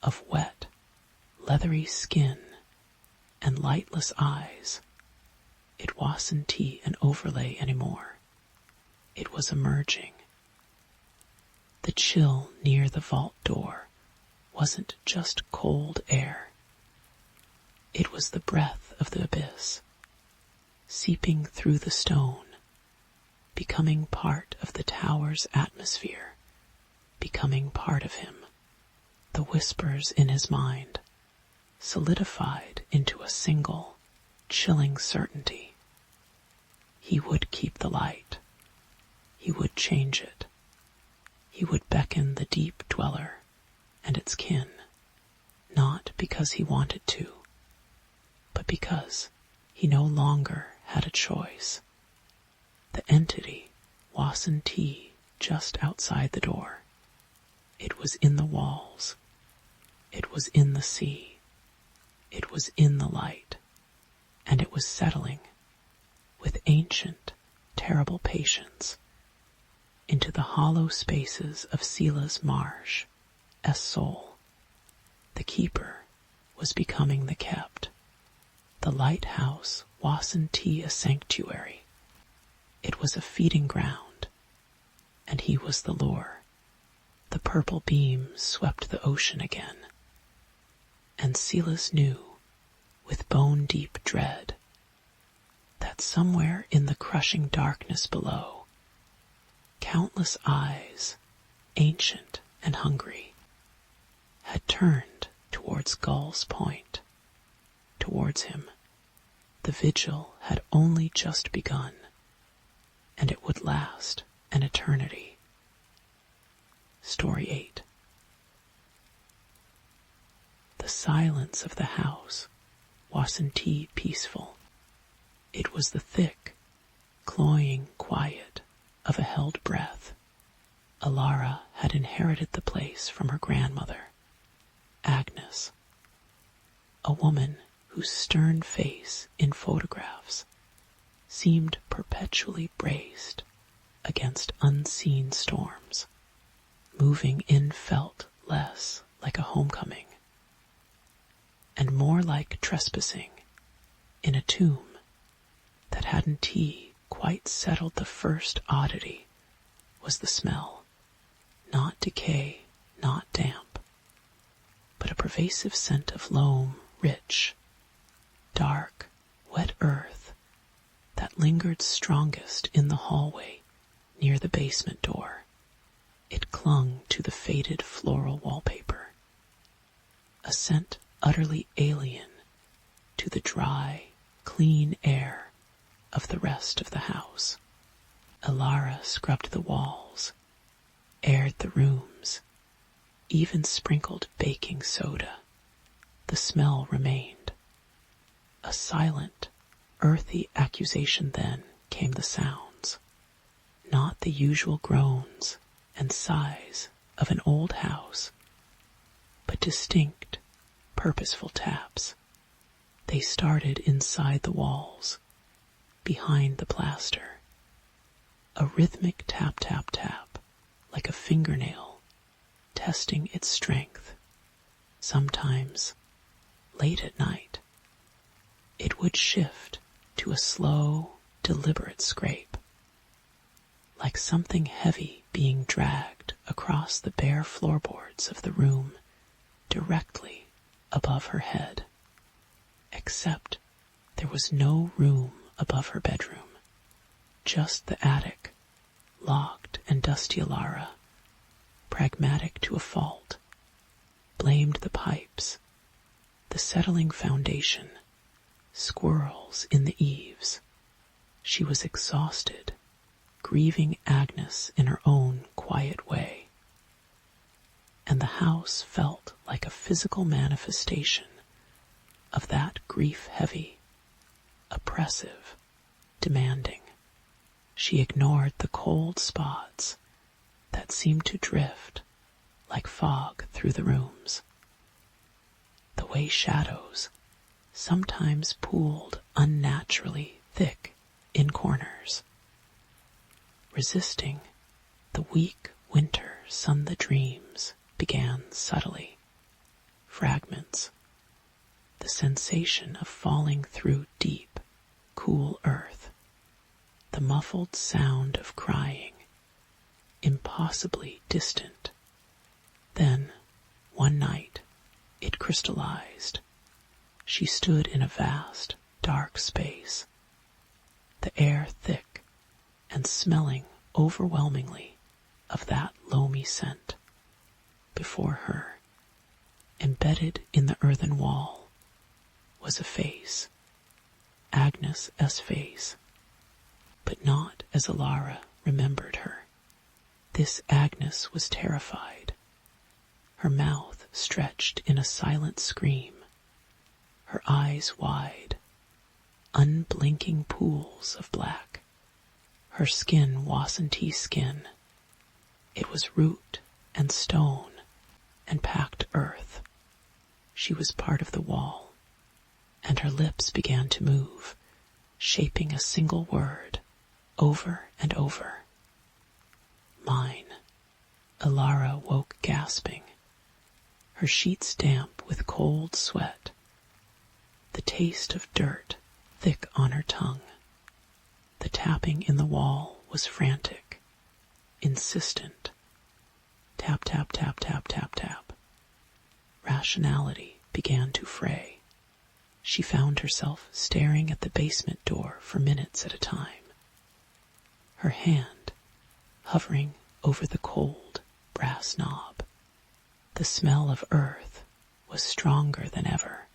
of wet, leathery skin and lightless eyes. It wasn't an overlay anymore. It was emerging. The chill near the vault door wasn't just cold air. It was the breath of the abyss, seeping through the stone, becoming part of the tower's atmosphere, becoming part of him. The whispers in his mind solidified into a single, chilling certainty. He would keep the light. He would change it. He would beckon the deep dweller and its kin, not because he wanted to, but because he no longer had a choice. The entity wasn't just outside the door. It was in the walls. It was in the sea. It was in the light. And it was settling, with ancient, terrible patience, into the hollow spaces of Sela's marsh as soul. The keeper was becoming the kept. The lighthouse wasn't a sanctuary. It was a feeding ground, and he was the lure. The purple beams swept the ocean again, and Silas knew, with bone-deep dread, that somewhere in the crushing darkness below, countless eyes, ancient and hungry, had turned towards Gull's Point, towards him. The vigil had only just begun, and it would last an eternity. Story 8. The silence of the house wasn't peaceful. It was the thick, cloying quiet of a held breath. Alara had inherited the place from her grandmother, Agnes, a woman whose stern face in photographs seemed perpetually braced against unseen storms. Moving in felt less like a homecoming and more like trespassing in a tomb that hadn't quite settled. The first oddity was the smell, not decay, not damp, but a pervasive scent of loam, rich, dark, wet earth that lingered strongest in the hallway near the basement door. It clung to the faded floral wallpaper, a scent utterly alien to the dry, clean air of the rest of the house. Alara scrubbed the walls, aired the rooms, even sprinkled baking soda. The smell remained. A silent, earthy accusation. Then came the sounds, not the usual groans and sighs of an old house, but distinct, purposeful taps. They started inside the walls, behind the plaster. A rhythmic tap, tap, tap, like a fingernail, testing its strength. Sometimes, late at night, it would shift to a slow, deliberate scrape, like something heavy being dragged across the bare floorboards of the room directly above her head. Except there was no room above her bedroom, just the attic, locked and dusty. Alara, pragmatic to a fault, blamed the pipes, the settling foundation, squirrels in the eaves. She was exhausted, grieving Agnes in her own quiet way. And the house felt like a physical manifestation of that grief-heavy, oppressive, demanding. She ignored the cold spots that seemed to drift like fog through the rooms. The way shadows sometimes pooled unnaturally thick in corners. Resisting the weak winter sun, the dreams began subtly. Fragments. The sensation of falling through deep, cool earth. The muffled sound of crying, impossibly distant. Then, one night, it crystallized. She stood in a vast, dark space, the air thick and smelling overwhelmingly of that loamy scent. Before her, embedded in the earthen wall, was a face, Agnes' face, but not as Alara remembered her. This Agnes was terrified, her mouth stretched in a silent scream, her eyes wide, unblinking pools of black, her skin wassantee skin. It was root and stone and packed earth. She was part of the wall, and her lips began to move, shaping a single word over and over. Mine. Alara woke gasping, her sheets damp with cold sweat, the taste of dirt thick on her tongue. The tapping in the wall was frantic, insistent. Tap, tap, tap, tap, tap, tap. Rationality began to fray. She found herself staring at the basement door for minutes at a time, her hand hovering over the cold brass knob. The smell of earth was stronger than ever,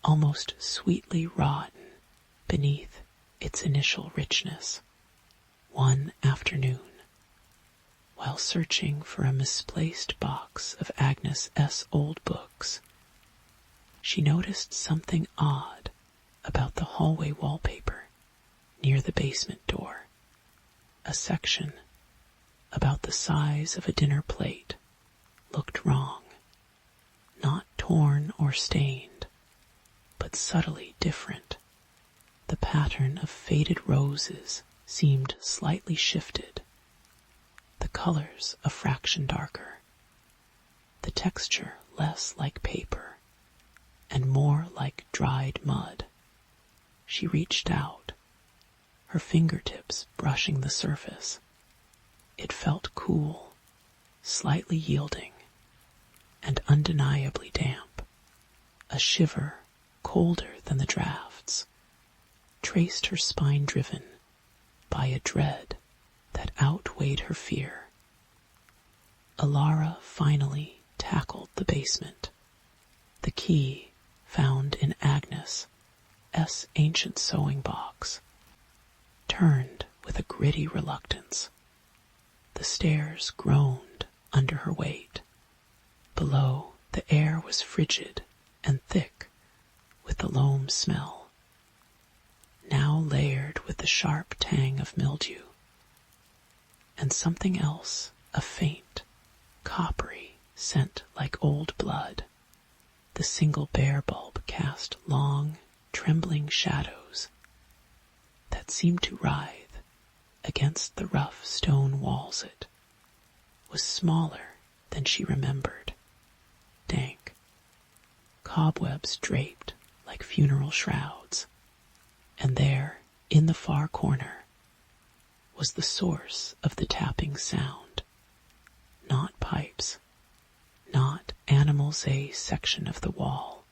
almost sweetly rotten beneath its initial richness. One afternoon, while searching for a misplaced box of Agnes' old books, she noticed something odd about the hallway wallpaper near the basement door. A section about the size of a dinner plate looked wrong, not torn or stained, but subtly different. The pattern of faded roses seemed slightly shifted, the colors a fraction darker, the texture less like paper and more like dried mud. She reached out, her fingertips brushing the surface. It felt cool, slightly yielding, and undeniably damp. A shiver, colder than the drafts, traced her spine, driven by a dread that outweighed her fear. Alara finally tackled the basement, the key found in Agnes' ancient sewing box, turned with a gritty reluctance. The stairs groaned under her weight. Below, the air was frigid and thick with the loam smell, now layered with the sharp tang of mildew, and something else, a faint, coppery scent like old blood. The single bare bulb cast long, trembling shadows that seemed to writhe against the rough stone walls. It was smaller than she remembered, dank, cobwebs draped like funeral shrouds, and there, in the far corner, was the source of the tapping sound. Not pipes, not animal reveals a section of the wall,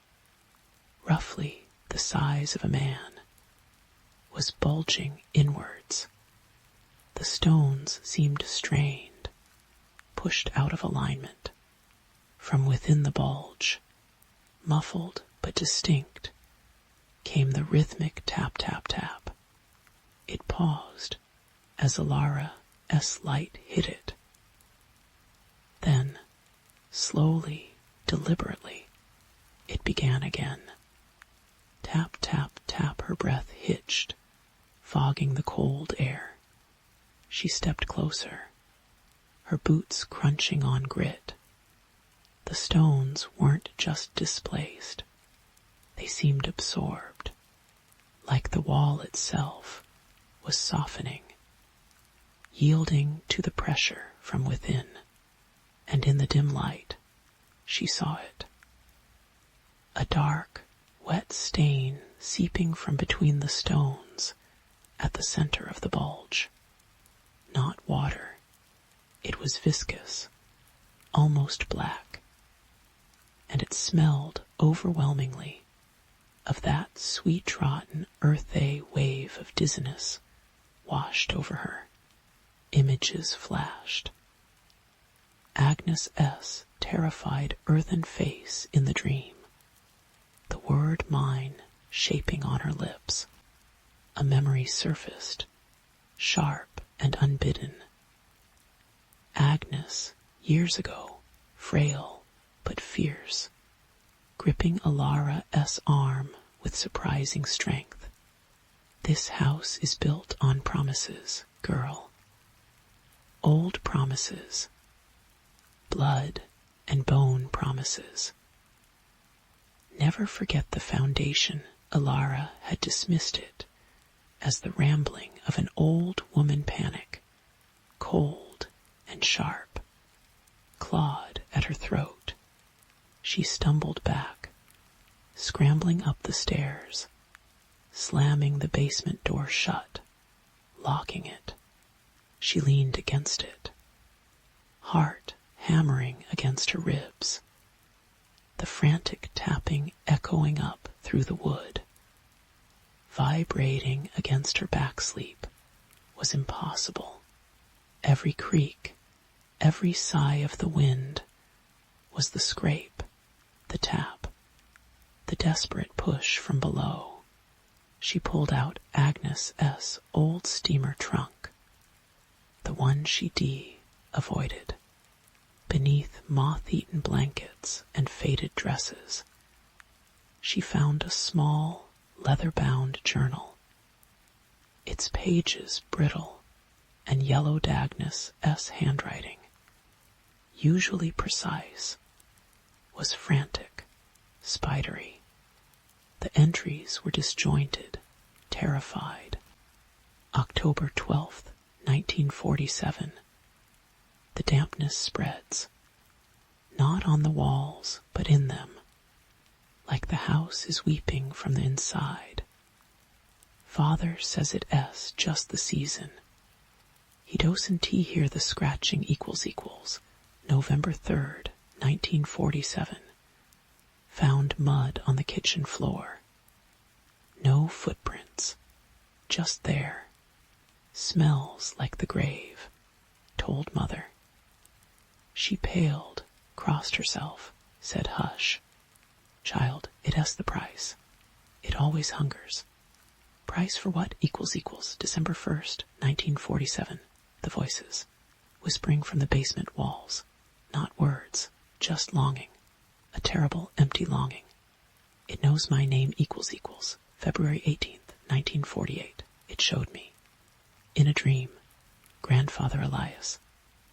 roughly the size of a man, was bulging inwards. The stones seemed strained, pushed out of alignment. From within the bulge, muffled but distinct, came the rhythmic tap-tap-tap. It paused as Alara's light hit it. Then, slowly, deliberately, it began again. Tap, tap, tap, her breath hitched, fogging the cold air. She stepped closer, her boots crunching on grit. The stones weren't just displaced. They seemed absorbed, like the wall itself was softening, yielding to the pressure from within, and in the dim light, she saw it. A dark, wet stain seeping from between the stones at the center of the bulge. Not water. It was viscous, almost black, and it smelled overwhelmingly of that sweet-trodden earthy wave of dizziness washed over her. Images flashed. Agnes S. terrified earthen face in the dream, the word mine shaping on her lips. A memory surfaced, sharp and unbidden. Agnes, years ago, frail but fierce, gripping Alara's arm with surprising strength. This house is built on promises, girl. Old promises, blood and bone promises. Never forget the foundation. Alara had dismissed it as the rambling of an old woman panic, cold and sharp, clawed at her throat. She stumbled back, scrambling up the stairs, slamming the basement door shut, locking it. She leaned against it, heart hammering against her ribs, the frantic tapping echoing up through the wood. Vibrating against her back sleep was impossible. Every creak, every sigh of the wind was the scrape, the tap, the desperate push from below. She pulled out Agnes's old steamer trunk, the one she avoided, beneath moth-eaten blankets and faded dresses. She found a small, leather-bound journal, its pages brittle and yellowed. Agnes's handwriting, usually precise, was frantic, spidery. The entries were disjointed, terrified. October 12th, 1947. The dampness spreads, not on the walls, but in them, like the house is weeping from the inside. Father says it's just the season. He doesn't hear the scratching equals. November 3rd, 1947. Found mud on the kitchen floor. No footprints, just there. Smells like the grave, told Mother. She paled, crossed herself, said hush. Child, it has the price. It always hungers. Price for what? December 1st, 1947. The voices, whispering from the basement walls. Not words, just longing. A terrible, empty longing. It knows my name February 18th, 1948. It showed me. In a dream. Grandfather Elias.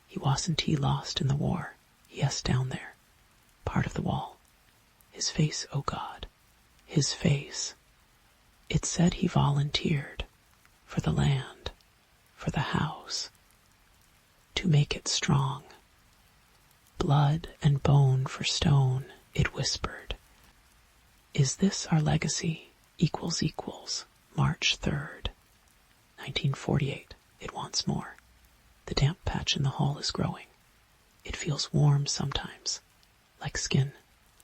He wasn't lost in the war. Yes, down there. Part of the wall. His face, oh God. His face. It said he volunteered. For the land. For the house. To make it strong. Blood and bone for stone, it whispered. Is this our legacy? March 3rd. 1948. It wants more. The damp patch in the hall is growing. It feels warm sometimes, like skin.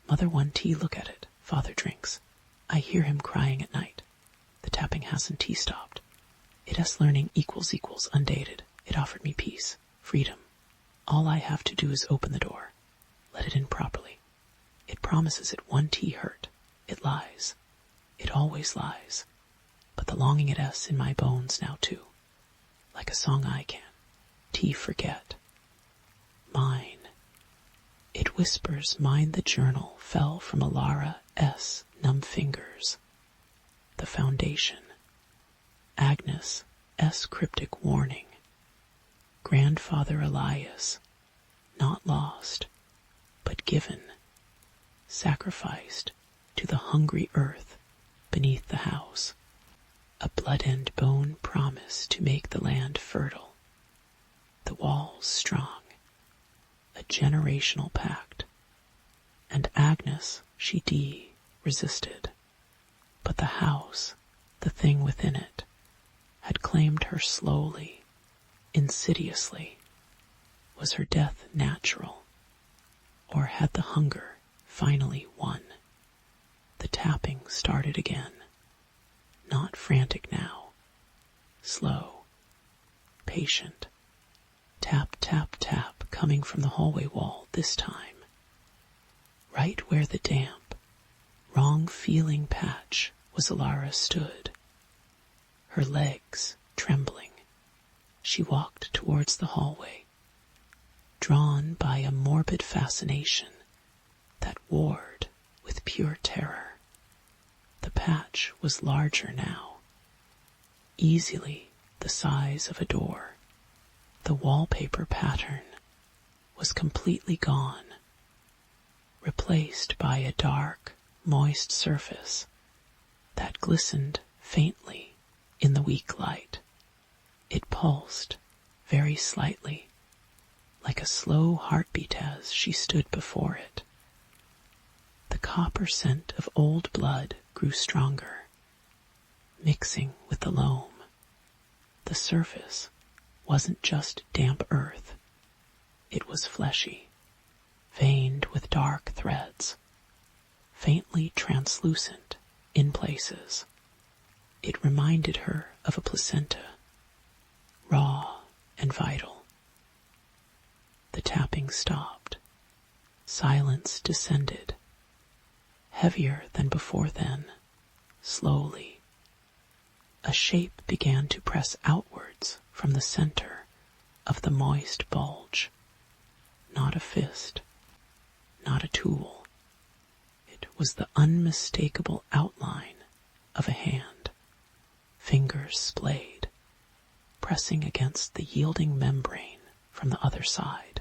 Mother 1T, look at it. Father drinks. I hear him crying at night. The tapping hasn't stopped. It has learning equals undated. It offered me peace, freedom. All I have to do is open the door. Let it in properly. It promises it 1T hurt. It lies. It always lies. But the longing it has in my bones now too. Like a song I can. T forget. Mine. It whispers mine the journal fell from Alara S. numb fingers. The foundation. Agnes S. cryptic warning. Grandfather Elias. Not lost, but given. Sacrificed to the hungry earth beneath the house. A blood and bone promise to make the land fertile. The walls strong. A generational pact. And Agnes, she resisted. But the house, the thing within it, had claimed her slowly, insidiously. Was her death natural? Or had the hunger finally won? The tapping started again. Not frantic now. Slow. Patient. Tap, tap, tap, coming from the hallway wall this time. Right where the damp, wrong-feeling patch was Alara stood. Her legs trembling, she walked towards the hallway, drawn by a morbid fascination that warred with pure terror. The patch was larger now, easily the size of a door. The wallpaper pattern was completely gone, replaced by a dark, moist surface that glistened faintly in the weak light. It pulsed very slightly, like a slow heartbeat as she stood before it. The copper scent of old blood grew stronger, mixing with the loam. The surface wasn't just damp earth. It was fleshy, veined with dark threads, faintly translucent in places. It reminded her of a placenta, raw and vital. The tapping stopped. Silence descended, heavier than before then, slowly. A shape began to press outwards from the center of the moist bulge. Not a fist, not a tool. It was the unmistakable outline of a hand, fingers splayed, pressing against the yielding membrane from the other side.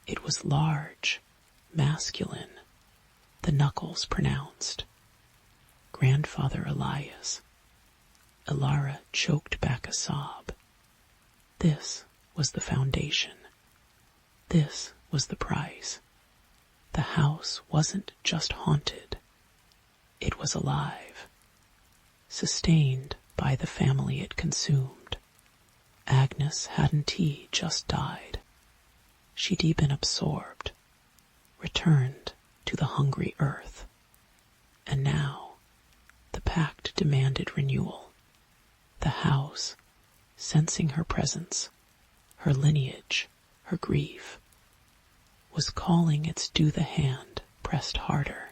It was large, masculine, the knuckles pronounced. Grandfather Elias. Alara choked back a sob. This was the foundation. This was the price. The house wasn't just haunted. It was alive, sustained by the family it consumed. Agnes hadn't just died. She'd been absorbed, returned to the hungry earth. And now, the pact demanded renewal. The house, sensing her presence, her lineage, her grief, was calling its due. The hand pressed harder.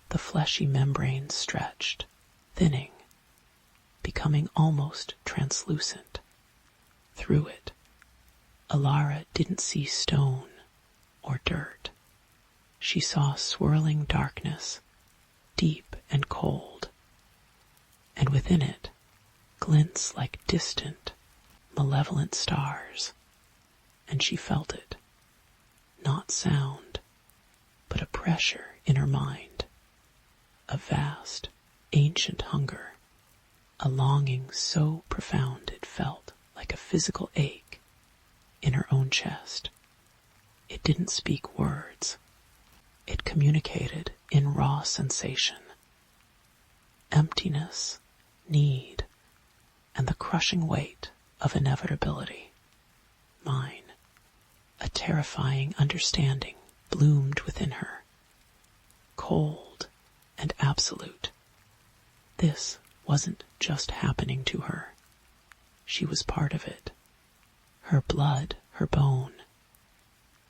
The fleshy membrane stretched, thinning, becoming almost translucent. Through it, Alara didn't see stone or dirt. She saw swirling darkness, deep and cold, and within it, glints like distant, malevolent stars, and she felt it. Not sound, but a pressure in her mind, a vast, ancient hunger, a longing so profound it felt like a physical ache in her own chest. It didn't speak words. It communicated in raw sensation. Emptiness, need, and the crushing weight of inevitability. Mine. A terrifying understanding bloomed within her. cold and absolute. This wasn't just happening to her. She was part of it. Her blood, her bone,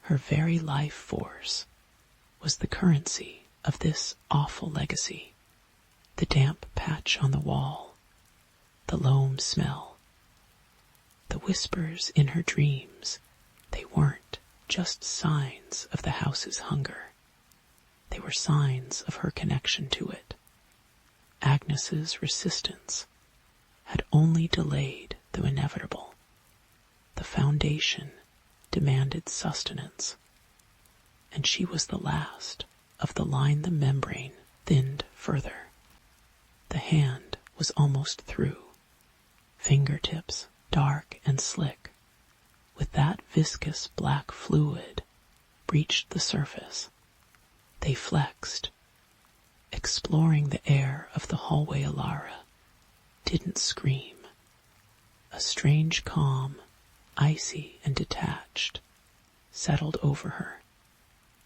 her very life force was the currency of this awful legacy. The damp patch on the wall, the loam smell, the whispers in her dreams, they weren't just signs of the house's hunger. They were signs of her connection to it. Agnes's resistance had only delayed the inevitable. The foundation demanded sustenance, and she was the last of the line the membrane thinned further. The hand was almost through, fingertips dark and slick, with that viscous black fluid breached the surface. They flexed, exploring the air of the hallway. Alara didn't scream. A strange calm, icy and detached, settled over her.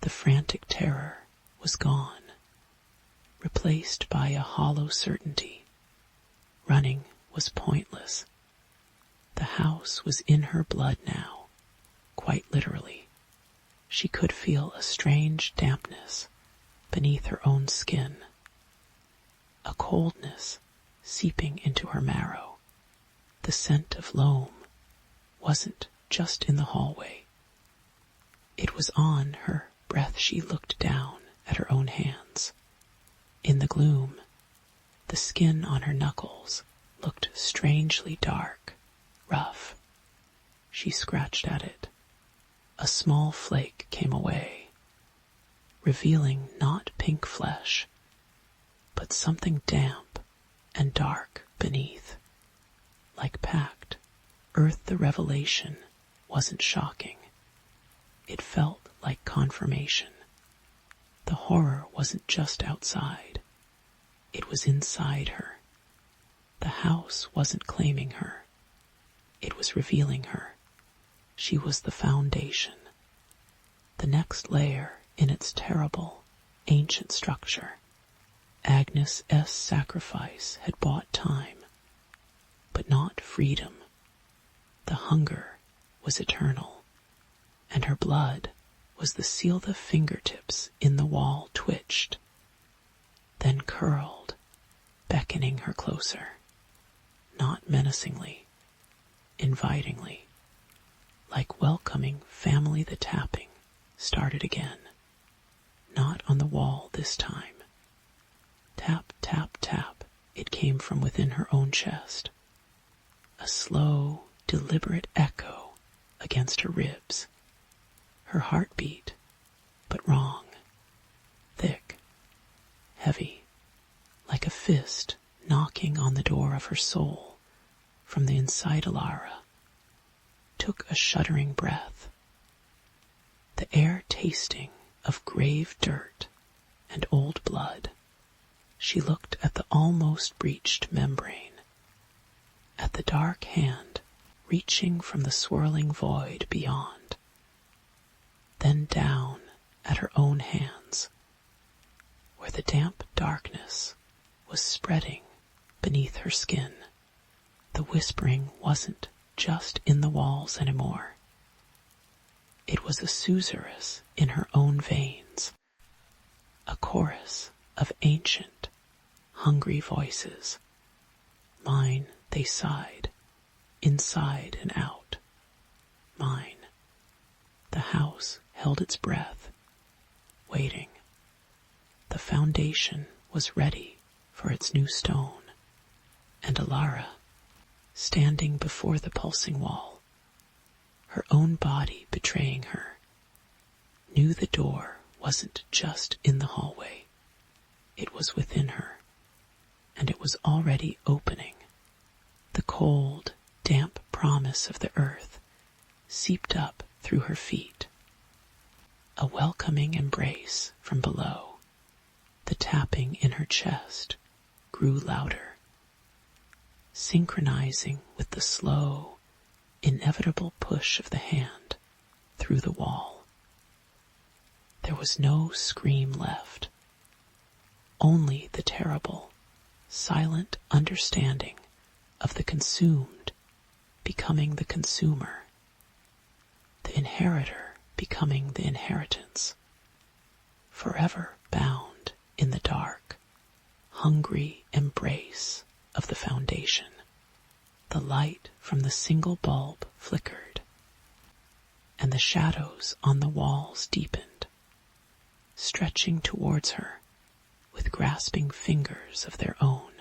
The frantic terror was gone, replaced by a hollow certainty. Running was pointless. The house was in her blood now, quite literally. She could feel a strange dampness beneath her own skin, a coldness seeping into her marrow. The scent of loam wasn't just in the hallway. It was on her breath. She looked down at her own hands. In the gloom, the skin on her knuckles looked strangely dark, rough. She scratched at it. A small flake came away, revealing not pink flesh, but something damp and dark beneath. Like packed earth, the revelation wasn't shocking. It felt like confirmation. The horror wasn't just outside. It was inside her. The house wasn't claiming her. It was revealing her. She was the foundation. The next layer in its terrible, ancient structure. Agnes's sacrifice had bought time, but not freedom. The hunger was eternal, and her blood was the seal. The fingertips in the wall twitched, then curled, beckoning her closer, not menacingly, invitingly, like welcoming family. The tapping started again, not on the wall this time. Tap, tap, tap. It came from within her own chest, a slow, deliberate echo against her ribs. Her heart beat, but wrong, thick, heavy, like a fist knocking on the door of her soul from the inside. Alara took a shuddering breath, the air tasting of grave dirt and old blood. She looked at the almost breached membrane, at the dark hand reaching from the swirling void beyond, then down at her own hands, where the damp darkness was spreading beneath her skin. The whispering wasn't just in the walls anymore. It was a susurrus in her own veins, a chorus of ancient, hungry voices. Mine, they sighed, inside and out. Mine. The house held its breath, waiting. The foundation was ready for its new stone, and Alara, standing before the pulsing wall, her own body betraying her, knew the door wasn't just in the hallway. It was within her, and it was already opening. The cold, damp promise of the earth seeped up through her feet. A welcoming embrace from below. The tapping in her chest grew louder, synchronizing with the slow, inevitable push of the hand through the wall. There was no scream left, only the terrible, silent understanding of the consumed becoming the consumer, the inheritor becoming the inheritance, forever bound in the dark, hungry embrace of the foundation. The light from the single bulb flickered, and the shadows on the walls deepened, stretching towards her with grasping fingers of their own.